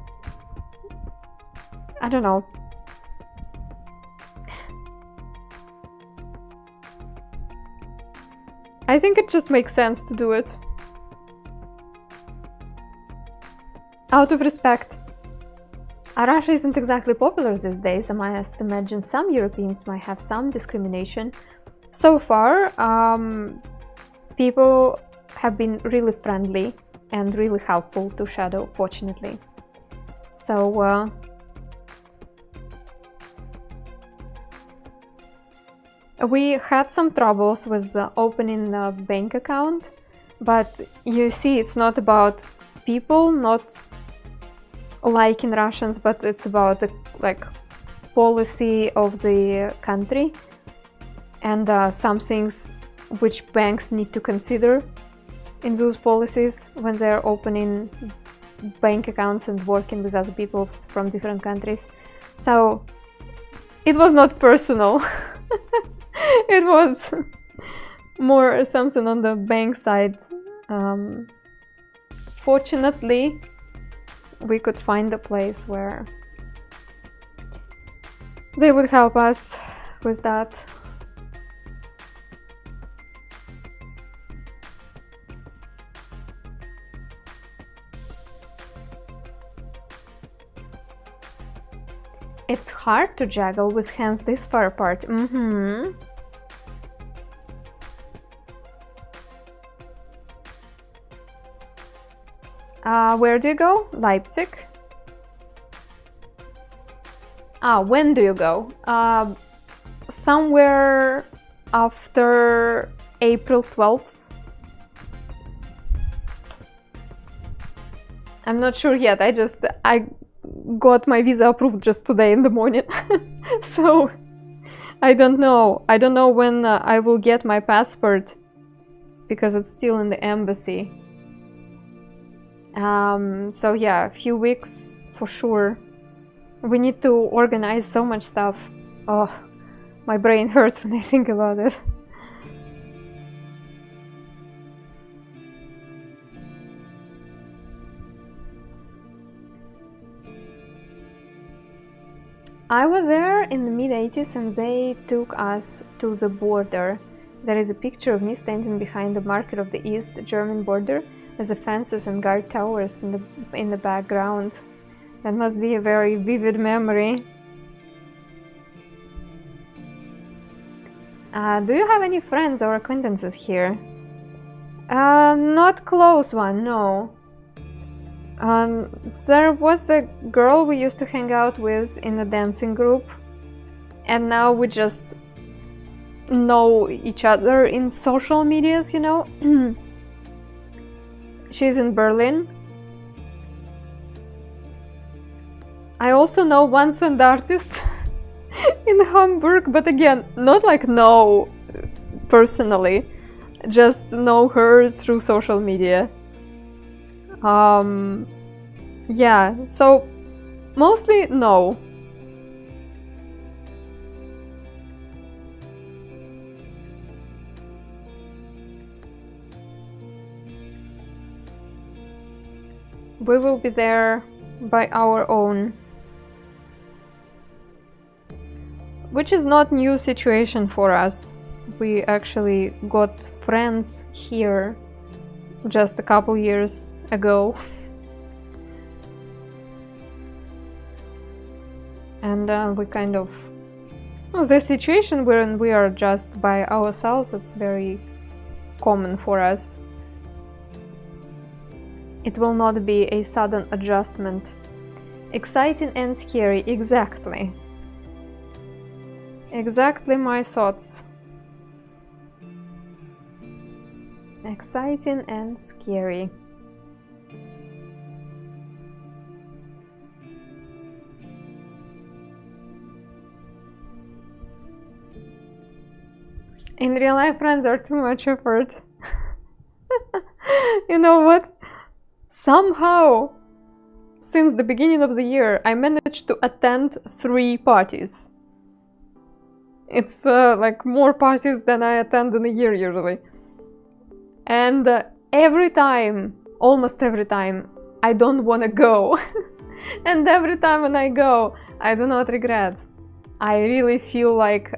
don't know. I think it just makes sense to do it. Out of respect. Russia isn't exactly popular these days. I must imagine some Europeans might have some discrimination. So far, people have been really friendly and really helpful to Shadow, fortunately. So, we had some troubles with opening a bank account, but you see, it's not about people not liking Russians, but it's about the policy of the country, and some things which banks need to consider in those policies when they're opening bank accounts and working with other people from different countries. So it was not personal. It was more something on the bank side. Fortunately, we could find a place where they would help us with that. It's hard to juggle with hands this far apart. Where do you go? Leipzig? When do you go? Somewhere after April 12th. I'm not sure yet. I got my visa approved just today in the morning. So I don't know. I don't know when I will get my passport, because it's still in the embassy. So yeah, a few weeks for sure. We need to organize so much stuff. Oh, my brain hurts when I think about it. I was there in the mid-80s and they took us to the border. There is a picture of me standing behind the marker of the East German border with the fences and guard towers in the background. That must be a very vivid memory. Do you have any friends or acquaintances here? Not close one, no. There was a girl we used to hang out with in a dancing group, and now we just know each other in social medias, you know. She's in Berlin. I also know one sand artist in Hamburg, but again, not like know personally, just know her through social media. Yeah, so mostly no. We will be there by our own, which is not new situation for us. We actually got friends here just a couple years ago, and we kind of, well, the situation wherein we are just by ourselves, it's very common for us. It will not be a sudden adjustment. Exciting and scary, exactly. Exactly my thoughts. Exciting and scary. In real life, friends are too much effort. You know what? Somehow since the beginning of the year, I managed to attend 3 parties. It's like more parties than I attend in a year usually. And every time, almost every time, I don't want to go. And every time when I go, I do not regret. I really feel like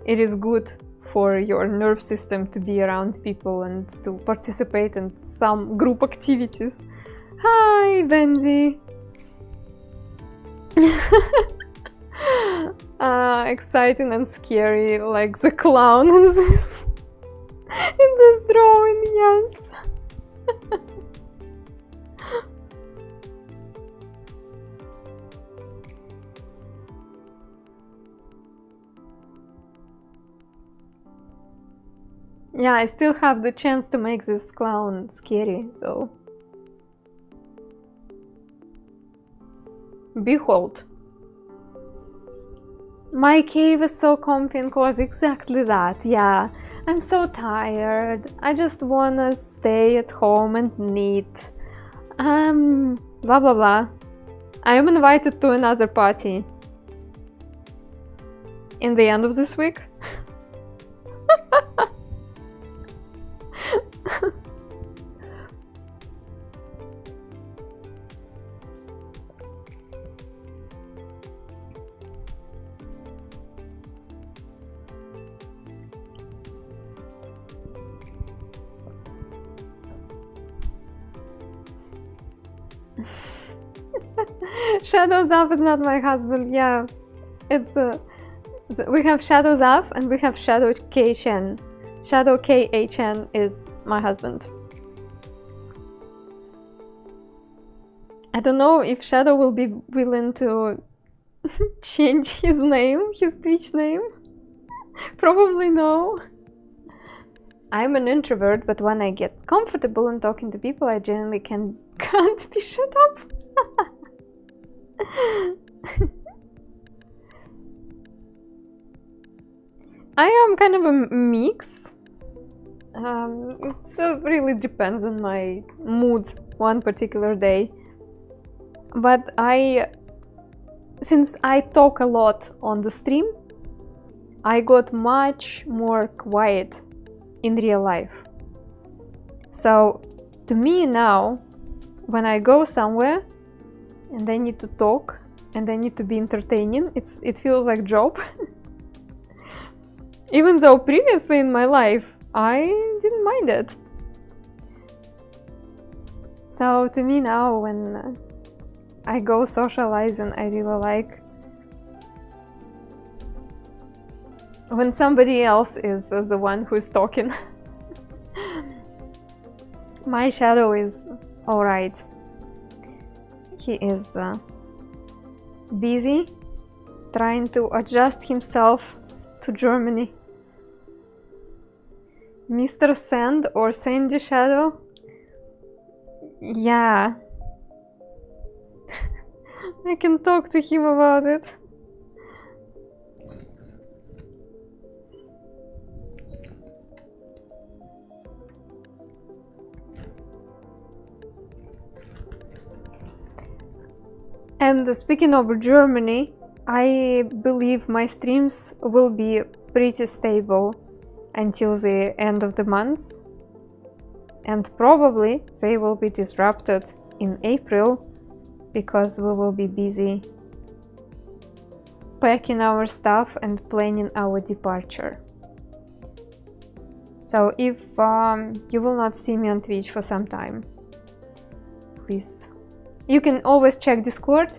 it is good for your nerve system to be around people and to participate in some group activities. Hi, Bendy! Exciting and scary, like the clown in this drawing, yes. Yeah, I still have the chance to make this clown scary, so... Behold. My cave is so comfy and cozy, exactly that, yeah. I'm so tired, I just wanna stay at home and knit. Blah blah blah. I am invited to another party. In the end of this week. Shadows Up is not my husband, yeah. It's we have Shadows Up and we have Shadow KHN. Shadow KHN is my husband. I don't know if Shadow will be willing to change his name, his Twitch name. Probably no. I'm an introvert, but when I get comfortable in talking to people, I generally can't be shut up. I am kind of a mix. It really depends on my mood one particular day. But since I talk a lot on the stream, I got much more quiet in real life. So to me now, when I go somewhere and I need to talk and I need to be entertaining, it feels like job. Even though previously in my life I didn't mind it. So to me now, when I go socializing, I really like when somebody else is the one who is talking. My shadow is alright. He is busy trying to adjust himself to Germany. Mr. Sand or Sandy Shadow? Yeah. I can talk to him about it. And speaking of Germany, I believe my streams will be pretty stable until the end of the month, and probably they will be disrupted in April because we will be busy packing our stuff and planning our departure. So if you will not see me on Twitch for some time, please, you can always check Discord.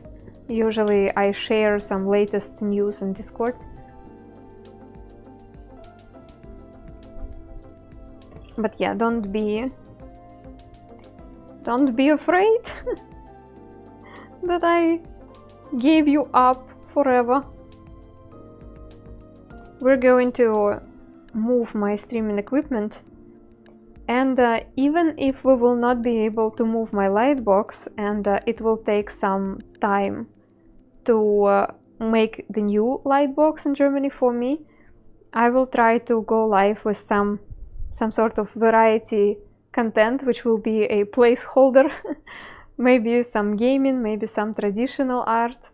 Usually I share some latest news in Discord. But yeah, don't be afraid that I gave you up forever. We're going to move my streaming equipment, and even if we will not be able to move my lightbox, and it will take some time to make the new lightbox in Germany for me, I will try to go live with some sort of variety content, which will be a placeholder Maybe some gaming, maybe some traditional art.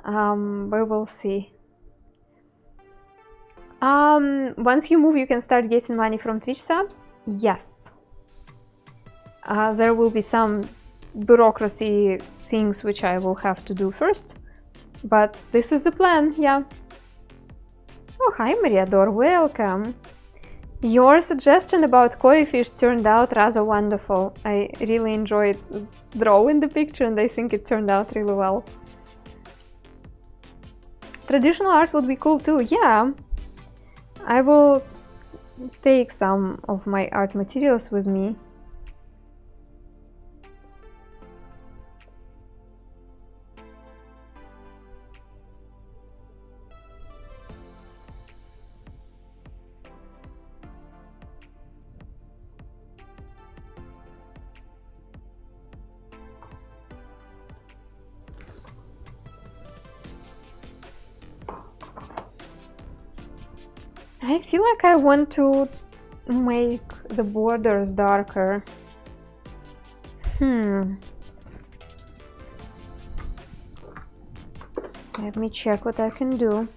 We will see. Once you move, you can start getting money from Twitch subs? Yes. There will be some bureaucracy things which I will have to do first. But this is the plan, yeah. Oh, hi Mariador, welcome. Your suggestion about koi fish turned out rather wonderful. I really enjoyed drawing the picture and I think it turned out really well. Traditional art would be cool too, yeah. I will take some of my art materials with me. I feel like I want to make the borders darker. Let me check what I can do.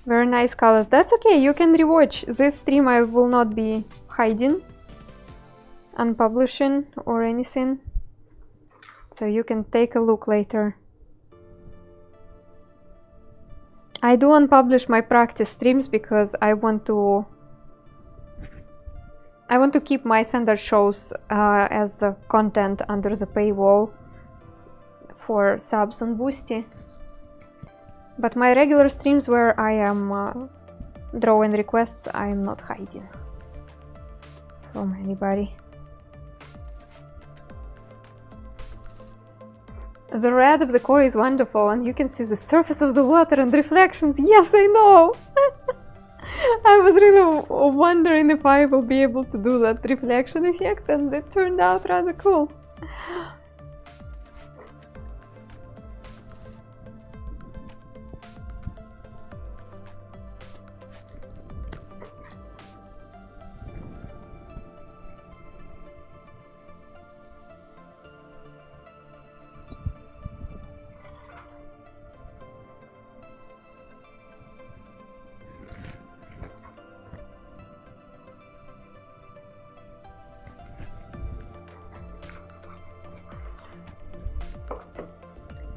Very nice colors. That's okay, you can rewatch. This stream I will not be hiding, unpublishing or anything. So you can take a look later. I do unpublish my practice streams because I want to keep my standard shows as content under the paywall for subs on Boosty. But my regular streams where I am drawing requests, I am not hiding from anybody. The red of the koi is wonderful and you can see the surface of the water and reflections. Yes, I know! I was really wondering if I will be able to do that reflection effect and it turned out rather cool.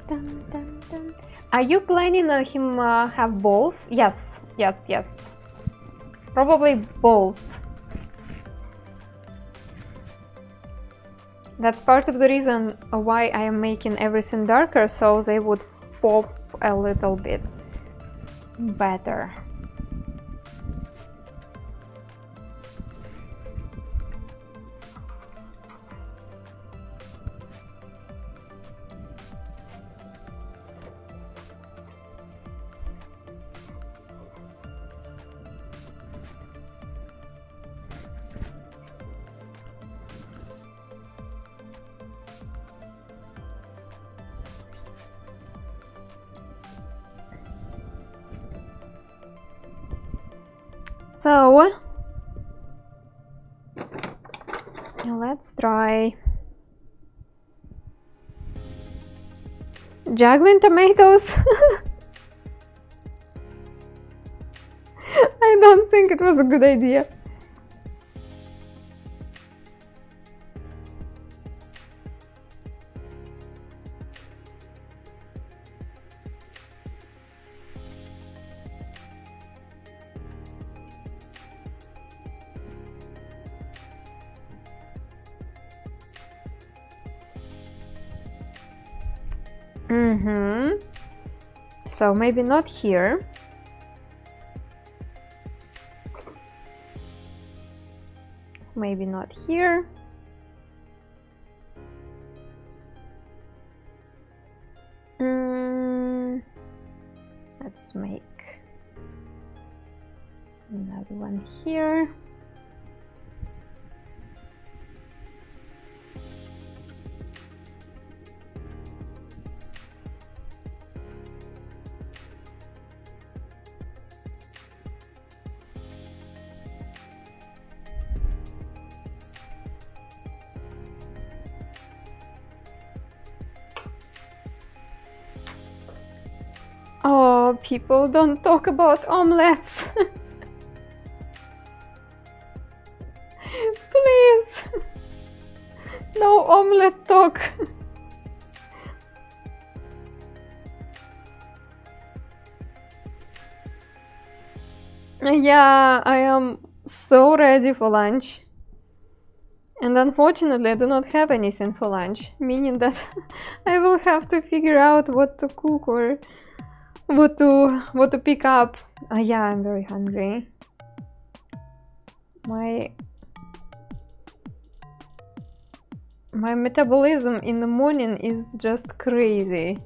Dun, dun, dun. Are you planning on him have balls? Yes, yes, yes. Probably balls. That's part of the reason why I am making everything darker, so they would pop a little bit better. So let's try juggling tomatoes. I don't think it was a good idea. So maybe not here. Maybe not here. Let's make another one here. Oh, people, don't talk about omelets. Please. No omelet talk. Yeah, I am so ready for lunch. And unfortunately, I do not have anything for lunch, meaning that I will have to figure out what to cook or what to pick up. Yeah, I'm very hungry. My metabolism in the morning is just crazy.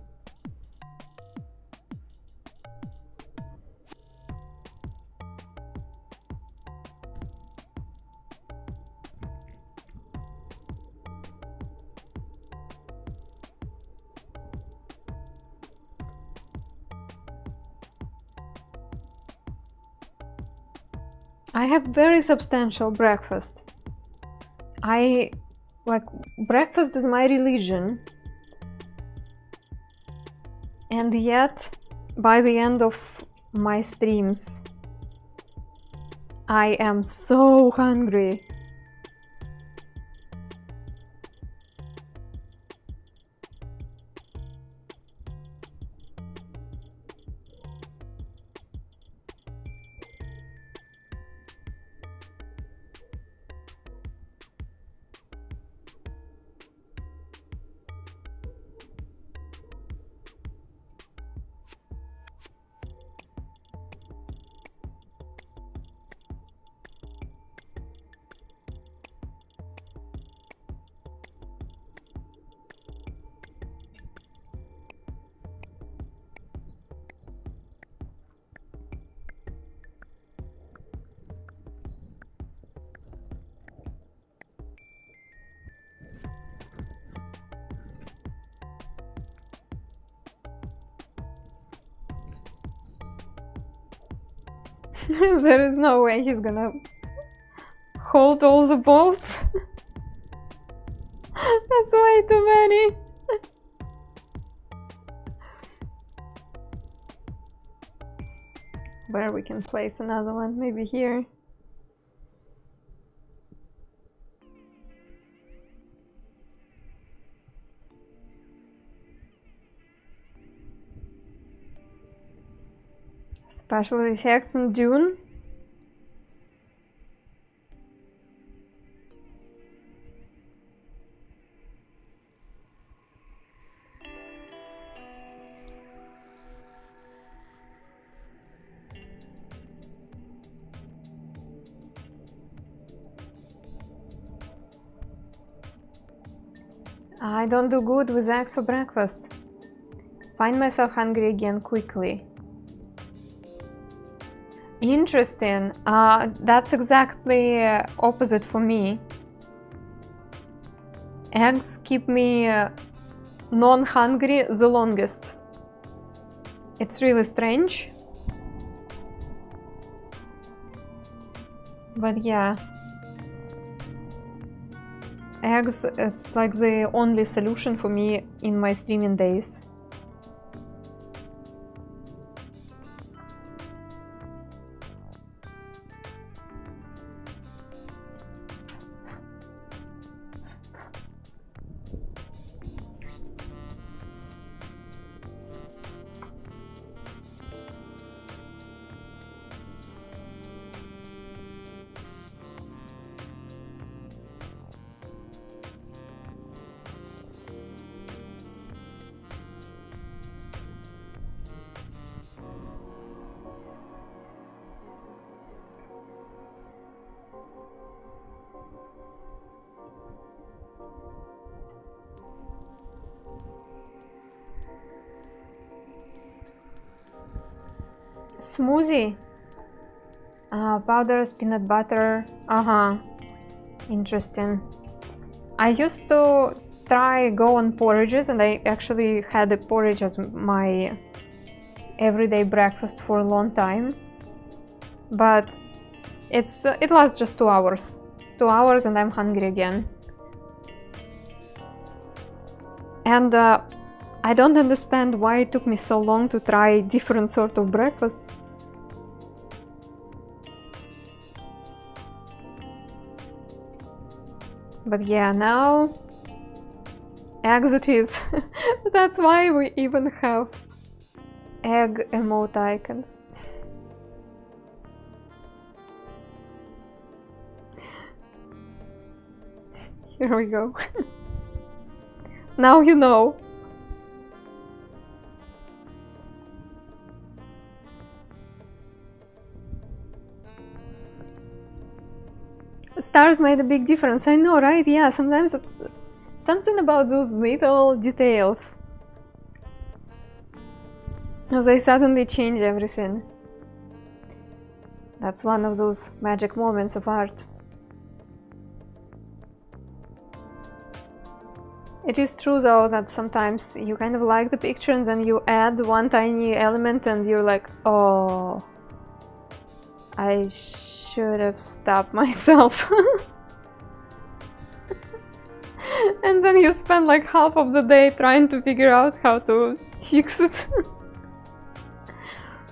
I have very substantial breakfast. Breakfast is my religion. And yet, by the end of my streams, I am so hungry. There is no way he's gonna hold all the balls. That's way too many. Where we can place another one, maybe here. Special effects in June. I don't do good with eggs for breakfast. Find myself hungry again quickly. Interesting. That's exactly opposite for me. Eggs keep me non-hungry the longest. It's really strange. But yeah. Eggs, it's like the only solution for me in my streaming days. Smoothie. Powders, peanut butter. Interesting. I used to try go on porridges, and I actually had a porridge as my everyday breakfast for a long time. But it lasts just 2 hours. 2 hours and I'm hungry again. And I don't understand why it took me so long to try different sort of breakfasts. But yeah, now eggs it is. That's why we even have egg emote icons. Here we go. Now you know. Stars made a big difference. I know, right? Yeah, sometimes it's something about those little details. They suddenly change everything. That's one of those magic moments of art. It is true though that sometimes you kind of like the picture and then you add one tiny element and you're like, oh, I should have stopped myself. And then you spend like half of the day trying to figure out how to fix it.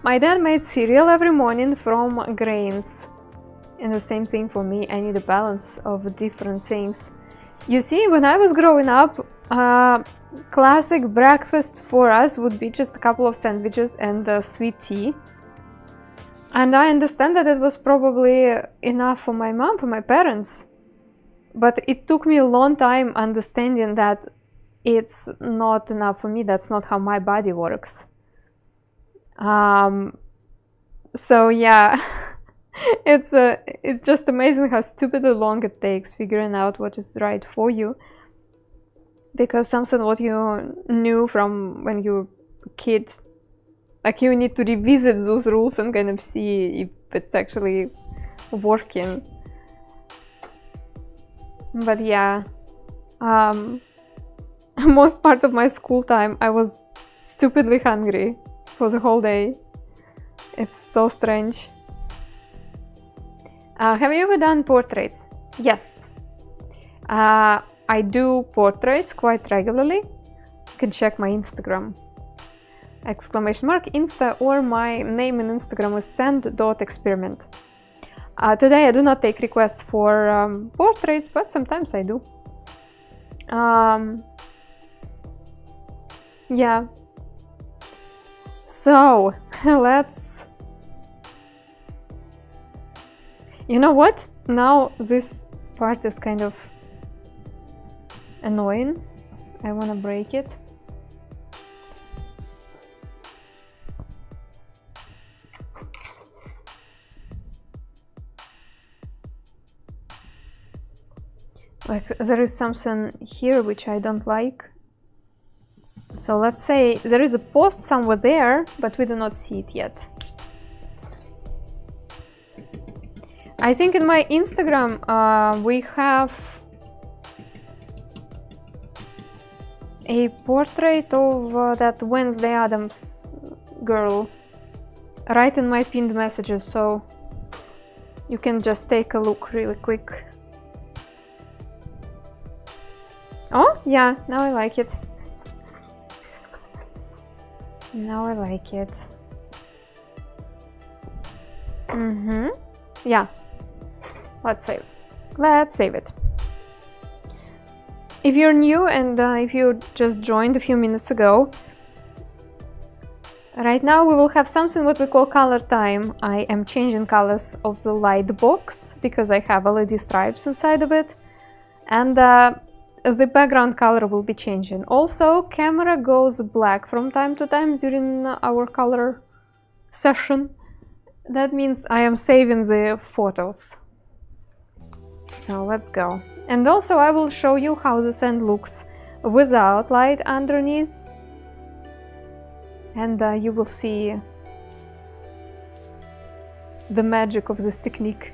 My dad made cereal every morning from grains. And the same thing for me, I need a balance of different things. You see, when I was growing up, classic breakfast for us would be just a couple of sandwiches and sweet tea. And I understand that it was probably enough for my mom, for my parents. But it took me a long time understanding that it's not enough for me. That's not how my body works. So yeah, it's just amazing how stupidly long it takes figuring out what is right for you. Because something what you knew from when you were a kid, like you need to revisit those rules and kind of see if it's actually working. But yeah, most part of my school time I was stupidly hungry for the whole day. It's so strange. Have you ever done portraits? Yes. I do portraits quite regularly. You can check my Instagram. !Insta, or my name in Instagram is send.experiment. Today I do not take requests for portraits, but sometimes I do. Yeah. So, let's... You know what? Now this part is kind of annoying. I want to break it. Like, there is something here which I don't like. So let's say there is a post somewhere there, but we do not see it yet. I think in my Instagram we have a portrait of that Wednesday Addams girl right in my pinned messages, so you can just take a look really quick. Oh, yeah, now I like it. Now I like it. Yeah. Let's save it. Let's save it. If you're new and if you just joined a few minutes ago, right now we will have something what we call color time. I am changing colors of the light box because I have LED stripes inside of it, and the background color will be changing. Also, camera goes black from time to time during our color session. That means I am saving the photos. So let's go. And also I will show you how the sand looks without light underneath. And you will see the magic of this technique.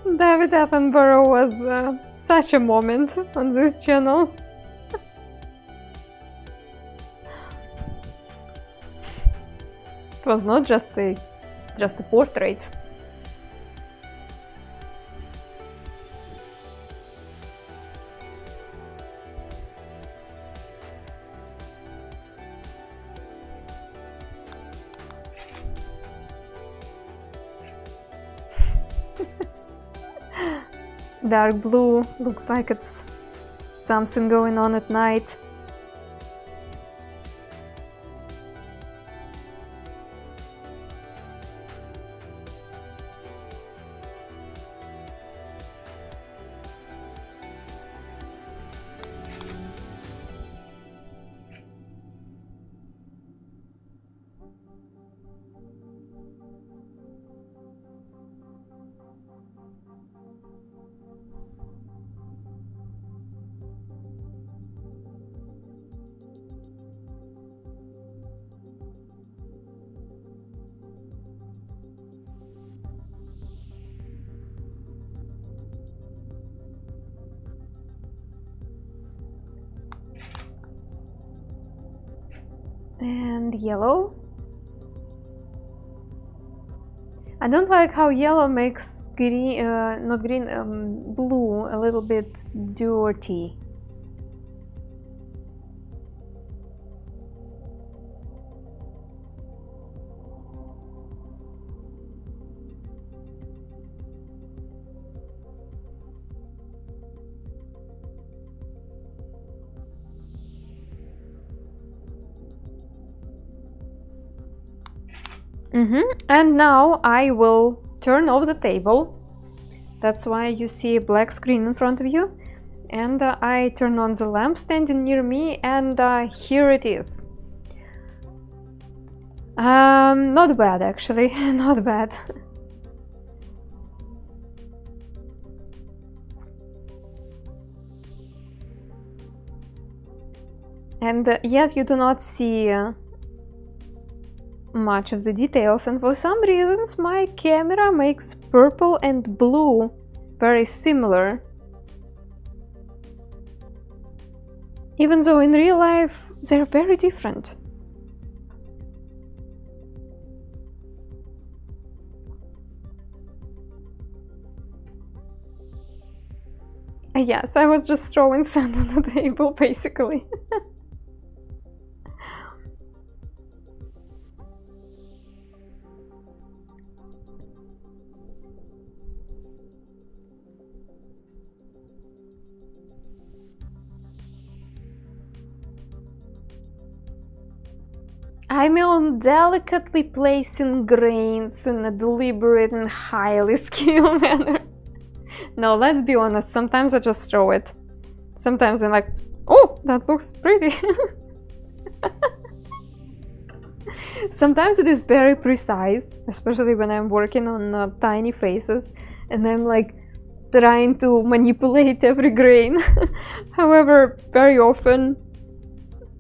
David Attenborough was such a moment on this channel. It was not just a portrait. Dark blue looks like it's something going on at night. And yellow. I don't like how yellow makes green, not green, blue a little bit dirty. And now I will turn off the table. That's why you see a black screen in front of you. And I turn on the lamp standing near me, and here it is. Not bad actually, not bad. And yet you do not see much of the details, and for some reasons my camera makes purple and blue very similar, even though in real life they're very different. Yes, I was just throwing sand on the table basically. I'm delicately placing grains in a deliberate and highly skilled manner. No, let's be honest, sometimes I just throw it. Sometimes I'm like, oh, that looks pretty. Sometimes it is very precise, especially when I'm working on tiny faces and I'm like trying to manipulate every grain. However, very often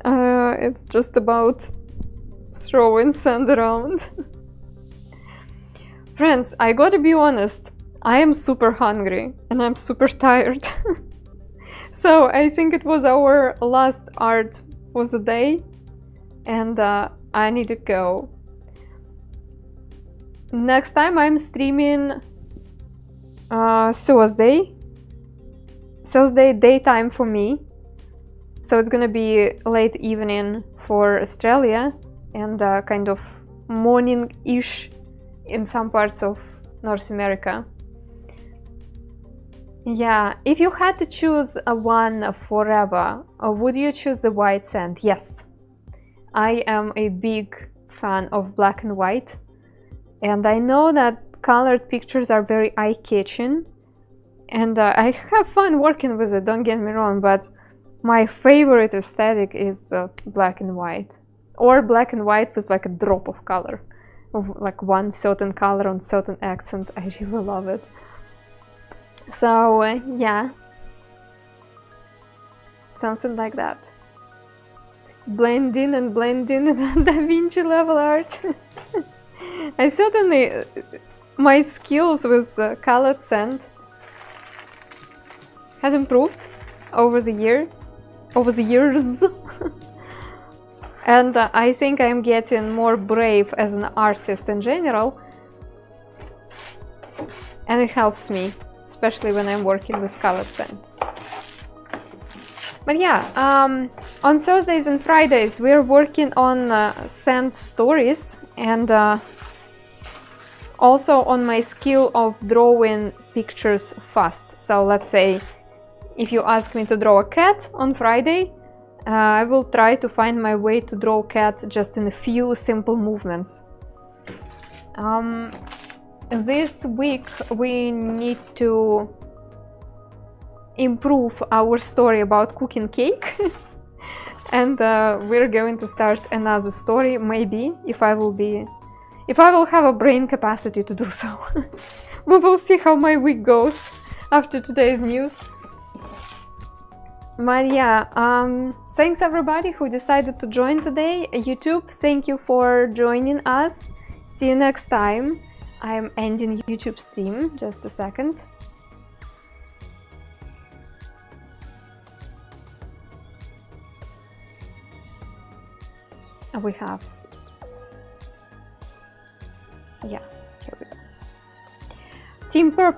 it's just about throwing sand around. Friends, I gotta be honest, I am super hungry and I'm super tired. So I think it was our last art for the day, and I need to go. Next time I'm streaming Thursday daytime for me, so it's gonna be late evening for Australia and kind of morning-ish in some parts of North America. Yeah, if you had to choose one forever, would you choose the white sand? Yes. I am a big fan of black and white, and I know that colored pictures are very eye-catching, and I have fun working with it, don't get me wrong, but my favorite aesthetic is black and white. Or black and white with like a drop of color, of like one certain color on certain accent. I really love it. So yeah, something like that. Blend in and blend in Da Vinci level art. I certainly my skills with colored sand has improved over the years. And I think I'm getting more brave as an artist in general, and it helps me, especially when I'm working with colored sand. But yeah, on Thursdays and Fridays we're working on sand stories, and also on my skill of drawing pictures fast. So let's say if you ask me to draw a cat on Friday, I will try to find my way to draw a cat just in a few simple movements. This week we need to improve our story about cooking cake. And we're going to start another story, maybe, if I will have a brain capacity to do so. We will see how my week goes after today's news. But yeah, thanks everybody who decided to join today. YouTube, thank you for joining us. See you next time. I'm ending YouTube stream, just a second. We have, yeah, here we go. Team Purple.